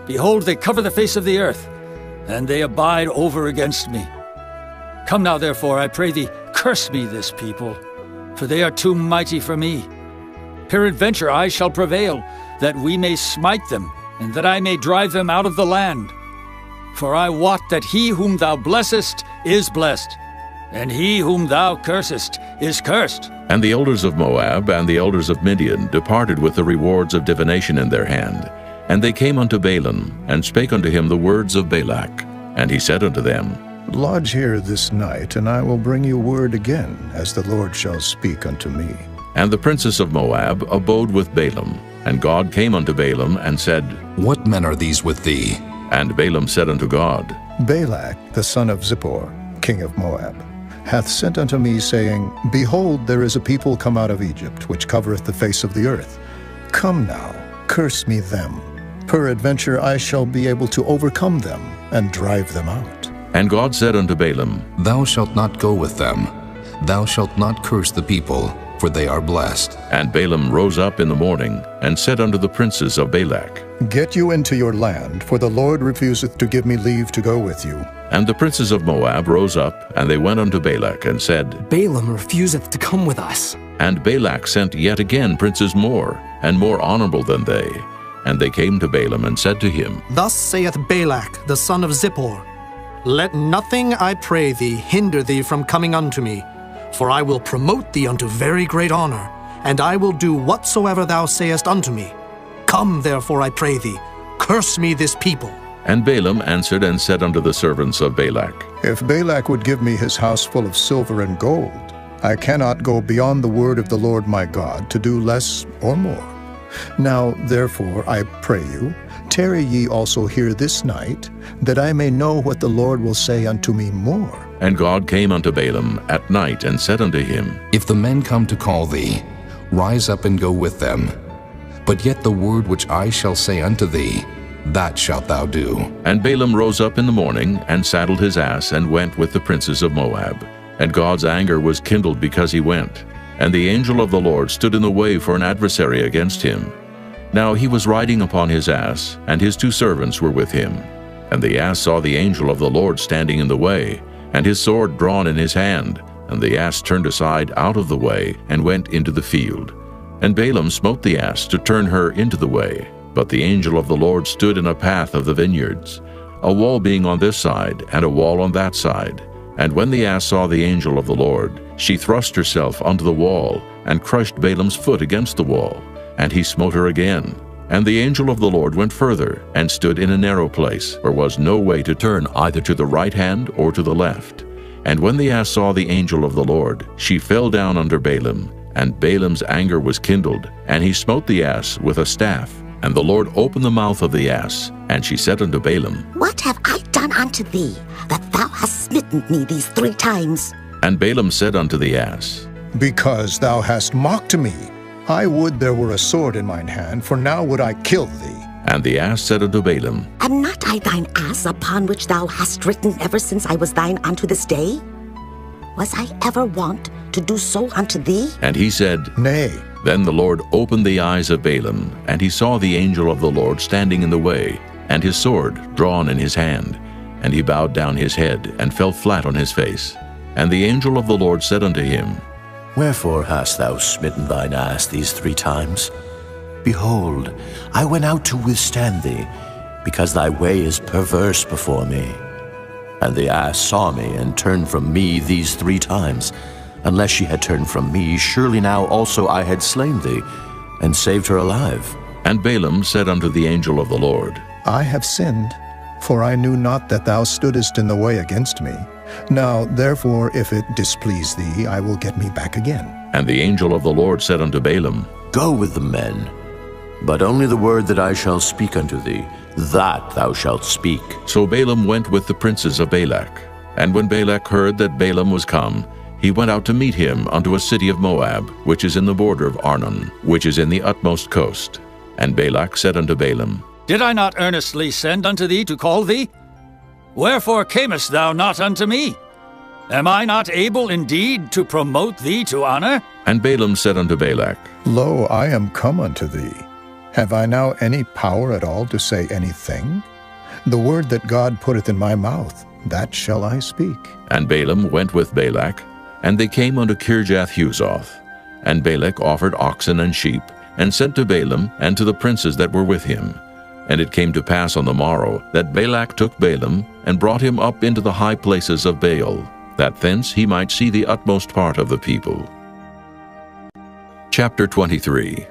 Behold, they cover the face of the earth, and they abide over against me. Come now, therefore, I pray thee, curse me this people, for they are too mighty for me. Peradventure I shall prevail, that we may smite them, and that I may drive them out of the land. For I wot that he whom thou blessest is blessed, and he whom thou cursest is cursed. And the elders of Moab and the elders of Midian departed with the rewards of divination in their hand. And they came unto Balaam, and spake unto him the words of Balak. And he said unto them, Lodge here this night, and I will bring you word again, as the Lord shall speak unto me. And the princess of Moab abode with Balaam. And God came unto Balaam, and said, What men are these with thee? And Balaam said unto God, Balak, the son of Zippor, king of Moab, hath sent unto me, saying, Behold, there is a people come out of Egypt, which covereth the face of the earth. Come now, curse me them. Peradventure I shall be able to overcome them, and drive them out. And God said unto Balaam, Thou shalt not go with them. Thou shalt not curse the people, for they are blessed. And Balaam rose up in the morning, and said unto the princes of Balak, Get you into your land, for the Lord refuseth to give me leave to go with you. And the princes of Moab rose up, and they went unto Balak, and said, Balaam refuseth to come with us. And Balak sent yet again princes more, and more honorable than they. And they came to Balaam, and said to him, Thus saith Balak, the son of Zippor, Let nothing, I pray thee, hinder thee from coming unto me, for I will promote thee unto very great honor, and I will do whatsoever thou sayest unto me. Come, therefore, I pray thee, curse me this people. And Balaam answered and said unto the servants of Balak, If Balak would give me his house full of silver and gold, I cannot go beyond the word of the Lord my God to do less or more. Now, therefore, I pray you, tarry ye also here this night, that I may know what the Lord will say unto me more. And God came unto Balaam at night, and said unto him, If the men come to call thee, rise up and go with them. But yet the word which I shall say unto thee, that shalt thou do. And Balaam rose up in the morning, and saddled his ass, and went with the princes of Moab. And God's anger was kindled because he went. And the angel of the Lord stood in the way for an adversary against him. Now he was riding upon his ass, and his 2 servants were with him. And the ass saw the angel of the Lord standing in the way, and his sword drawn in his hand. And the ass turned aside out of the way, and went into the field. And Balaam smote the ass to turn her into the way. But the angel of the Lord stood in a path of the vineyards, a wall being on this side, and a wall on that side. And when the ass saw the angel of the Lord, she thrust herself unto the wall, and crushed Balaam's foot against the wall. And he smote her again. And the angel of the Lord went further, and stood in a narrow place, where was no way to turn either to the right hand or to the left. And when the ass saw the angel of the Lord, she fell down under Balaam. And Balaam's anger was kindled, and he smote the ass with a staff. And the Lord opened the mouth of the ass, and she said unto Balaam, What have I done unto thee, that thou hast smitten me these 3 times? And Balaam said unto the ass, Because thou hast mocked me. I would there were a sword in mine hand, for now would I kill thee. And the ass said unto Balaam, Am not I thine ass, upon which thou hast ridden ever since I was thine unto this day? Was I ever wont to do so unto thee? And he said, Nay. Then the Lord opened the eyes of Balaam, and he saw the angel of the Lord standing in the way, and his sword drawn in his hand. And he bowed down his head, and fell flat on his face. And the angel of the Lord said unto him, Wherefore hast thou smitten thine ass these 3 times? Behold, I went out to withstand thee, because thy way is perverse before me. And the ass saw me, and turned from me these 3 times. Unless she had turned from me, surely now also I had slain thee, and saved her alive. And Balaam said unto the angel of the Lord, I have sinned, for I knew not that thou stoodest in the way against me. Now, therefore, if it displease thee, I will get me back again. And the angel of the Lord said unto Balaam, Go with the men, but only the word that I shall speak unto thee, that thou shalt speak. So Balaam went with the princes of Balak. And when Balak heard that Balaam was come, he went out to meet him unto a city of Moab, which is in the border of Arnon, which is in the utmost coast. And Balak said unto Balaam, Did I not earnestly send unto thee to call thee? Wherefore camest thou not unto me? Am I not able indeed to promote thee to honor? And Balaam said unto Balak, Lo, I am come unto thee. Have I now any power at all to say anything? The word that God putteth in my mouth, that shall I speak. And Balaam went with Balak, and they came unto Kirjath-Huzoth. And Balak offered oxen and sheep, and sent to Balaam and to the princes that were with him. And it came to pass on the morrow that Balak took Balaam, and brought him up into the high places of Baal, that thence he might see the utmost part of the people. Chapter 23.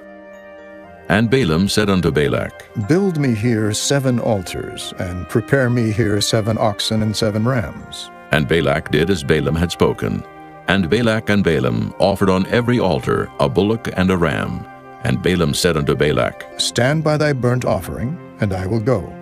And Balaam said unto Balak, Build me here 7 altars, and prepare me here 7 oxen and 7 rams. And Balak did as Balaam had spoken. And Balak and Balaam offered on every altar a bullock and a ram. And Balaam said unto Balak, Stand by thy burnt offering, and I will go.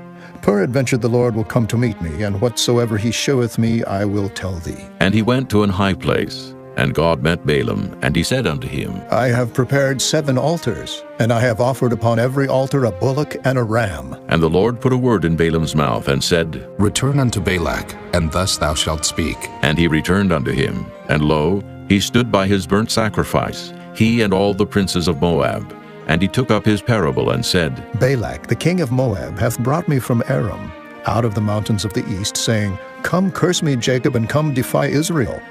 Peradventure the Lord will come to meet me, and whatsoever he sheweth me I will tell thee. And he went to an high place. And God met Balaam, and he said unto him, I have prepared 7 altars, and I have offered upon every altar a bullock and a ram. And the Lord put a word in Balaam's mouth, and said, Return unto Balak, and thus thou shalt speak. And he returned unto him, and lo, he stood by his burnt sacrifice, he and all the princes of Moab. And he took up his parable, and said, Balak, the king of Moab, hath brought me from Aram, out of the mountains of the east, saying, Come curse me, Jacob, and come defy Israel.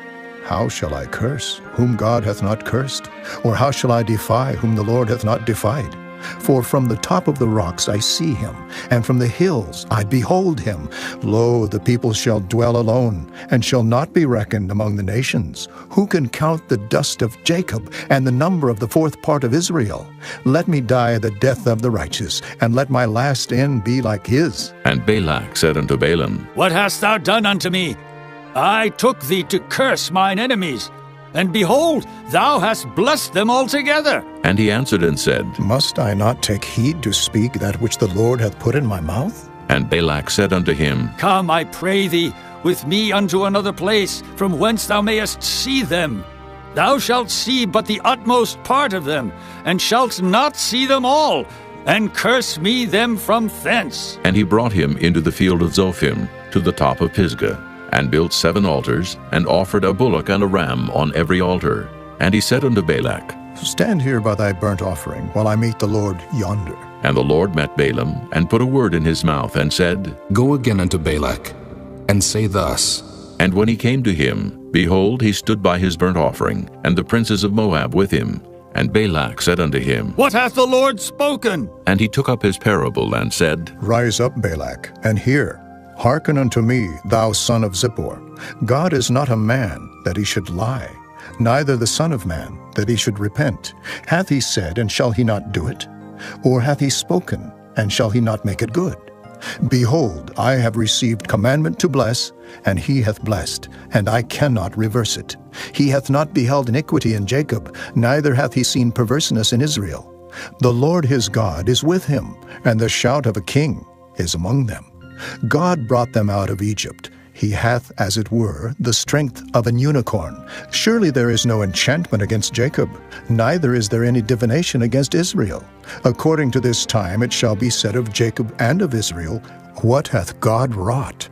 How shall I curse, whom God hath not cursed? Or how shall I defy, whom the Lord hath not defied? For from the top of the rocks I see him, and from the hills I behold him. Lo, the people shall dwell alone, and shall not be reckoned among the nations. Who can count the dust of Jacob, and the number of the 4th part of Israel? Let me die the death of the righteous, and let my last end be like his. And Balak said unto Balaam, What hast thou done unto me? I took thee to curse mine enemies, and behold, thou hast blessed them altogether. And he answered and said, Must I not take heed to speak that which the Lord hath put in my mouth? And Balak said unto him, Come, I pray thee, with me unto another place, from whence thou mayest see them. Thou shalt see but the utmost part of them, and shalt not see them all, and curse me them from thence. And he brought him into the field of Zophim, to the top of Pisgah, and built 7 altars, and offered a bullock and a ram on every altar. And he said unto Balak, Stand here by thy burnt offering, while I meet the Lord yonder. And the Lord met Balaam, and put a word in his mouth, and said, Go again unto Balak, and say thus. And when he came to him, behold, he stood by his burnt offering, and the princes of Moab with him. And Balak said unto him, What hath the Lord spoken? And he took up his parable, and said, Rise up, Balak, and hear. Hearken unto me, thou son of Zippor. God is not a man, that he should lie, neither the son of man, that he should repent. Hath he said, and shall he not do it? Or hath he spoken, and shall he not make it good? Behold, I have received commandment to bless, and he hath blessed, and I cannot reverse it. He hath not beheld iniquity in Jacob, neither hath he seen perverseness in Israel. The Lord his God is with him, and the shout of a king is among them. God brought them out of Egypt. He hath, as it were, the strength of an unicorn. Surely there is no enchantment against Jacob, neither is there any divination against Israel. According to this time it shall be said of Jacob and of Israel, What hath God wrought?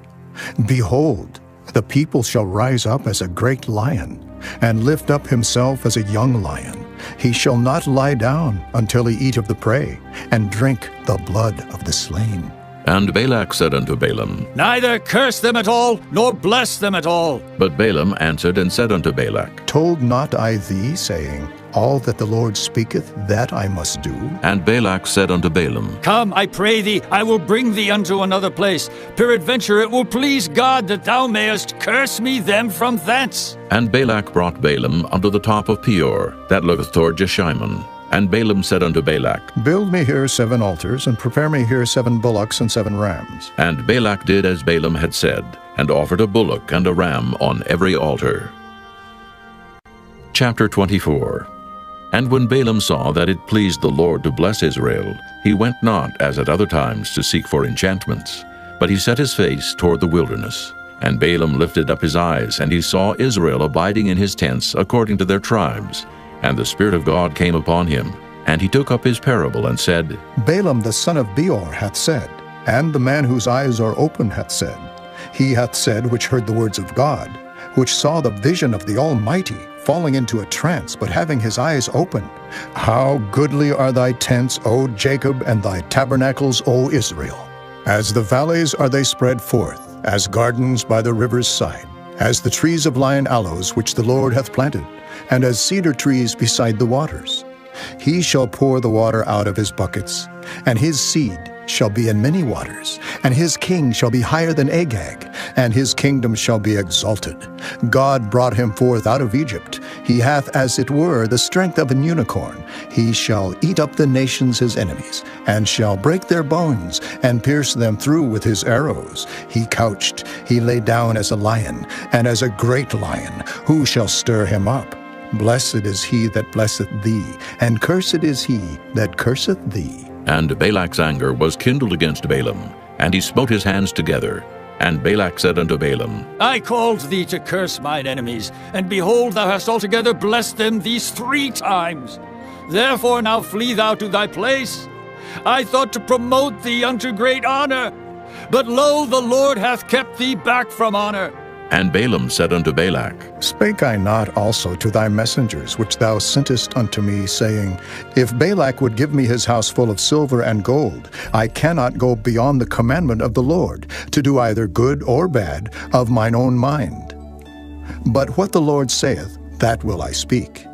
Behold, the people shall rise up as a great lion, and lift up himself as a young lion. He shall not lie down until he eat of the prey, and drink the blood of the slain. And Balak said unto Balaam, Neither curse them at all, nor bless them at all. But Balaam answered and said unto Balak, Told not I thee, saying, All that the Lord speaketh, that I must do? And Balak said unto Balaam, Come, I pray thee, I will bring thee unto another place. Peradventure it will please God that thou mayest curse me them from thence. And Balak brought Balaam unto the top of Peor, that looketh toward Jeshimon. And Balaam said unto Balak, Build me here 7 altars, and prepare me here 7 bullocks and 7 rams. And Balak did as Balaam had said, and offered a bullock and a ram on every altar. Chapter 24. And when Balaam saw that it pleased the Lord to bless Israel, he went not, as at other times, to seek for enchantments, but he set his face toward the wilderness. And Balaam lifted up his eyes, and he saw Israel abiding in his tents according to their tribes. And the Spirit of God came upon him, and he took up his parable and said, Balaam the son of Beor hath said, and the man whose eyes are open hath said, He hath said which heard the words of God, which saw the vision of the Almighty, falling into a trance, but having his eyes open. How goodly are thy tents, O Jacob, and thy tabernacles, O Israel! As the valleys are they spread forth, as gardens by the river's side, as the trees of lion aloes which the Lord hath planted, and as cedar trees beside the waters. He shall pour the water out of his buckets, and his seed shall be in many waters, and his king shall be higher than Agag, and his kingdom shall be exalted. God brought him forth out of Egypt. He hath, as it were, the strength of an unicorn. He shall eat up the nations his enemies, and shall break their bones, and pierce them through with his arrows. He couched, he lay down as a lion, and as a great lion. Who shall stir him up? Blessed is he that blesseth thee, and cursed is he that curseth thee. And Balak's anger was kindled against Balaam, and he smote his hands together. And Balak said unto Balaam, I called thee to curse mine enemies, and behold, thou hast altogether blessed them these 3 times. Therefore now flee thou to thy place. I thought to promote thee unto great honor, but lo, the Lord hath kept thee back from honor. And Balaam said unto Balak, Spake I not also to thy messengers, which thou sentest unto me, saying, If Balak would give me his house full of silver and gold, I cannot go beyond the commandment of the Lord, to do either good or bad of mine own mind. But what the Lord saith, that will I speak.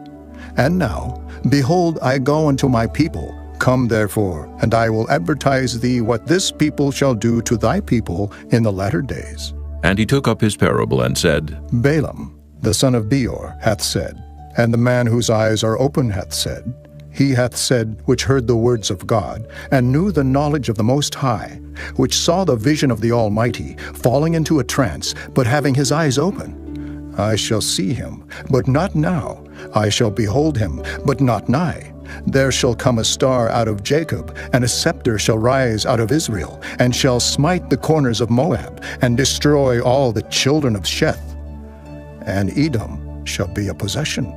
And now, behold, I go unto my people. Come therefore, and I will advertise thee what this people shall do to thy people in the latter days. And he took up his parable and said, Balaam, the son of Beor, hath said, and the man whose eyes are open hath said, He hath said, which heard the words of God, and knew the knowledge of the Most High, which saw the vision of the Almighty, falling into a trance, but having his eyes open. I shall see him, but not now. I shall behold him, but not nigh. There shall come a star out of Jacob, and a scepter shall rise out of Israel, and shall smite the corners of Moab, and destroy all the children of Sheth. And Edom shall be a possession.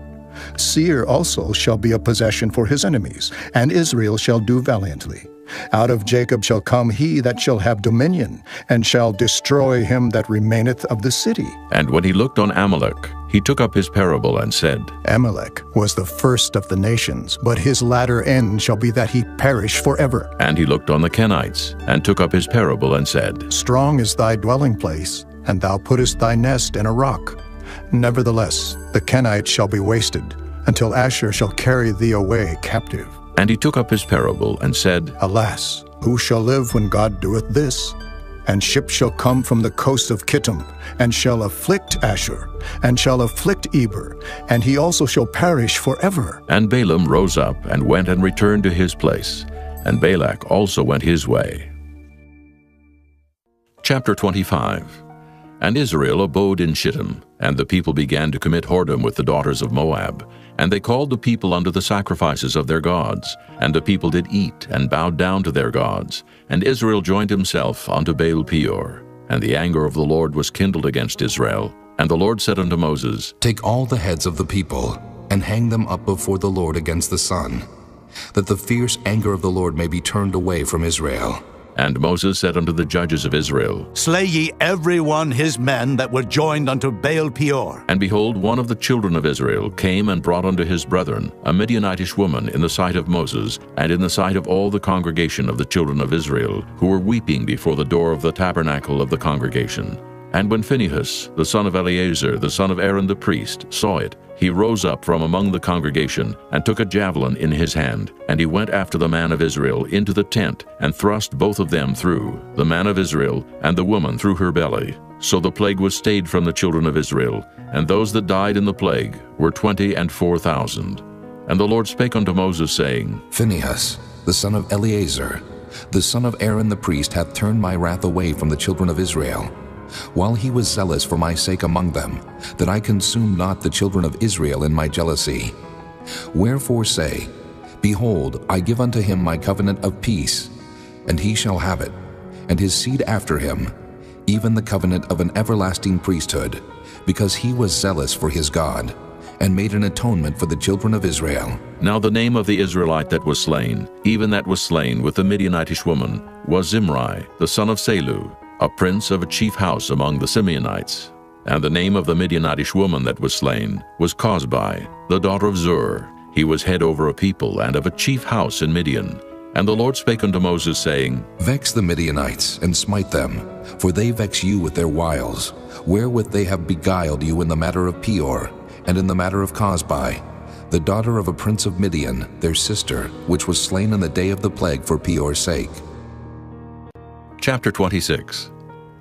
Seir also shall be a possession for his enemies, and Israel shall do valiantly. Out of Jacob shall come he that shall have dominion, and shall destroy him that remaineth of the city. And when he looked on Amalek, he took up his parable and said, Amalek was the first of the nations, but his latter end shall be that he perish forever. And he looked on the Kenites, and took up his parable and said, Strong is thy dwelling place, and thou puttest thy nest in a rock. Nevertheless, the Kenites shall be wasted, until Asher shall carry thee away captive. And he took up his parable and said, Alas, who shall live when God doeth this? And ships shall come from the coast of Kittim, and shall afflict Asher, and shall afflict Eber, and he also shall perish forever. And Balaam rose up and went and returned to his place, and Balak also went his way. Chapter 25. And Israel abode in Shittim, and the people began to commit whoredom with the daughters of Moab. And they called the people unto the sacrifices of their gods. And the people did eat, and bowed down to their gods. And Israel joined himself unto Baal Peor. And the anger of the Lord was kindled against Israel. And the Lord said unto Moses, Take all the heads of the people, and hang them up before the Lord against the sun, that the fierce anger of the Lord may be turned away from Israel. And Moses said unto the judges of Israel, Slay ye every one his men that were joined unto Baal Peor. And behold, one of the children of Israel came and brought unto his brethren a Midianitish woman in the sight of Moses, and in the sight of all the congregation of the children of Israel, who were weeping before the door of the tabernacle of the congregation. And when Phinehas, the son of Eleazar, the son of Aaron the priest, saw it, he rose up from among the congregation, and took a javelin in his hand, and he went after the man of Israel into the tent, and thrust both of them through, the man of Israel and the woman through her belly. So the plague was stayed from the children of Israel, and those that died in the plague were 24,000. And the Lord spake unto Moses, saying, Phinehas, the son of Eleazar, the son of Aaron the priest, hath turned my wrath away from the children of Israel, while he was zealous for my sake among them, that I consumed not the children of Israel in my jealousy. Wherefore say, Behold, I give unto him my covenant of peace, and he shall have it, and his seed after him, even the covenant of an everlasting priesthood, because he was zealous for his God, and made an atonement for the children of Israel. Now the name of the Israelite that was slain, even that was slain with the Midianitish woman, was Zimri, the son of Salu, a prince of a chief house among the Simeonites. And the name of the Midianitish woman that was slain was Cosbi, the daughter of Zur. He was head over a people and of a chief house in Midian. And the Lord spake unto Moses, saying, Vex the Midianites, and smite them, for they vex you with their wiles, wherewith they have beguiled you in the matter of Peor, and in the matter of Cosbi, the daughter of a prince of Midian, their sister, which was slain in the day of the plague for Peor's sake. Chapter 26.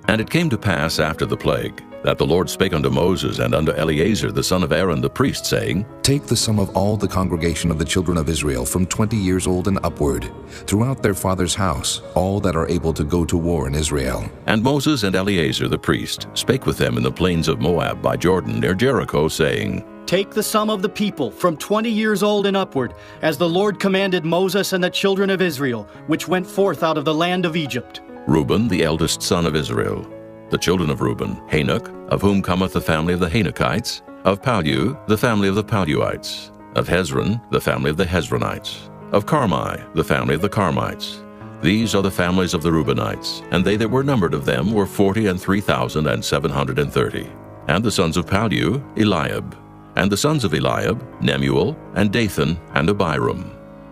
And it came to pass after the plague, that the Lord spake unto Moses and unto Eleazar the son of Aaron the priest, saying, Take the sum of all the congregation of the children of Israel from 20 years old and upward, throughout their father's house, all that are able to go to war in Israel. And Moses and Eleazar the priest spake with them in the plains of Moab by Jordan near Jericho, saying, Take the sum of the people from 20 years old and upward, as the Lord commanded Moses and the children of Israel, which went forth out of the land of Egypt. Reuben, the eldest son of Israel. The children of Reuben, Hanok, of whom cometh the family of the Hanokites. Of Pallu, the family of the Palluites. Of Hezron, the family of the Hezronites. Of Carmi, the family of the Carmites. These are the families of the Reubenites, and they that were numbered of them were 43,730. And the sons of Pallu, Eliab. And the sons of Eliab, Nemuel, and Dathan, and Abiram.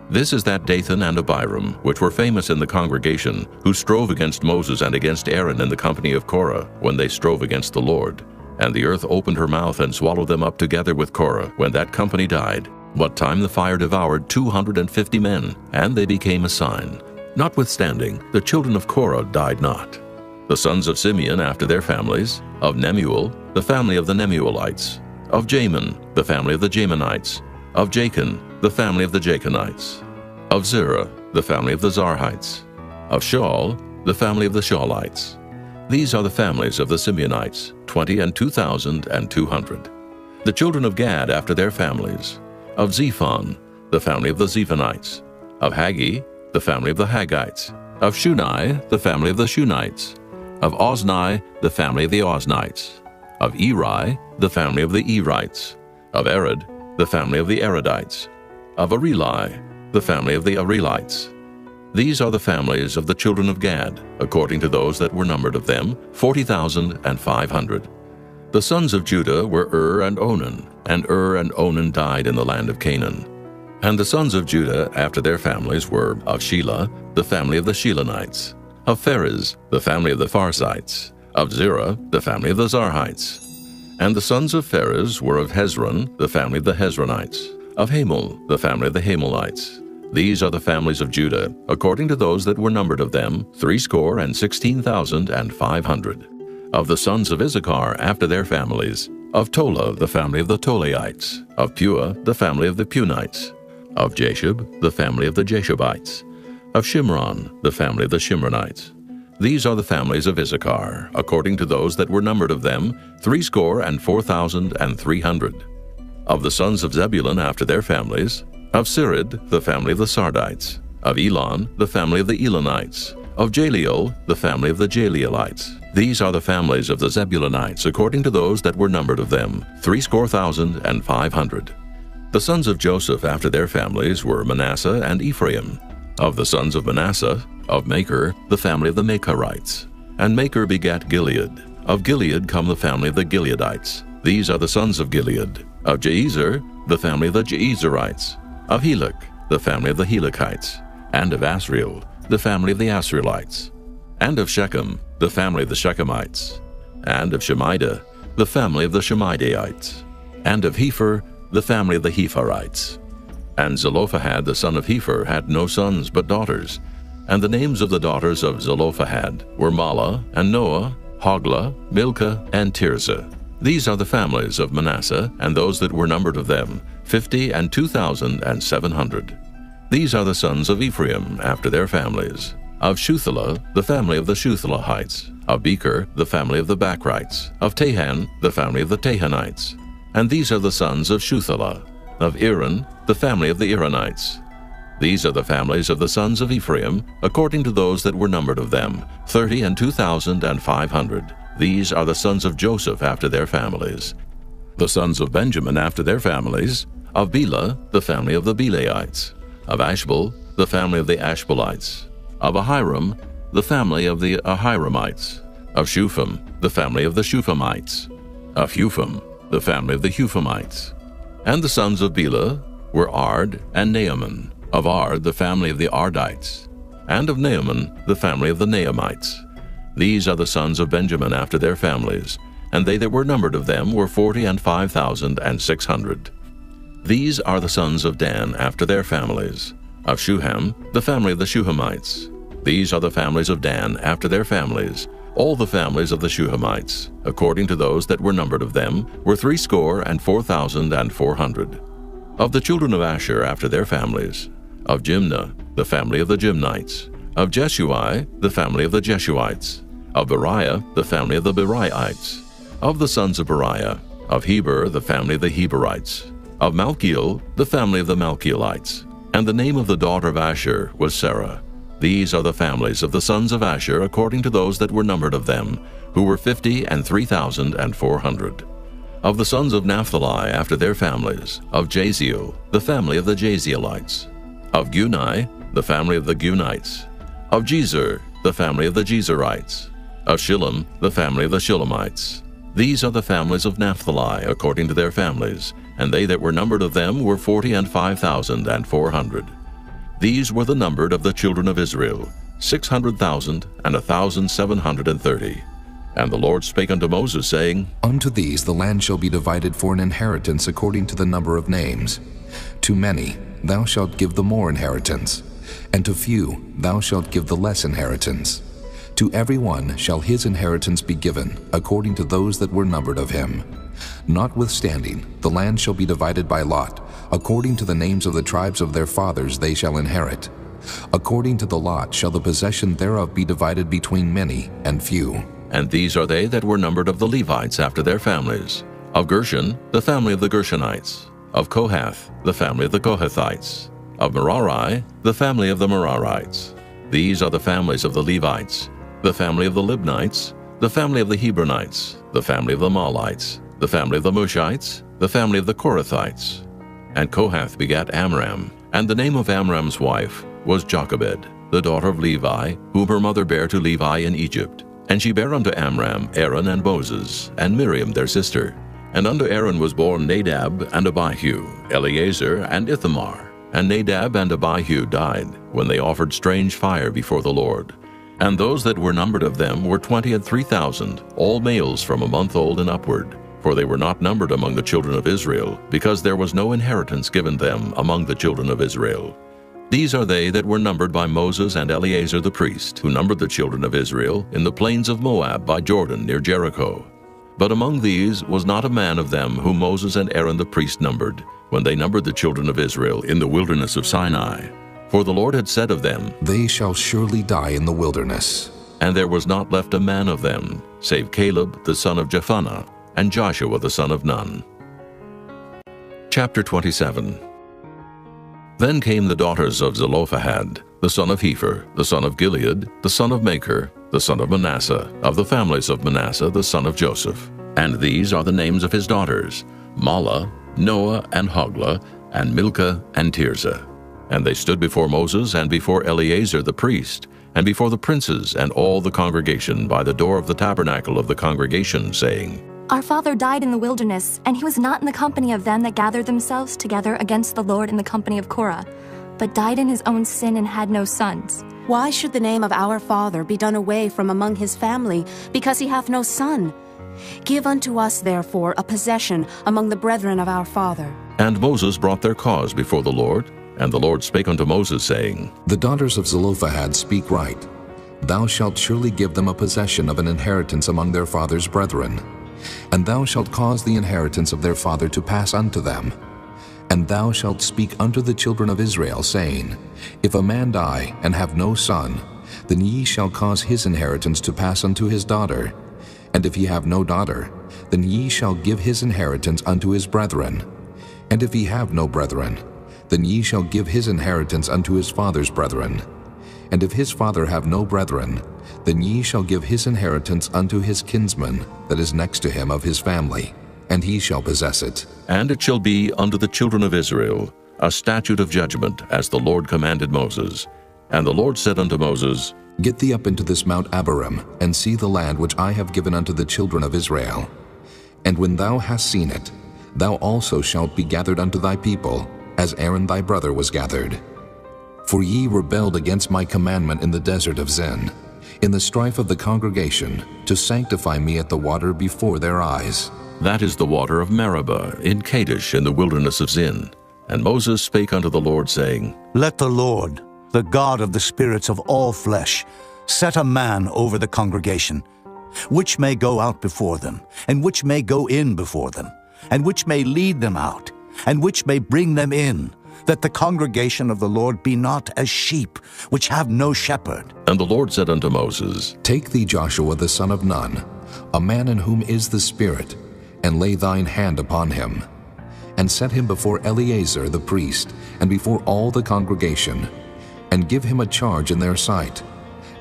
This is that Dathan and Abiram, which were famous in the congregation, who strove against Moses and against Aaron in the company of Korah, when they strove against the Lord. And the earth opened her mouth and swallowed them up together with Korah, when that company died, what time the fire devoured 250 men, and they became a sign. Notwithstanding, the children of Korah died not. The sons of Simeon after their families, of Nemuel, the family of the Nemuelites. Of Jamin, the family of the Jaminites. Of Jachin, the family of the Jachinites. Of Zerah, the family of the Zarhites. Of Shaul, the family of the Shaulites. These are the families of the Simeonites, 22,200. The children of Gad after their families. Of Zephon, the family of the Zephonites. Of Haggi, the family of the Haggites. Of Shunai, the family of the Shunites. Of Ozni, the family of the Oznites. Of Eri, the family of the Erites. Of Arad, the family of the Aradites. Of Areli, the family of the Arelites. These are the families of the children of Gad, according to those that were numbered of them, 40,500. The sons of Judah were and Onan died in the land of Canaan. And the sons of Judah after their families were of Shelah, the family of the Shelonites. Of Pharez, the family of the Pharzites. Of Zerah, the family of the Zarhites. And the sons of Pharez were of Hezron, the family of the Hezronites. Of Hamul, the family of the Hamelites. These are the families of Judah, according to those that were numbered of them, 16,500. Of the sons of Issachar after their families, of Tola, the family of the Tolaites. Of Pua, the family of the Punites. Of Jashub, the family of the Jashubites. Of Shimron, the family of the Shimronites. These are the families of Issachar, according to those that were numbered of them, 64,300. Of the sons of Zebulun after their families, of Sirid, the family of the Sardites. Of Elon, the family of the Elonites. Of Jaleel, the family of the Jaleelites. These are the families of the Zebulunites, according to those that were numbered of them, 64,500. The sons of Joseph after their families were Manasseh and Ephraim. Of the sons of Manasseh, of Machir, the family of the Machirites. And Machir begat Gilead. Of Gilead come the family of the Gileadites. These are the sons of Gilead. Of Jeezer, the family of the Jeezerites. Of Helek, the family of the Helekites. And of Asriel, the family of the Asrielites. And of Shechem, the family of the Shechemites. And of Shemida, the family of the Shemidaites. And of Hepher, the family of the Hepherites. And Zelophehad the son of Hepher had no sons but daughters. And the names of the daughters of Zelophehad were Mahlah, and Noah, Hoglah, Milcah, and Tirzah. These are the families of Manasseh, and those that were numbered of them, 50 and 2,700. These are the sons of Ephraim after their families. Of Shuthelah, the family of the Shuthelahites. Of Becher, the family of the Bachrites. Of Tahan, the family of the Tahanites. And these are the sons of Shuthelah. Of Aaron, the family of the Aaronites. These are the families of the sons of Ephraim, according to those that were numbered of them, 30 and 2,500. These are the sons of Joseph after their families. The sons of Benjamin after their families, of Bela, the family of the Belaites. Of Ashbel, the family of the Ashbelites. Of Ahiram, the family of the Ahiramites. Of Shupham, the family of the Shuphamites. Of Hupham, the family of the Huphamites. And the sons of Bela were Ard and Naaman. Of Ard, the family of the Ardites. And of Naaman, the family of the Naamites. These are the sons of Benjamin after their families, and they that were numbered of them were 40 and 5,600. These are the sons of Dan after their families. Of Shuham, the family of the Shuhamites. These are the families of Dan after their families. All the families of the Shuhamites, according to those that were numbered of them, were 64,400. Of the children of Asher after their families, of Jimnah, the family of the Jimnites. Of Jeshui, the family of the Jeshuites. Of Beriah, the family of the Beriaites. Of the sons of Beriah, of Heber, the family of the Heberites. Of Malchiel, the family of the Malchielites. And the name of the daughter of Asher was Sarah. These are the families of the sons of Asher according to those that were numbered of them, who were 50 and 3,400. Of the sons of Naphtali after their families, of Jaziel, the family of the Jazielites. Of Guni, the family of the Gunites. Of Jezer, the family of the Jezerites. Of Shillem, the family of the Shillemites. These are the families of Naphtali according to their families, and they that were numbered of them were 40 and 5,400. These were the numbered of the children of Israel, 600,000 and 1,730. And the Lord spake unto Moses, saying, Unto these the land shall be divided for an inheritance according to the number of names. To many thou shalt give the more inheritance, and to few thou shalt give the less inheritance. To every one shall his inheritance be given, according to those that were numbered of him. Notwithstanding, the land shall be divided by lot, according to the names of the tribes of their fathers they shall inherit. According to the lot shall the possession thereof be divided between many and few. And these are they that were numbered of the Levites after their families. Of Gershon, the family of the Gershonites. Of Kohath, the family of the Kohathites. Of Merari, the family of the Merarites. These are the families of the Levites. The family of the Libnites, the family of the Hebronites, the family of the Mahlites, the family of the Mushites, the family of the Korathites. And Kohath begat Amram, and the name of Amram's wife was Jochebed, the daughter of Levi, whom her mother bare to Levi in Egypt. And she bare unto Amram Aaron and Moses, and Miriam their sister. And unto Aaron was born Nadab and Abihu, Eleazar and Ithamar. And Nadab and Abihu died, when they offered strange fire before the Lord. And those that were numbered of them were 23,000, all males from a month old and upward. For they were not numbered among the children of Israel, because there was no inheritance given them among the children of Israel. These are they that were numbered by Moses and Eleazar the priest, who numbered the children of Israel in the plains of Moab by Jordan near Jericho. But among these was not a man of them whom Moses and Aaron the priest numbered, when they numbered the children of Israel in the wilderness of Sinai. For the Lord had said of them, They shall surely die in the wilderness. And there was not left a man of them, save Caleb the son of Jephunneh, and Joshua the son of Nun. Chapter 27. Then came the daughters of Zelophehad, the son of Hepher, the son of Gilead, the son of Machir, the son of Manasseh, of the families of Manasseh, the son of Joseph. And these are the names of his daughters, Mahlah, Noah, and Hoglah, and Milcah, and Tirzah. And they stood before Moses and before Eleazar the priest, and before the princes and all the congregation by the door of the tabernacle of the congregation, saying, Our father died in the wilderness, and he was not in the company of them that gathered themselves together against the Lord in the company of Korah, but died in his own sin and had no sons. Why should the name of our father be done away from among his family, because he hath no son? Give unto us, therefore, a possession among the brethren of our father. And Moses brought their cause before the Lord. And the Lord spake unto Moses, saying, The daughters of Zelophehad speak right. Thou shalt surely give them a possession of an inheritance among their father's brethren. And thou shalt cause the inheritance of their father to pass unto them. And thou shalt speak unto the children of Israel, saying, If a man die and have no son, then ye shall cause his inheritance to pass unto his daughter. And if he have no daughter, then ye shall give his inheritance unto his brethren. And if he have no brethren, then ye shall give his inheritance unto his father's brethren. And if his father have no brethren, then ye shall give his inheritance unto his kinsman that is next to him of his family, and he shall possess it. And it shall be unto the children of Israel a statute of judgment, as the Lord commanded Moses. And the Lord said unto Moses, Get thee up into this Mount Abarim, and see the land which I have given unto the children of Israel. And when thou hast seen it, thou also shalt be gathered unto thy people, as Aaron thy brother was gathered. For ye rebelled against my commandment in the desert of Zin, in the strife of the congregation, to sanctify me at the water before their eyes. That is the water of Meribah, in Kadesh, in the wilderness of Zin. And Moses spake unto the Lord, saying, Let the Lord, the God of the spirits of all flesh, set a man over the congregation, which may go out before them, and which may go in before them, and which may lead them out, and which may bring them in, that the congregation of the Lord be not as sheep, which have no shepherd. And the Lord said unto Moses, Take thee Joshua the son of Nun, a man in whom is the Spirit, and lay thine hand upon him, and set him before Eleazar the priest, and before all the congregation, and give him a charge in their sight.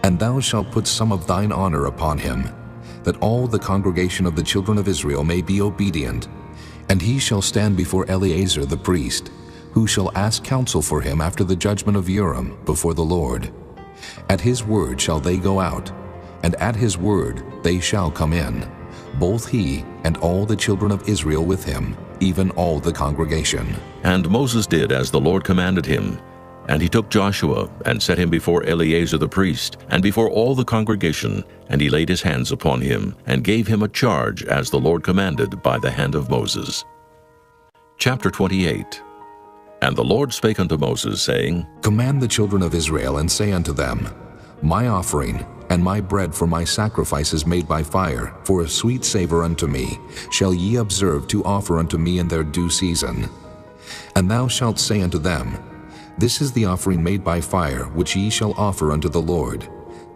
And thou shalt put some of thine honor upon him, that all the congregation of the children of Israel may be obedient. And he shall stand before Eleazar the priest, who shall ask counsel for him after the judgment of Urim before the Lord. At his word shall they go out, and at his word they shall come in, both he and all the children of Israel with him, even all the congregation. And Moses did as the Lord commanded him. And he took Joshua, and set him before Eleazar the priest, and before all the congregation, and he laid his hands upon him, and gave him a charge as the Lord commanded by the hand of Moses. Chapter 28. And the Lord spake unto Moses, saying, Command the children of Israel, and say unto them, My offering and my bread for my sacrifices made by fire, for a sweet savor unto me, shall ye observe to offer unto me in their due season. And thou shalt say unto them, This is the offering made by fire, which ye shall offer unto the Lord,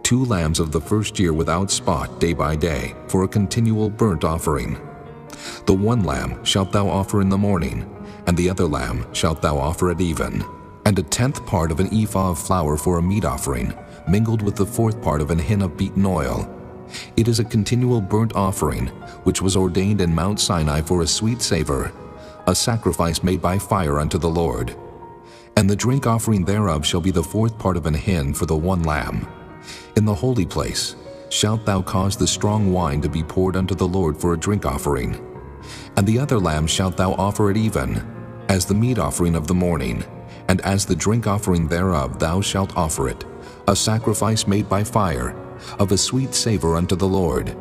2 lambs of the first year without spot day by day, for a continual burnt offering. The 1 lamb shalt thou offer in the morning, and the other lamb shalt thou offer at even. And a 10th part of an ephah of flour for a meat offering, mingled with the 4th part of an hin of beaten oil. It is a continual burnt offering, which was ordained in Mount Sinai for a sweet savor, a sacrifice made by fire unto the Lord. And the drink offering thereof shall be the 4th part of an hin for the 1 lamb. In the holy place shalt thou cause the strong wine to be poured unto the Lord for a drink offering. And the other lamb shalt thou offer at even, as the meat offering of the morning, and as the drink offering thereof thou shalt offer it, a sacrifice made by fire, of a sweet savor unto the Lord.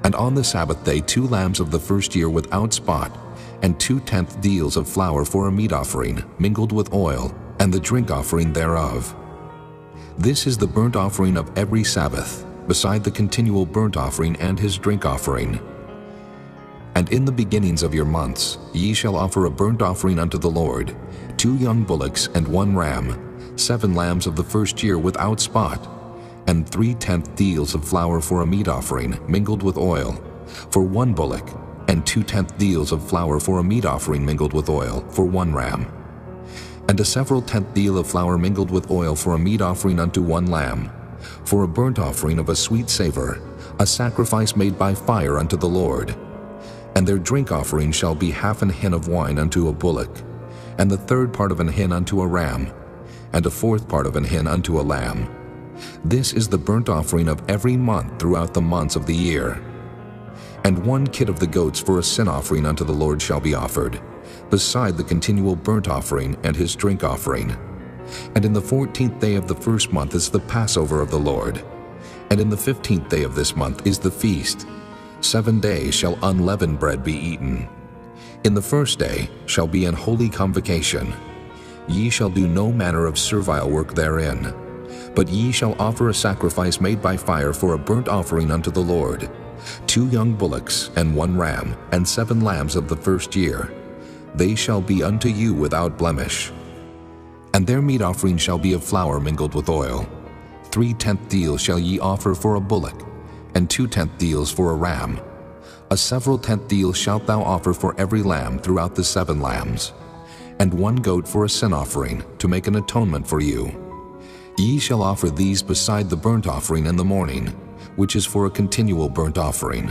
And on the Sabbath day 2 lambs of the first year without spot, and 2/10 deals of flour for a meat offering, mingled with oil, and the drink offering thereof. This is the burnt offering of every Sabbath, beside the continual burnt offering and his drink offering. And in the beginnings of your months ye shall offer a burnt offering unto the Lord, 2 young bullocks and 1 ram, 7 lambs of the first year without spot, and 3/10 deals of flour for a meat offering, mingled with oil, for 1 bullock, and 2/10 deals of flour for a meat offering mingled with oil, for 1 ram. And a several 10th deal of flour mingled with oil for a meat offering unto 1 lamb, for a burnt offering of a sweet savor, a sacrifice made by fire unto the Lord. And their drink offering shall be 1/2 hin of wine unto a bullock, and the 3rd part of an hin unto a ram, and a fourth part of an hin unto a lamb. This is the burnt offering of every month throughout the months of the year. And 1 kid of the goats for a sin offering unto the Lord shall be offered, beside the continual burnt offering and his drink offering. And in the 14th day of the first month is the Passover of the Lord. And in the 15th day of this month is the feast. 7 days shall unleavened bread be eaten. In the first day shall be an holy convocation. Ye shall do no manner of servile work therein, but ye shall offer a sacrifice made by fire for a burnt offering unto the Lord, 2 young bullocks and 1 ram, and 7 lambs of the first year. They shall be unto you without blemish. And their meat offering shall be of flour mingled with oil. 3/10 deals shall ye offer for a bullock, and 2/10 deals for a ram. A several 10th deal shalt thou offer for every lamb throughout the 7 lambs, and 1 goat for a sin offering, to make an atonement for you. Ye shall offer these beside the burnt offering in the morning, which is for a continual burnt offering.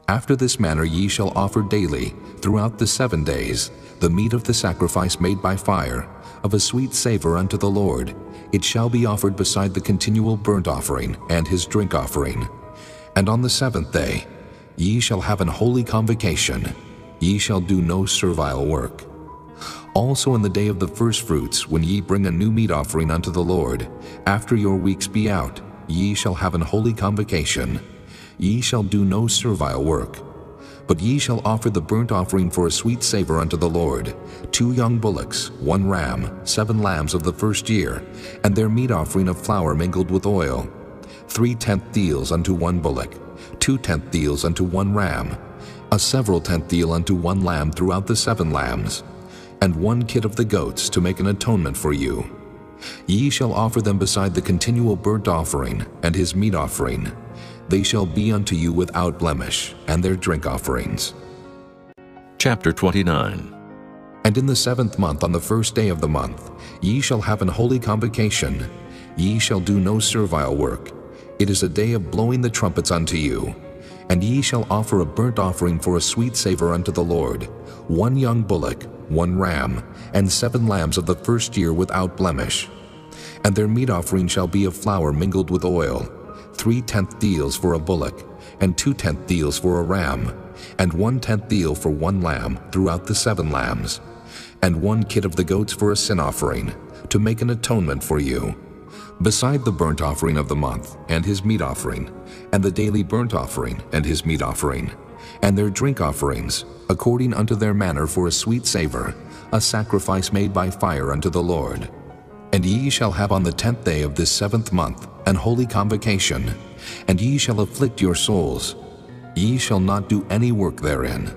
After this manner ye shall offer daily, throughout the 7 days, the meat of the sacrifice made by fire, of a sweet savor unto the Lord. It shall be offered beside the continual burnt offering and his drink offering. And on the 7th day ye shall have an holy convocation. Ye shall do no servile work. Also in the day of the firstfruits, when ye bring a new meat offering unto the Lord, after your weeks be out, ye shall have an holy convocation. Ye shall do no servile work. But ye shall offer the burnt offering for a sweet savor unto the Lord, 2 young bullocks, 1 ram, 7 lambs of the first year, and their meat offering of flour mingled with oil, 3/10 deals unto 1 bullock, 2/10 deals unto 1 ram, a several 10th deal unto 1 lamb throughout the 7 lambs, and 1 kid of the goats to make an atonement for you. Ye shall offer them beside the continual burnt offering and his meat offering. They shall be unto you without blemish, and their drink offerings. Chapter 29. And in the 7th month, on the first day of the month, ye shall have an holy convocation. Ye shall do no servile work. It is a day of blowing the trumpets unto you. And ye shall offer a burnt offering for a sweet savor unto the Lord, 1 young bullock, 1 ram, and 7 lambs of the first year without blemish. And their meat offering shall be of flour mingled with oil, 3/10 deals for a bullock, and 2/10 deals for a ram, and 1/10 deal for 1 lamb throughout the 7 lambs, and 1 kid of the goats for a sin offering, to make an atonement for you, beside the burnt offering of the month, and his meat offering, and the daily burnt offering, and his meat offering, and their drink offerings, according unto their manner for a sweet savor, a sacrifice made by fire unto the Lord. And ye shall have on the 10th day of this 7th month an holy convocation, and ye shall afflict your souls. Ye shall not do any work therein.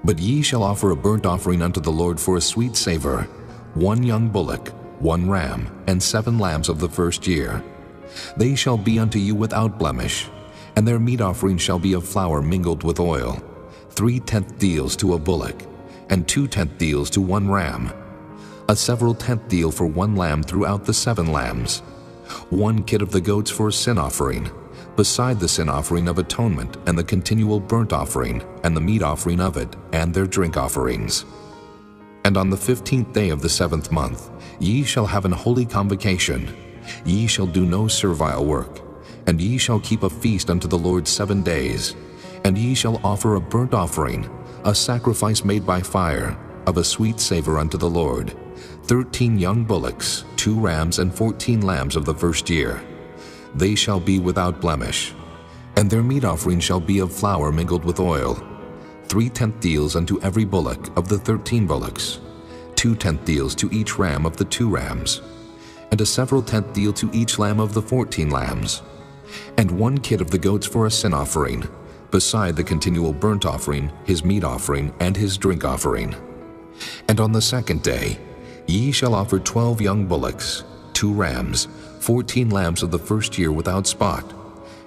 But ye shall offer a burnt offering unto the Lord for a sweet savor, 1 young bullock, 1 ram, and 7 lambs of the first year. They shall be unto you without blemish, and their meat offering shall be of flour mingled with oil, 3/10 deals to a bullock, and 2/10 deals to 1 ram, a several 10th deal for 1 lamb throughout the 7 lambs, 1 kid of the goats for a sin offering, beside the sin offering of atonement and the continual burnt offering and the meat offering of it and their drink offerings. And on the 15th day of the 7th month ye shall have an holy convocation. Ye shall do no servile work, and ye shall keep a feast unto the Lord 7 days, and ye shall offer a burnt offering, a sacrifice made by fire, of a sweet savor unto the Lord, 13 young bullocks, 2 rams, and 14 lambs of the first year. They shall be without blemish. And their meat offering shall be of flour mingled with oil, 3/10 deals unto every bullock of the 13 bullocks, 2/10 deals to each ram of the 2 rams, and a several 10th deal to each lamb of the 14 lambs, and 1 kid of the goats for a sin offering, beside the continual burnt offering, his meat offering, and his drink offering. And on the 2nd day ye shall offer 12 young bullocks, 2 rams, 14 lambs of the first year without spot,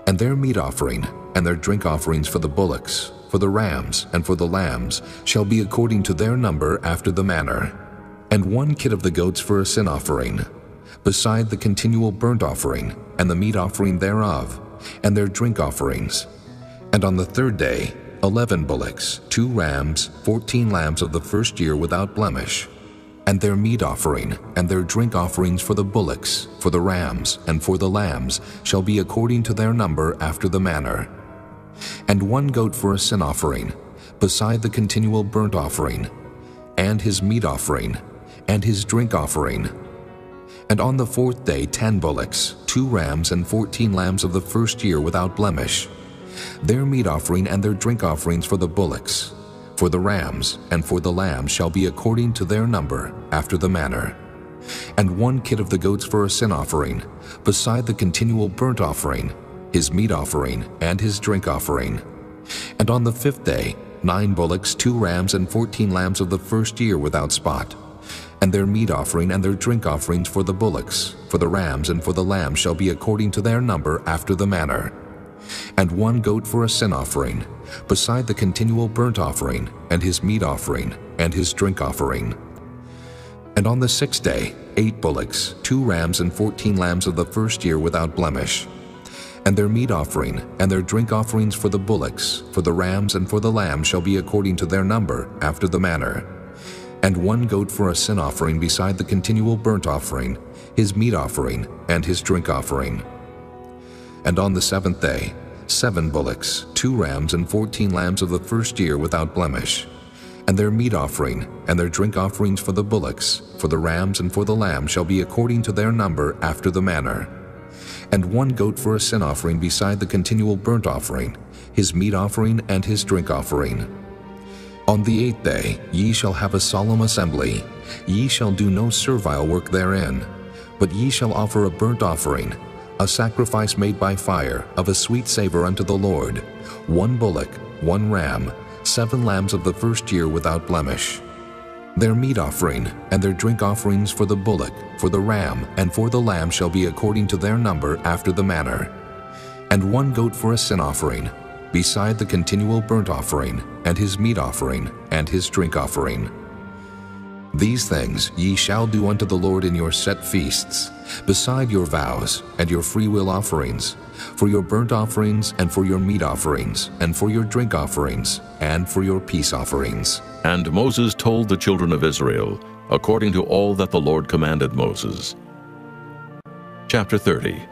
and their meat offering and their drink offerings for the bullocks, for the rams, and for the lambs shall be according to their number after the manner, and 1 kid of the goats for a sin offering, beside the continual burnt offering and the meat offering thereof, and their drink offerings. And on the 3rd day 11 bullocks, 2 rams, 14 lambs of the first year without blemish, And their meat offering and their drink offerings for the bullocks, for the rams, and for the lambs shall be according to their number after the manner. And 1 goat for a sin offering, beside the continual burnt offering, and his meat offering, and his drink offering. And on the 4th day 10 bullocks, 2 rams, and 14 lambs of the first year without blemish. Their meat offering and their drink offerings for the bullocks, for the rams, and for the lambs shall be according to their number, after the manner. And 1 kid of the goats for a sin offering, beside the continual burnt offering, his meat offering, and his drink offering. And on the 5th day 9 bullocks, 2 rams, and 14 lambs of the first year without spot. And their meat offering and their drink offerings for the bullocks, for the rams, and for the lambs shall be according to their number, after the manner. And 1 goat for a sin offering, beside the continual burnt offering, and his meat offering, and his drink offering. And on the 6th day 8 bullocks, 2 rams, and 14 lambs of the first year without blemish. And their meat offering and their drink offerings for the bullocks, for the rams, and for the lambs shall be according to their number, after the manner. And 1 goat for a sin offering beside the continual burnt offering, his meat offering, and his drink offering. And on the 7th day 7 bullocks, 2 rams, and 14 lambs of the first year without blemish. And their meat offering and their drink offerings for the bullocks, for the rams, and for the lambs shall be according to their number, after the manner. And 1 goat for a sin offering beside the continual burnt offering, his meat offering, and his drink offering. On the 8th day ye shall have a solemn assembly. Ye shall do no servile work therein, but ye shall offer a burnt offering, a sacrifice made by fire, of a sweet savor unto the Lord, 1 bullock, 1 ram, 7 lambs of the first year without blemish. Their meat offering and their drink offerings for the bullock, for the ram, and for the lamb shall be according to their number, after the manner. And 1 goat for a sin offering, beside the continual burnt offering, and his meat offering, and his drink offering. These things ye shall do unto the Lord in your set feasts, beside your vows and your freewill offerings, for your burnt offerings, and for your meat offerings, and for your drink offerings, and for your peace offerings. And Moses told the children of Israel, according to all that the Lord commanded Moses. Chapter 30.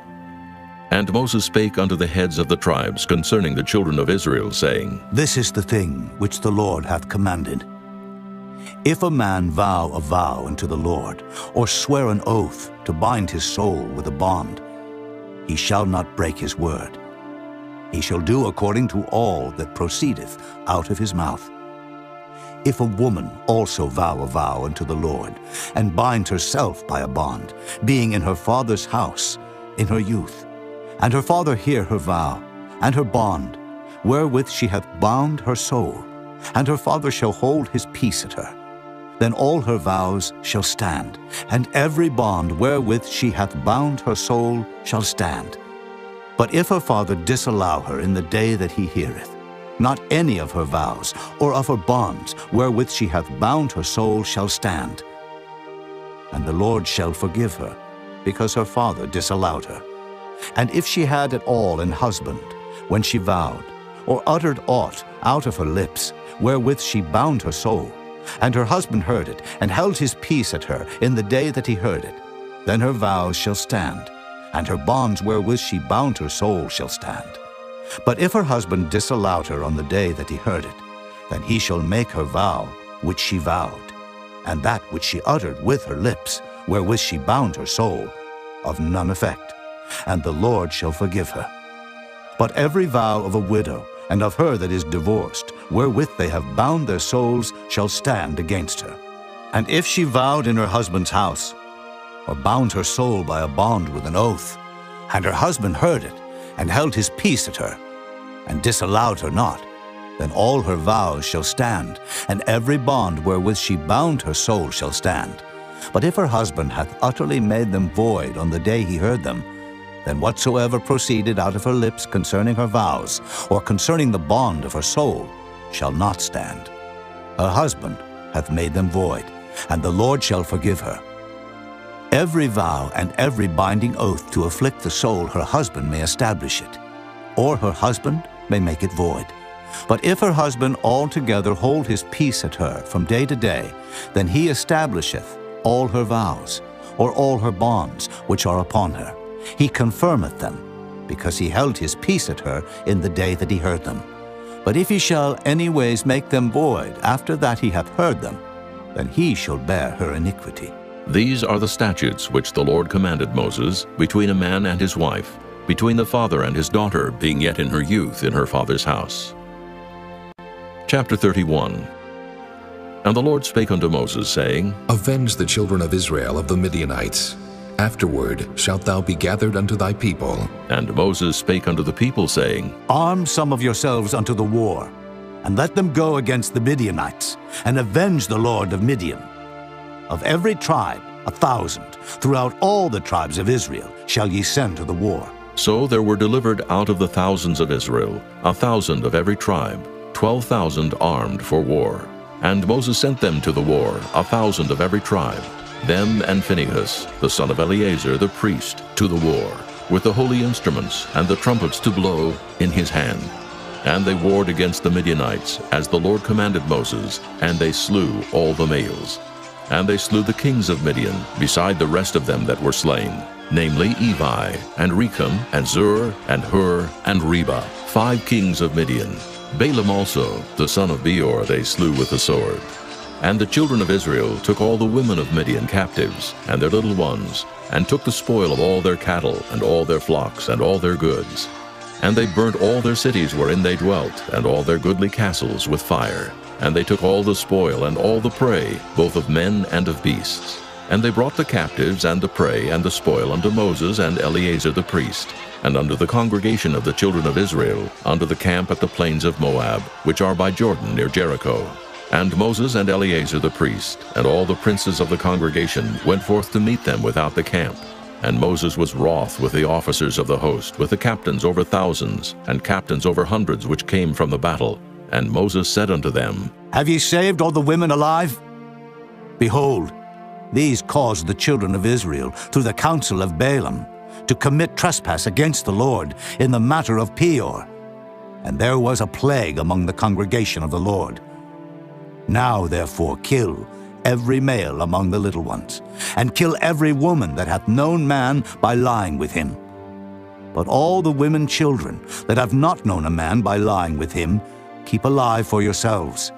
And Moses spake unto the heads of the tribes concerning the children of Israel, saying, This is the thing which the Lord hath commanded. If a man vow a vow unto the Lord, or swear an oath to bind his soul with a bond, he shall not break his word. He shall do according to all that proceedeth out of his mouth. If a woman also vow a vow unto the Lord, and bind herself by a bond, being in her father's house in her youth, and her father hear her vow, and her bond, wherewith she hath bound her soul, and her father shall hold his peace at her, then all her vows shall stand, and every bond wherewith she hath bound her soul shall stand. But if her father disallow her in the day that he heareth, not any of her vows or of her bonds wherewith she hath bound her soul shall stand. And the Lord shall forgive her, because her father disallowed her. And if she had at all an husband, when she vowed, or uttered aught out of her lips, wherewith she bound her soul, and her husband heard it, and held his peace at her in the day that he heard it, then her vows shall stand, and her bonds wherewith she bound her soul shall stand. But if her husband disallowed her on the day that he heard it, then he shall make her vow which she vowed, and that which she uttered with her lips, wherewith she bound her soul, of none effect, and the Lord shall forgive her. But every vow of a widow, and of her that is divorced, wherewith they have bound their souls, shall stand against her. And if she vowed in her husband's house, or bound her soul by a bond with an oath, and her husband heard it, and held his peace at her, and disallowed her not, then all her vows shall stand, and every bond wherewith she bound her soul shall stand. But if her husband hath utterly made them void on the day he heard them, then whatsoever proceeded out of her lips concerning her vows, or concerning the bond of her soul, shall not stand. Her husband hath made them void, and the Lord shall forgive her. Every vow and every binding oath to afflict the soul her husband may establish it, or her husband may make it void. But if her husband altogether hold his peace at her from day to day, then he establisheth all her vows, or all her bonds which are upon her. He confirmeth them, because he held his peace at her in the day that he heard them. But if he shall any ways make them void after that he hath heard them, then he shall bear her iniquity. These are the statutes which the Lord commanded Moses between a man and his wife, between the father and his daughter, being yet in her youth in her father's house. Chapter 31. And the Lord spake unto Moses, saying, Avenge the children of Israel of the Midianites. Afterward shalt thou be gathered unto thy people. And Moses spake unto the people, saying, Arm some of yourselves unto the war, and let them go against the Midianites, and avenge the Lord of Midian. Of every tribe 1,000, throughout all the tribes of Israel, shall ye send to the war. So there were delivered out of the thousands of Israel 1,000 of every tribe, 12,000 armed for war. And Moses sent them to the war, 1,000 of every tribe, them and Phinehas, the son of Eleazar the priest, to the war, with the holy instruments and the trumpets to blow in his hand. And they warred against the Midianites, as the Lord commanded Moses, and they slew all the males. And they slew the kings of Midian, beside the rest of them that were slain, namely Evi, and Recham, and Zur, and Hur, and Reba, 5 kings of Midian. Balaam also, the son of Beor, they slew with the sword. And the children of Israel took all the women of Midian captives, and their little ones, and took the spoil of all their cattle, and all their flocks, and all their goods. And they burnt all their cities wherein they dwelt, and all their goodly castles with fire. And they took all the spoil and all the prey, both of men and of beasts. And they brought the captives and the prey and the spoil unto Moses and Eleazar the priest, and unto the congregation of the children of Israel, unto the camp at the plains of Moab, which are by Jordan near Jericho. And Moses and Eleazar the priest, and all the princes of the congregation, went forth to meet them without the camp. And Moses was wroth with the officers of the host, with the captains over thousands, and captains over hundreds which came from the battle. And Moses said unto them, Have ye saved all the women alive? Behold, these caused the children of Israel, through the counsel of Balaam, to commit trespass against the Lord in the matter of Peor. And there was a plague among the congregation of the Lord. Now therefore kill every male among the little ones, and kill every woman that hath known man by lying with him. But all the women children that have not known a man by lying with him, keep alive for yourselves.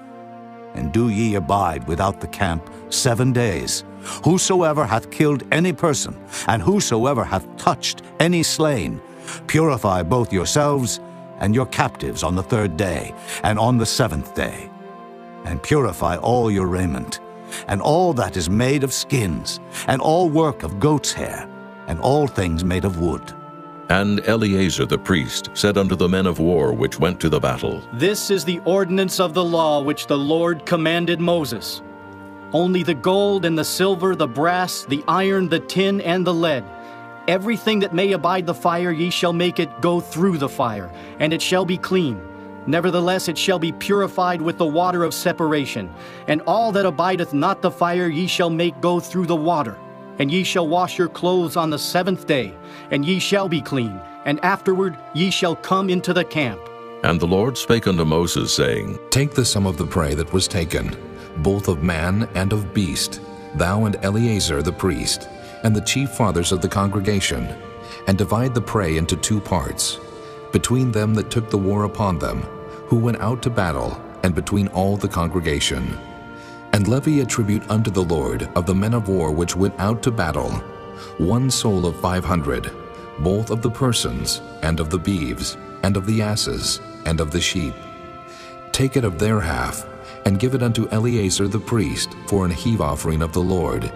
And do ye abide without the camp 7 days. Whosoever hath killed any person, and whosoever hath touched any slain, purify both yourselves and your captives on the 3rd day, and on the 7th day. And purify all your raiment, and all that is made of skins, and all work of goat's hair, and all things made of wood. And Eleazar the priest said unto the men of war which went to the battle, This is the ordinance of the law which the Lord commanded Moses. Only the gold and the silver, the brass, the iron, the tin, and the lead, everything that may abide the fire, ye shall make it go through the fire, and it shall be clean. Nevertheless it shall be purified with the water of separation. And all that abideth not the fire ye shall make go through the water. And ye shall wash your clothes on the 7th day, and ye shall be clean, and afterward ye shall come into the camp. And the Lord spake unto Moses, saying, Take the sum of the prey that was taken, both of man and of beast, thou and Eleazar the priest, and the chief fathers of the congregation, and divide the prey into 2 parts, between them that took the war upon them, who went out to battle, and between all the congregation. And levy a tribute unto the Lord of the men of war which went out to battle, 1 soul of 500, both of the persons, and of the beeves, and of the asses, and of the sheep. Take it of their half, and give it unto Eleazar the priest for an heave offering of the Lord.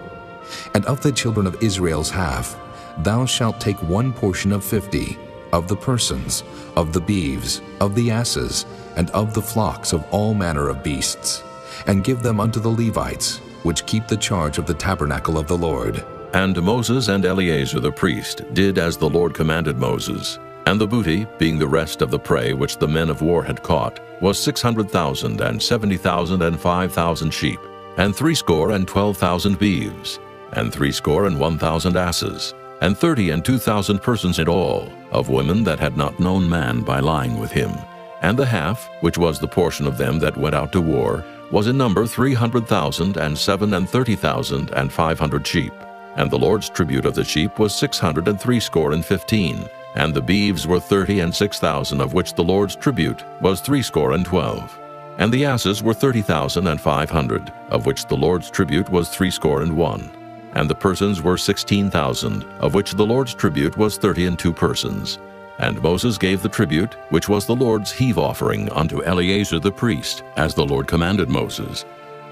And of the children of Israel's half, thou shalt take 1 portion of 50, of the persons, of the beeves, of the asses, and of the flocks of all manner of beasts, and give them unto the Levites, which keep the charge of the tabernacle of the Lord. And Moses and Eleazar the priest did as the Lord commanded Moses. And the booty, being the rest of the prey which the men of war had caught, was 600,000, and 70,000, and 5,000 sheep, and 62,000 beeves, and 61,000 asses, and 32,000 persons in all, of women that had not known man by lying with him. And the half, which was the portion of them that went out to war, was in number 300,000, and 30,500 sheep. And the Lord's tribute of the sheep was 615, and the beeves were 30 and 6,000, of which the Lord's tribute was 12. And the asses were 30,500, of which the Lord's tribute was 61. And the persons were 16,000, of which the Lord's tribute was 32 persons. And Moses gave the tribute, which was the Lord's heave offering, unto Eleazar the priest, as the Lord commanded Moses.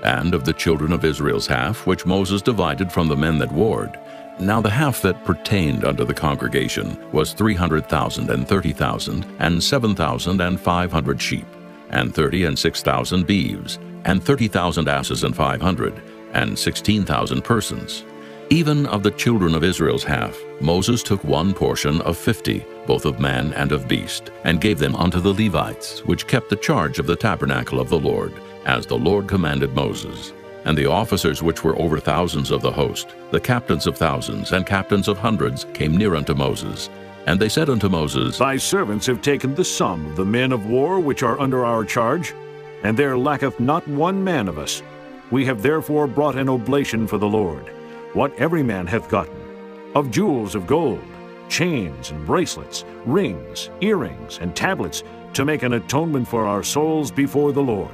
And of the children of Israel's half, which Moses divided from the men that warred, now the half that pertained unto the congregation was 300,000 and 30,000, and 7,500 sheep, and 30 and 6,000 beeves, and 30,000 asses and 500, and 16,000 persons. Even of the children of Israel's half, Moses took one portion of 50, both of man and of beast, and gave them unto the Levites, which kept the charge of the tabernacle of the Lord, as the Lord commanded Moses. And the officers which were over thousands of the host, the captains of thousands and captains of hundreds, came near unto Moses. And they said unto Moses, Thy servants have taken the sum of the men of war which are under our charge, and there lacketh not one man of us. We have therefore brought an oblation for the Lord, what every man hath gotten, of jewels of gold, chains and bracelets, rings, earrings, and tablets, to make an atonement for our souls before the Lord.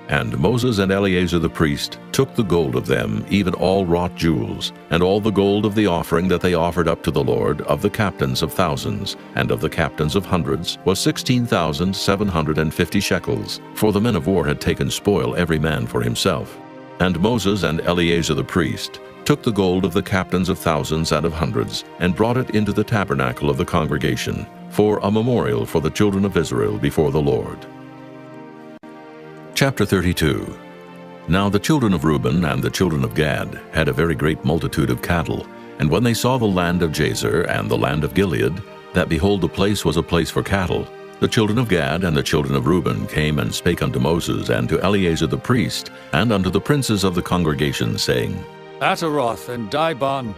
And Moses and Eleazar the priest took the gold of them, even all wrought jewels, and all the gold of the offering that they offered up to the Lord, of the captains of thousands, and of the captains of hundreds, was 16,750 shekels, for the men of war had taken spoil every man for himself. And Moses and Eleazar the priest took the gold of the captains of thousands and of hundreds, and brought it into the tabernacle of the congregation, for a memorial for the children of Israel before the Lord. Chapter 32. Now the children of Reuben and the children of Gad had a very great multitude of cattle, and when they saw the land of Jazer and the land of Gilead, that behold the place was a place for cattle, the children of Gad and the children of Reuben came and spake unto Moses and to Eleazar the priest, and unto the princes of the congregation, saying, Ataroth and Dibon,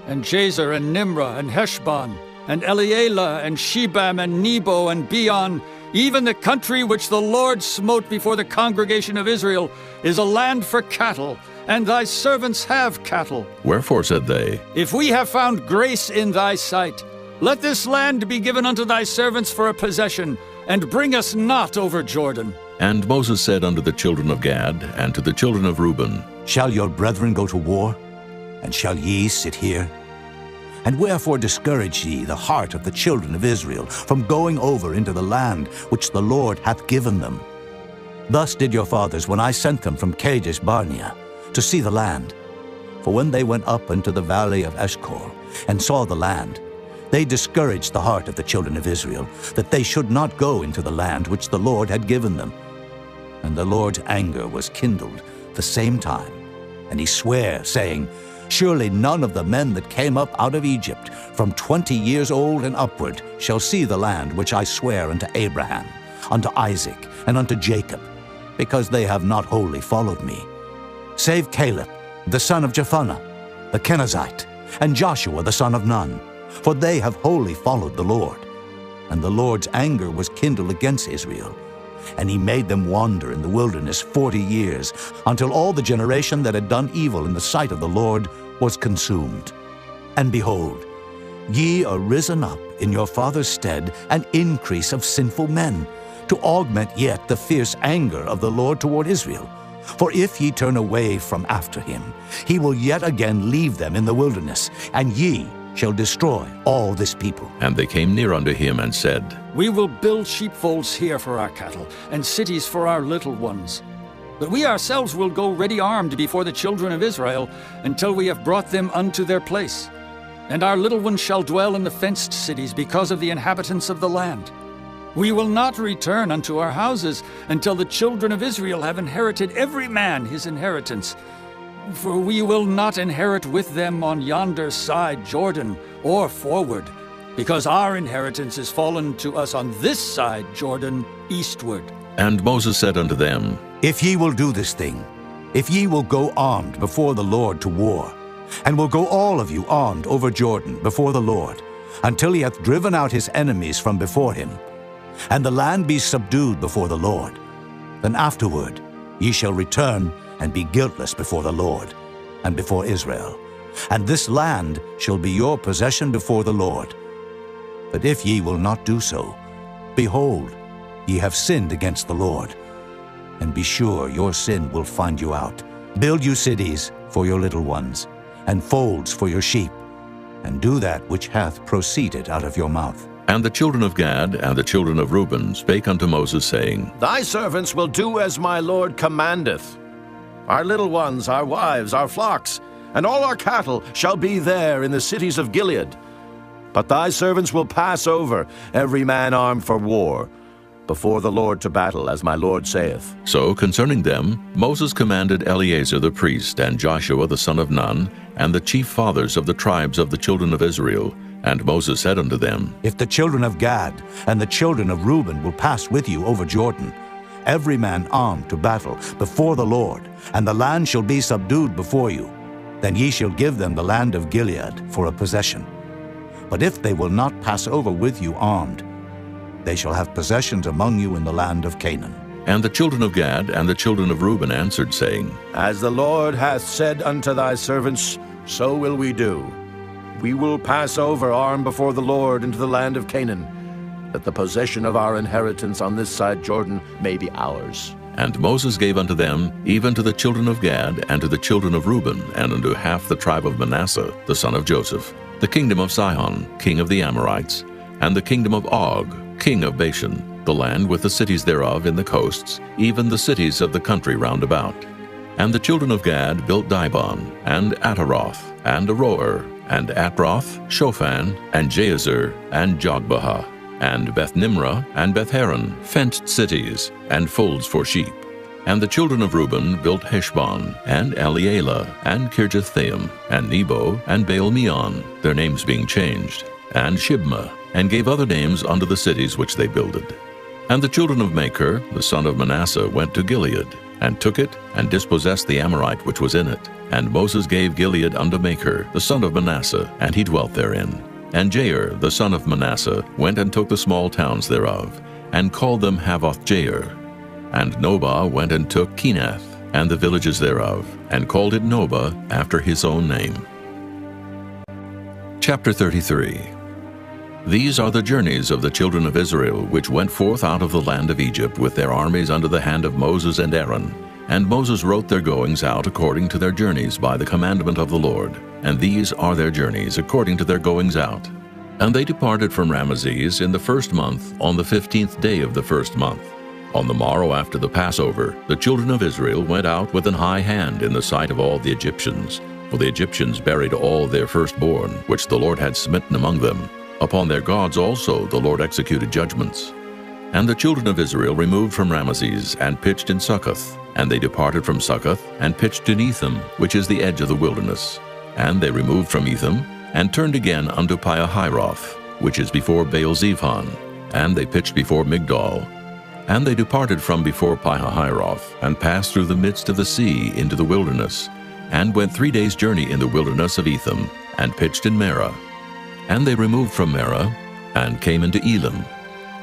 and Jazer and Nimrah and Heshbon, and Elealeh and Shebam and Nebo and Beon, even the country which the Lord smote before the congregation of Israel, is a land for cattle, and thy servants have cattle. Wherefore said they, If we have found grace in thy sight, let this land be given unto thy servants for a possession, and bring us not over Jordan. And Moses said unto the children of Gad and to the children of Reuben, Shall your brethren go to war? And shall ye sit here? And wherefore discourage ye the heart of the children of Israel from going over into the land which the Lord hath given them? Thus did your fathers when I sent them from Kadesh Barnea to see the land. For when they went up into the valley of Eshcol and saw the land, they discouraged the heart of the children of Israel, that they should not go into the land which the Lord had given them. And the Lord's anger was kindled the same time, and he sware, saying, Surely none of the men that came up out of Egypt from 20 years old and upward shall see the land which I swear unto Abraham, unto Isaac, and unto Jacob, because they have not wholly followed me, save Caleb, the son of Jephunneh, the Kenizzite, and Joshua the son of Nun, for they have wholly followed the Lord. And the Lord's anger was kindled against Israel, and he made them wander in the wilderness 40 years, until all the generation that had done evil in the sight of the Lord was consumed. And behold, ye are risen up in your father's stead an increase of sinful men, to augment yet the fierce anger of the Lord toward Israel. For if ye turn away from after him, he will yet again leave them in the wilderness, and ye shall destroy all this people. And they came near unto him and said, We will build sheepfolds here for our cattle, and cities for our little ones. But we ourselves will go ready armed before the children of Israel, until we have brought them unto their place. And our little ones shall dwell in the fenced cities, because of the inhabitants of the land. We will not return unto our houses, until the children of Israel have inherited every man his inheritance. For we will not inherit with them on yonder side Jordan, or forward, because our inheritance is fallen to us on this side Jordan, eastward. And Moses said unto them, If ye will do this thing, if ye will go armed before the Lord to war, and will go all of you armed over Jordan before the Lord, until he hath driven out his enemies from before him, and the land be subdued before the Lord, then afterward ye shall return and be guiltless before the Lord, and before Israel. And this land shall be your possession before the Lord. But if ye will not do so, behold, ye have sinned against the Lord. And be sure your sin will find you out. Build you cities for your little ones, and folds for your sheep, and do that which hath proceeded out of your mouth. And the children of Gad and the children of Reuben spake unto Moses, saying, Thy servants will do as my Lord commandeth. Our little ones, our wives, our flocks, and all our cattle shall be there in the cities of Gilead. But thy servants will pass over, every man armed for war, before the Lord to battle, as my Lord saith. So concerning them Moses commanded Eleazar the priest, and Joshua the son of Nun, and the chief fathers of the tribes of the children of Israel. And Moses said unto them, If the children of Gad and the children of Reuben will pass with you over Jordan, every man armed to battle before the Lord, and the land shall be subdued before you, then ye shall give them the land of Gilead for a possession. But if they will not pass over with you armed, they shall have possessions among you in the land of Canaan. And the children of Gad and the children of Reuben answered, saying, As the Lord hath said unto thy servants, so will we do. We will pass over armed before the Lord into the land of Canaan, that the possession of our inheritance on this side Jordan may be ours. And Moses gave unto them, even to the children of Gad, and to the children of Reuben, and unto half the tribe of Manasseh, the son of Joseph, the kingdom of Sihon, king of the Amorites, and the kingdom of Og, king of Bashan, the land with the cities thereof in the coasts, even the cities of the country round about. And the children of Gad built Dibon, and Ataroth, and Aroer, and Atroth, Shophan, and Jazer, and Jogbehah, and Beth-Nimrah, and Beth-Haran, fenced cities, and folds for sheep. And the children of Reuben built Heshbon, and Elealeh, and Kirjathaim, and Nebo, and Baal-meon, their names being changed, and Shibmah, and gave other names unto the cities which they builded. And the children of Machir, the son of Manasseh, went to Gilead, and took it, and dispossessed the Amorite which was in it. And Moses gave Gilead unto Machir, the son of Manasseh, and he dwelt therein. And Jair, the son of Manasseh, went and took the small towns thereof, and called them Havoth-Jair. And Nobah went and took Kenath, and the villages thereof, and called it Nobah after his own name. Chapter 33. These are the journeys of the children of Israel, which went forth out of the land of Egypt with their armies under the hand of Moses and Aaron. And Moses wrote their goings out according to their journeys by the commandment of the Lord. And these are their journeys according to their goings out. And they departed from Ramesses in the first month, on the 15th day of the first month. On the morrow after the Passover, the children of Israel went out with an high hand in the sight of all the Egyptians. For the Egyptians buried all their firstborn, which the Lord had smitten among them. Upon their gods also the Lord executed judgments. And the children of Israel removed from Ramesses, and pitched in Succoth. And they departed from Succoth, and pitched in Etham, which is the edge of the wilderness. And they removed from Etham, and turned again unto Piahiroth, which is before Baal-zephon. And they pitched before Migdol. And they departed from before Piahiroth, and passed through the midst of the sea into the wilderness, and went 3 days' journey in the wilderness of Etham, and pitched in Marah. And they removed from Marah, and came into Elim.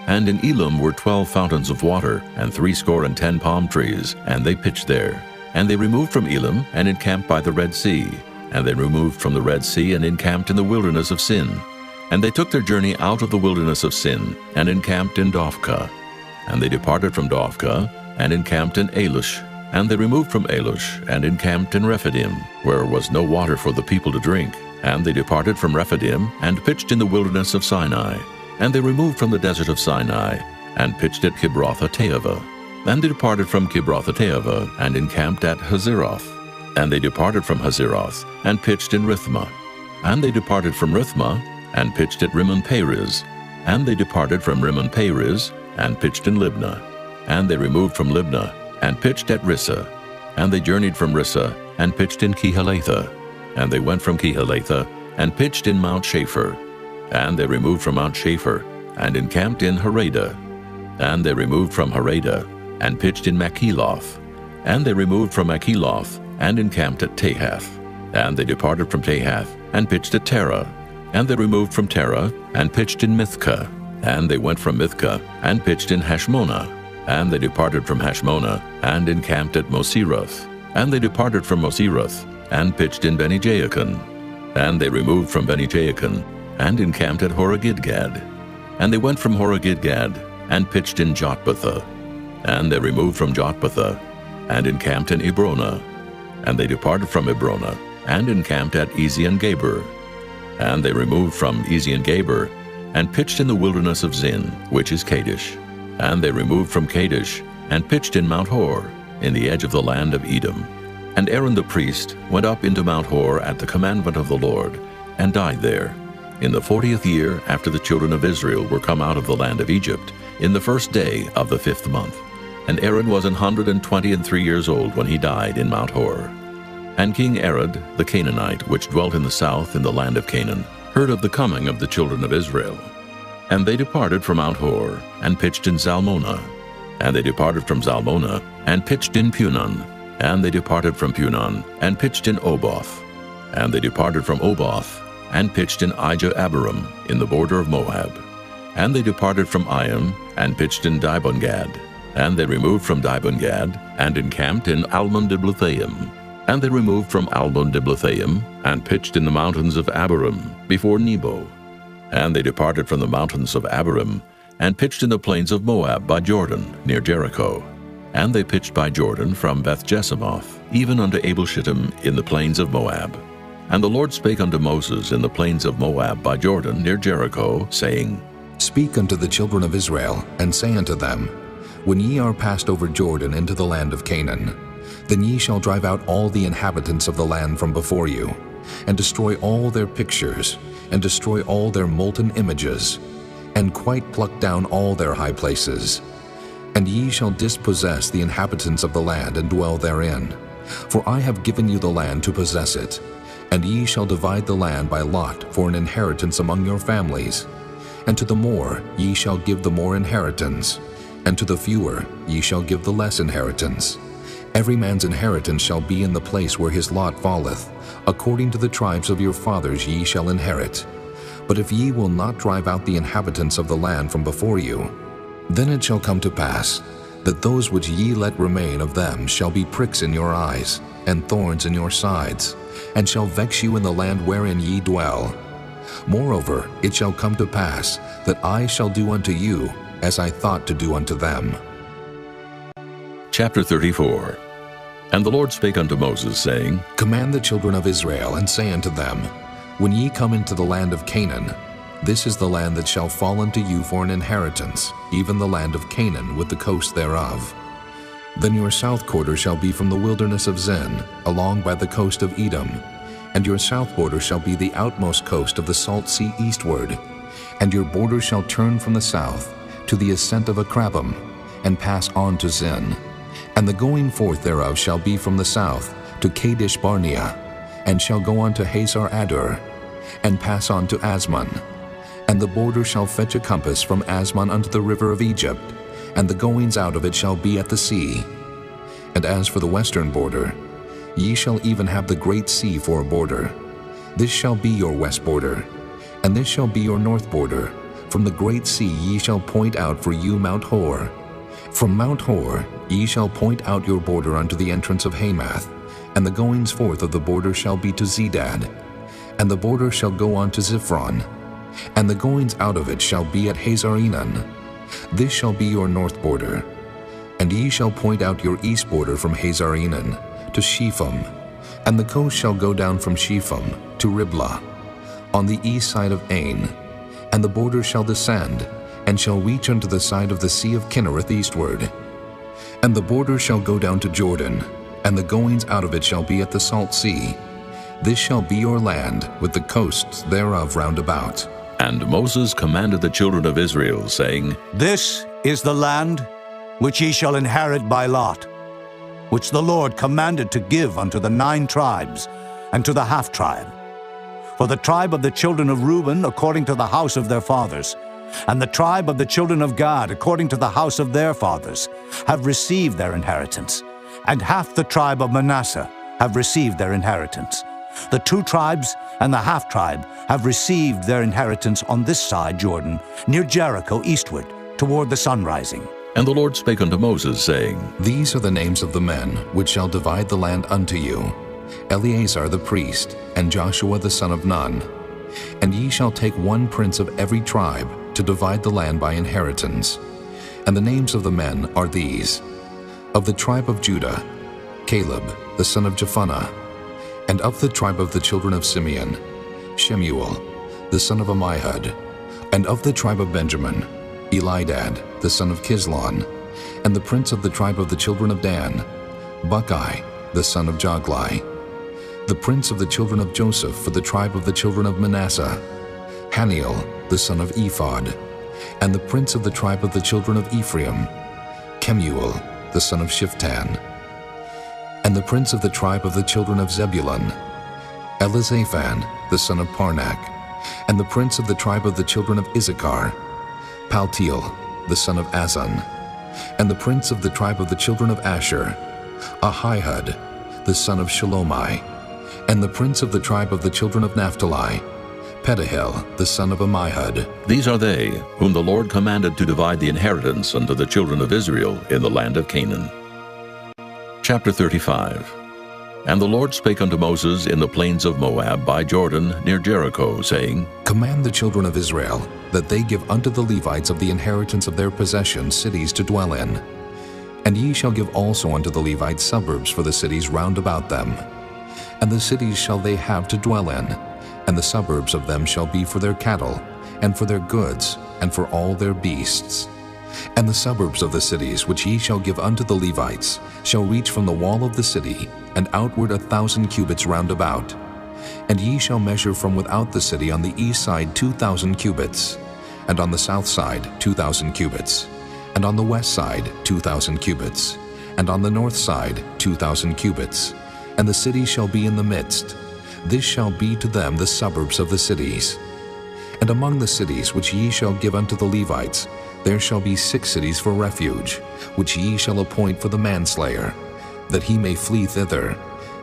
And in Elim were 12 fountains of water, and 70 palm trees, and they pitched there. And they removed from Elim, and encamped by the Red Sea. And they removed from the Red Sea, and encamped in the wilderness of Sin. And they took their journey out of the wilderness of Sin, and encamped in Dophkah. And they departed from Dophkah, and encamped in Alush. And they removed from Alush, and encamped in Rephidim, where was no water for the people to drink. And they departed from Rephidim, and pitched in the wilderness of Sinai. And they removed from the desert of Sinai, and pitched at Kibroth-hattaavah. And they departed from Kibroth-hattaavah, and encamped at Hazeroth. And they departed from Hazeroth, and pitched in Rithmah. And they departed from Rithmah, and pitched at Rimmon-Perez. And they departed from Rimmon-Perez, and pitched in Libnah. And they removed from Libnah, and pitched at Rissah. And they journeyed from Rissah, and pitched in Kehelathah. And they went from Kehelathah, and pitched in Mount Shapher. And they removed from Mount Shapher, and encamped in Haradah. And they removed from Haradah, and pitched in Makheloth. And they removed from Makheloth, and encamped at Tahath. And they departed from Tahath, and pitched at Terah. And they removed from Terah, and pitched in Mithkah. And they went from Mithkah, and pitched in Hashmonah. And they departed from Hashmonah, and encamped at Moseroth. And they departed from Moseroth, and pitched in Beni-Jaakon. And they removed from Beni-Jaakon, and encamped at Horah-Gidgad. And they went from Horah-Gidgad, and pitched in Jotbathah. And they removed from Jotbathah, and encamped in Ebrona. And they departed from Ebrona, and encamped at Ezion-Geber. And they removed from Ezion-Geber, and pitched in the wilderness of Zin, which is Kadesh. And they removed from Kadesh, and pitched in Mount Hor, in the edge of the land of Edom. And Aaron the priest went up into Mount Hor at the commandment of the Lord, and died there, in the 40th year after the children of Israel were come out of the land of Egypt, in the first day of the 5th month. And Aaron was 123 years old when he died in Mount Hor. And King Arad the Canaanite, which dwelt in the south in the land of Canaan, heard of the coming of the children of Israel. And they departed from Mount Hor, and pitched in Zalmonah. And they departed from Zalmonah, and pitched in Punon. And they departed from Punon, and pitched in Oboth. And they departed from Oboth, and pitched in Ijah-Abarim, in the border of Moab. And they departed from Iam, and pitched in Dibon-Gad. And they removed from Dibon-Gad, and encamped in Almon-Diblathaim. And they removed from Almon-Diblathaim, and pitched in the mountains of Abarim, before Nebo. And they departed from the mountains of Abarim, and pitched in the plains of Moab by Jordan, near Jericho. And they pitched by Jordan from Beth-Jesimoth, even unto Abel-Shittim in the plains of Moab. And the Lord spake unto Moses in the plains of Moab by Jordan, near Jericho, saying, Speak unto the children of Israel, and say unto them, When ye are passed over Jordan into the land of Canaan, then ye shall drive out all the inhabitants of the land from before you, and destroy all their pictures, and destroy all their molten images, and quite pluck down all their high places. And ye shall dispossess the inhabitants of the land, and dwell therein. For I have given you the land to possess it. And ye shall divide the land by lot for an inheritance among your families. And to the more ye shall give the more inheritance, and to the fewer ye shall give the less inheritance. Every man's inheritance shall be in the place where his lot falleth. According to the tribes of your fathers ye shall inherit. But if ye will not drive out the inhabitants of the land from before you, then it shall come to pass that those which ye let remain of them shall be pricks in your eyes, and thorns in your sides, and shall vex you in the land wherein ye dwell. Moreover, it shall come to pass that I shall do unto you as I thought to do unto them. Chapter 34. And the Lord spake unto Moses, saying, Command the children of Israel, and say unto them, When ye come into the land of Canaan, this is the land that shall fall unto you for an inheritance, even the land of Canaan with the coast thereof. Then your south quarter shall be from the wilderness of Zin, along by the coast of Edom, and your south border shall be the outmost coast of the salt sea eastward, and your border shall turn from the south to the ascent of Akrabim, and pass on to Zin. And the going forth thereof shall be from the south to Kadesh Barnea, and shall go on to Hazar Adur, and pass on to Asmon. And the border shall fetch a compass from Asmon unto the river of Egypt, and the goings out of it shall be at the sea. And as for the western border, ye shall even have the great sea for a border. This shall be your west border, and this shall be your north border. From the great sea ye shall point out for you Mount Hor. From Mount Hor ye shall point out your border unto the entrance of Hamath, and the goings forth of the border shall be to Zedad. And the border shall go on to Ziphron, and the goings out of it shall be at Hazar-Enan. This shall be your north border. And ye shall point out your east border from Hazar-Enan to Shepham, and the coast shall go down from Shepham to Riblah, on the east side of Ain. And the border shall descend, and shall reach unto the side of the sea of Kinnereth eastward. And the border shall go down to Jordan, and the goings out of it shall be at the salt sea. This shall be your land, with the coasts thereof round about. And Moses commanded the children of Israel, saying, This is the land which ye shall inherit by lot, which the Lord commanded to give unto the 9 tribes, and to the half-tribe. For the tribe of the children of Reuben according to the house of their fathers, and the tribe of the children of Gad according to the house of their fathers, have received their inheritance, and half the tribe of Manasseh have received their inheritance. The 2 tribes and the half-tribe have received their inheritance on this side Jordan, near Jericho eastward, toward the sun rising. And the Lord spake unto Moses, saying, These are the names of the men which shall divide the land unto you, Eleazar the priest, and Joshua the son of Nun. And ye shall take one prince of every tribe to divide the land by inheritance. And the names of the men are these: of the tribe of Judah, Caleb the son of Jephunneh; and of the tribe of the children of Simeon, Shemuel the son of Ammihud; and of the tribe of Benjamin, Elidad the son of Kislon; and the prince of the tribe of the children of Dan, Buckai the son of Joglai; the prince of the children of Joseph for the tribe of the children of Manasseh, Haniel the son of Ephod; and the prince of the tribe of the children of Ephraim, Kemuel the son of Shiftan; and the prince of the tribe of the children of Zebulun, Elizaphan the son of Parnak; and the prince of the tribe of the children of Issachar, Paltiel the son of Azan; and the prince of the tribe of the children of Asher, Ahihud the son of Shalomai; and the prince of the tribe of the children of Naphtali, Pedahel the son of Ammihud. These are they whom the Lord commanded to divide the inheritance unto the children of Israel in the land of Canaan. Chapter 35. And the Lord spake unto Moses in the plains of Moab by Jordan near Jericho, saying, Command the children of Israel that they give unto the Levites of the inheritance of their possession cities to dwell in. And ye shall give also unto the Levites suburbs for the cities round about them. And the cities shall they have to dwell in, and the suburbs of them shall be for their cattle, and for their goods, and for all their beasts. And the suburbs of the cities which ye shall give unto the Levites shall reach from the wall of the city, and outward 1,000 cubits round about. And ye shall measure from without the city on the east side 2,000 cubits, and on the south side 2,000 cubits, and on the west side 2,000 cubits, and on the north side 2,000 cubits. And the city shall be in the midst. This shall be to them the suburbs of the cities. And among the cities which ye shall give unto the Levites, there shall be 6 cities for refuge, which ye shall appoint for the manslayer, that he may flee thither,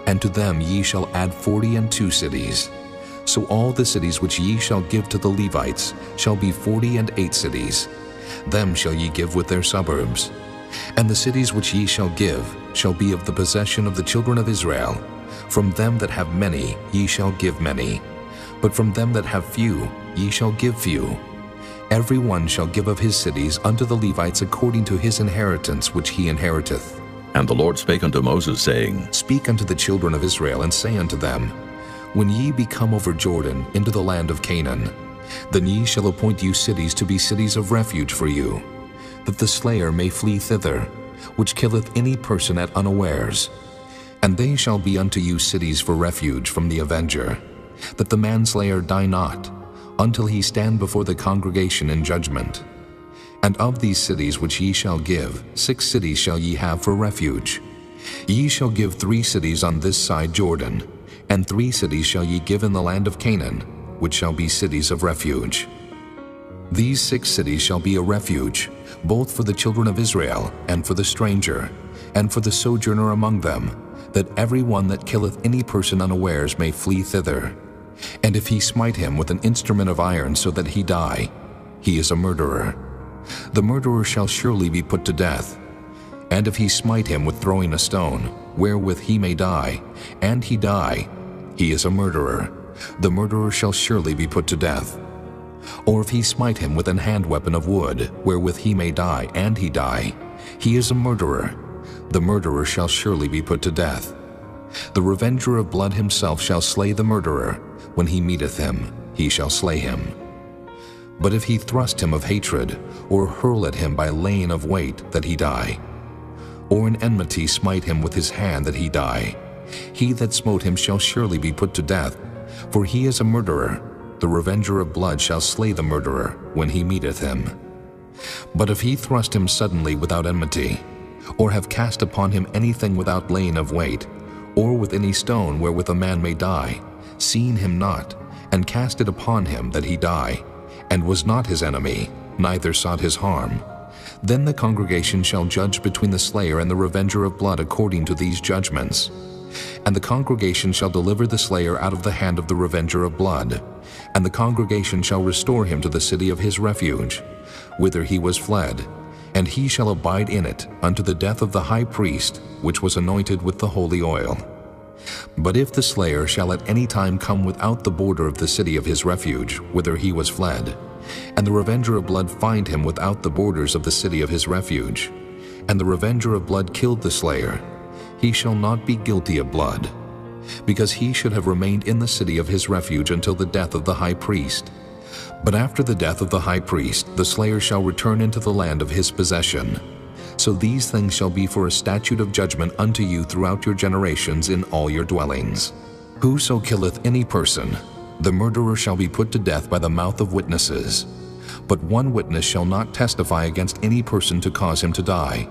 and to them ye shall add 42 cities. So all the cities which ye shall give to the Levites shall be 48 cities. Them shall ye give with their suburbs. And the cities which ye shall give shall be of the possession of the children of Israel. From them that have many ye shall give many, but from them that have few ye shall give few. Every one shall give of his cities unto the Levites according to his inheritance which he inheriteth. And the Lord spake unto Moses, saying, Speak unto the children of Israel, and say unto them, When ye be come over Jordan into the land of Canaan, then ye shall appoint you cities to be cities of refuge for you, that the slayer may flee thither, which killeth any person at unawares. And they shall be unto you cities for refuge from the avenger, that the manslayer die not, until he stand before the congregation in judgment. And of these cities which ye shall give, 6 cities shall ye have for refuge. Ye shall give 3 cities on this side Jordan, and 3 cities shall ye give in the land of Canaan, which shall be cities of refuge. These 6 cities shall be a refuge, both for the children of Israel, and for the stranger, and for the sojourner among them, that every one that killeth any person unawares may flee thither. And if he smite him with an instrument of iron so that he die, he is a murderer. The murderer shall surely be put to death. And if he smite him with throwing a stone, wherewith he may die, and he die, he is a murderer. The murderer shall surely be put to death. Or if he smite him with an hand weapon of wood, wherewith he may die, and he die, he is a murderer. The murderer shall surely be put to death. The revenger of blood himself shall slay the murderer. When he meeteth him, he shall slay him. But if he thrust him of hatred, or hurl at him by laying of weight, that he die, or in enmity smite him with his hand, that he die, he that smote him shall surely be put to death, for he is a murderer. The revenger of blood shall slay the murderer when he meeteth him. But if he thrust him suddenly without enmity, or have cast upon him anything without laying of weight, or with any stone wherewith a man may die, seeing him not, and cast it upon him that he die, and was not his enemy, neither sought his harm, then the congregation shall judge between the slayer and the revenger of blood according to these judgments. And the congregation shall deliver the slayer out of the hand of the revenger of blood, and the congregation shall restore him to the city of his refuge, whither he was fled, and he shall abide in it unto the death of the high priest, which was anointed with the holy oil. But if the slayer shall at any time come without the border of the city of his refuge, whither he was fled, and the revenger of blood find him without the borders of the city of his refuge, and the revenger of blood killed the slayer, he shall not be guilty of blood, because he should have remained in the city of his refuge until the death of the high priest. But after the death of the high priest, the slayer shall return into the land of his possession. So these things shall be for a statute of judgment unto you throughout your generations in all your dwellings. Whoso killeth any person, the murderer shall be put to death by the mouth of witnesses. But one witness shall not testify against any person to cause him to die.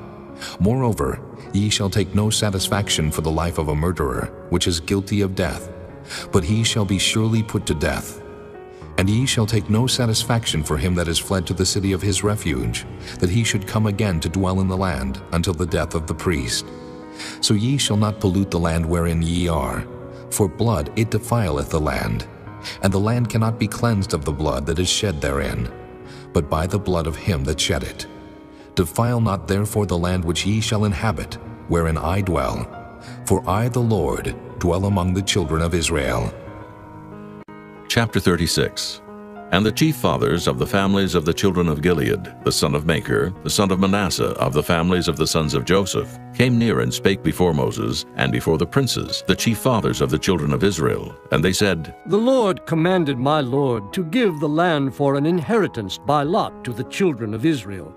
Moreover, ye shall take no satisfaction for the life of a murderer, which is guilty of death, but he shall be surely put to death. And ye shall take no satisfaction for him that is fled to the city of his refuge, that he should come again to dwell in the land until the death of the priest. So ye shall not pollute the land wherein ye are, for blood it defileth the land, and the land cannot be cleansed of the blood that is shed therein, but by the blood of him that shed it. Defile not therefore the land which ye shall inhabit, wherein I dwell, for I the Lord dwell among the children of Israel. Chapter 36. And the chief fathers of the families of the children of Gilead, the son of Machir, the son of Manasseh, of the families of the sons of Joseph, came near and spake before Moses, and before the princes, the chief fathers of the children of Israel. And they said, The Lord commanded my Lord to give the land for an inheritance by lot to the children of Israel.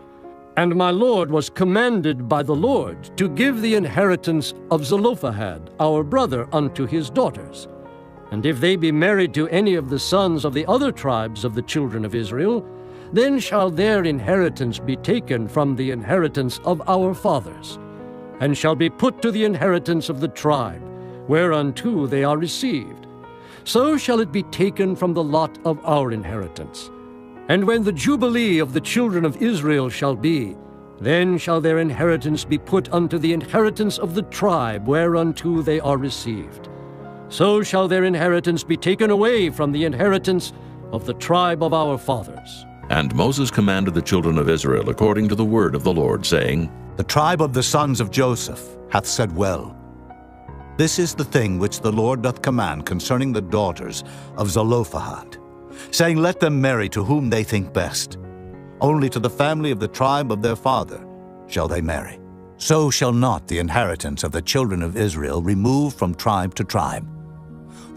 And my Lord was commanded by the Lord to give the inheritance of Zelophehad, our brother, unto his daughters. And if they be married to any of the sons of the other tribes of the children of Israel, then shall their inheritance be taken from the inheritance of our fathers, and shall be put to the inheritance of the tribe, whereunto they are received. So shall it be taken from the lot of our inheritance. And when the jubilee of the children of Israel shall be, then shall their inheritance be put unto the inheritance of the tribe, whereunto they are received. So shall their inheritance be taken away from the inheritance of the tribe of our fathers. And Moses commanded the children of Israel according to the word of the Lord, saying, The tribe of the sons of Joseph hath said well. This is the thing which the Lord doth command concerning the daughters of Zelophehad, saying, Let them marry to whom they think best. Only to the family of the tribe of their father shall they marry. So shall not the inheritance of the children of Israel remove from tribe to tribe.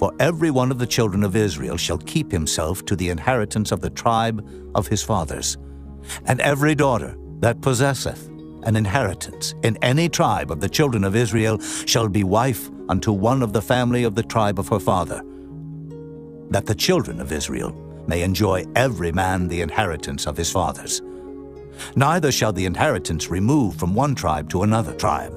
For every one of the children of Israel shall keep himself to the inheritance of the tribe of his fathers. And every daughter that possesseth an inheritance in any tribe of the children of Israel shall be wife unto one of the family of the tribe of her father, that the children of Israel may enjoy every man the inheritance of his fathers. Neither shall the inheritance remove from one tribe to another tribe,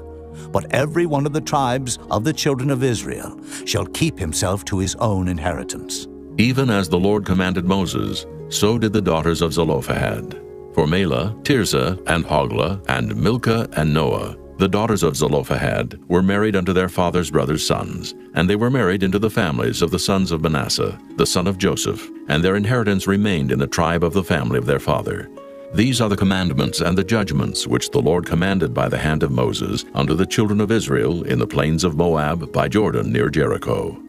but every one of the tribes of the children of Israel shall keep himself to his own inheritance. Even as the Lord commanded Moses, so did the daughters of Zelophehad. For Mahlah, Tirzah, and Hoglah, and Milcah, and Noah, the daughters of Zelophehad, were married unto their father's brothers' sons, and they were married into the families of the sons of Manasseh, the son of Joseph, and their inheritance remained in the tribe of the family of their father. These are the commandments and the judgments which the Lord commanded by the hand of Moses unto the children of Israel in the plains of Moab by Jordan near Jericho.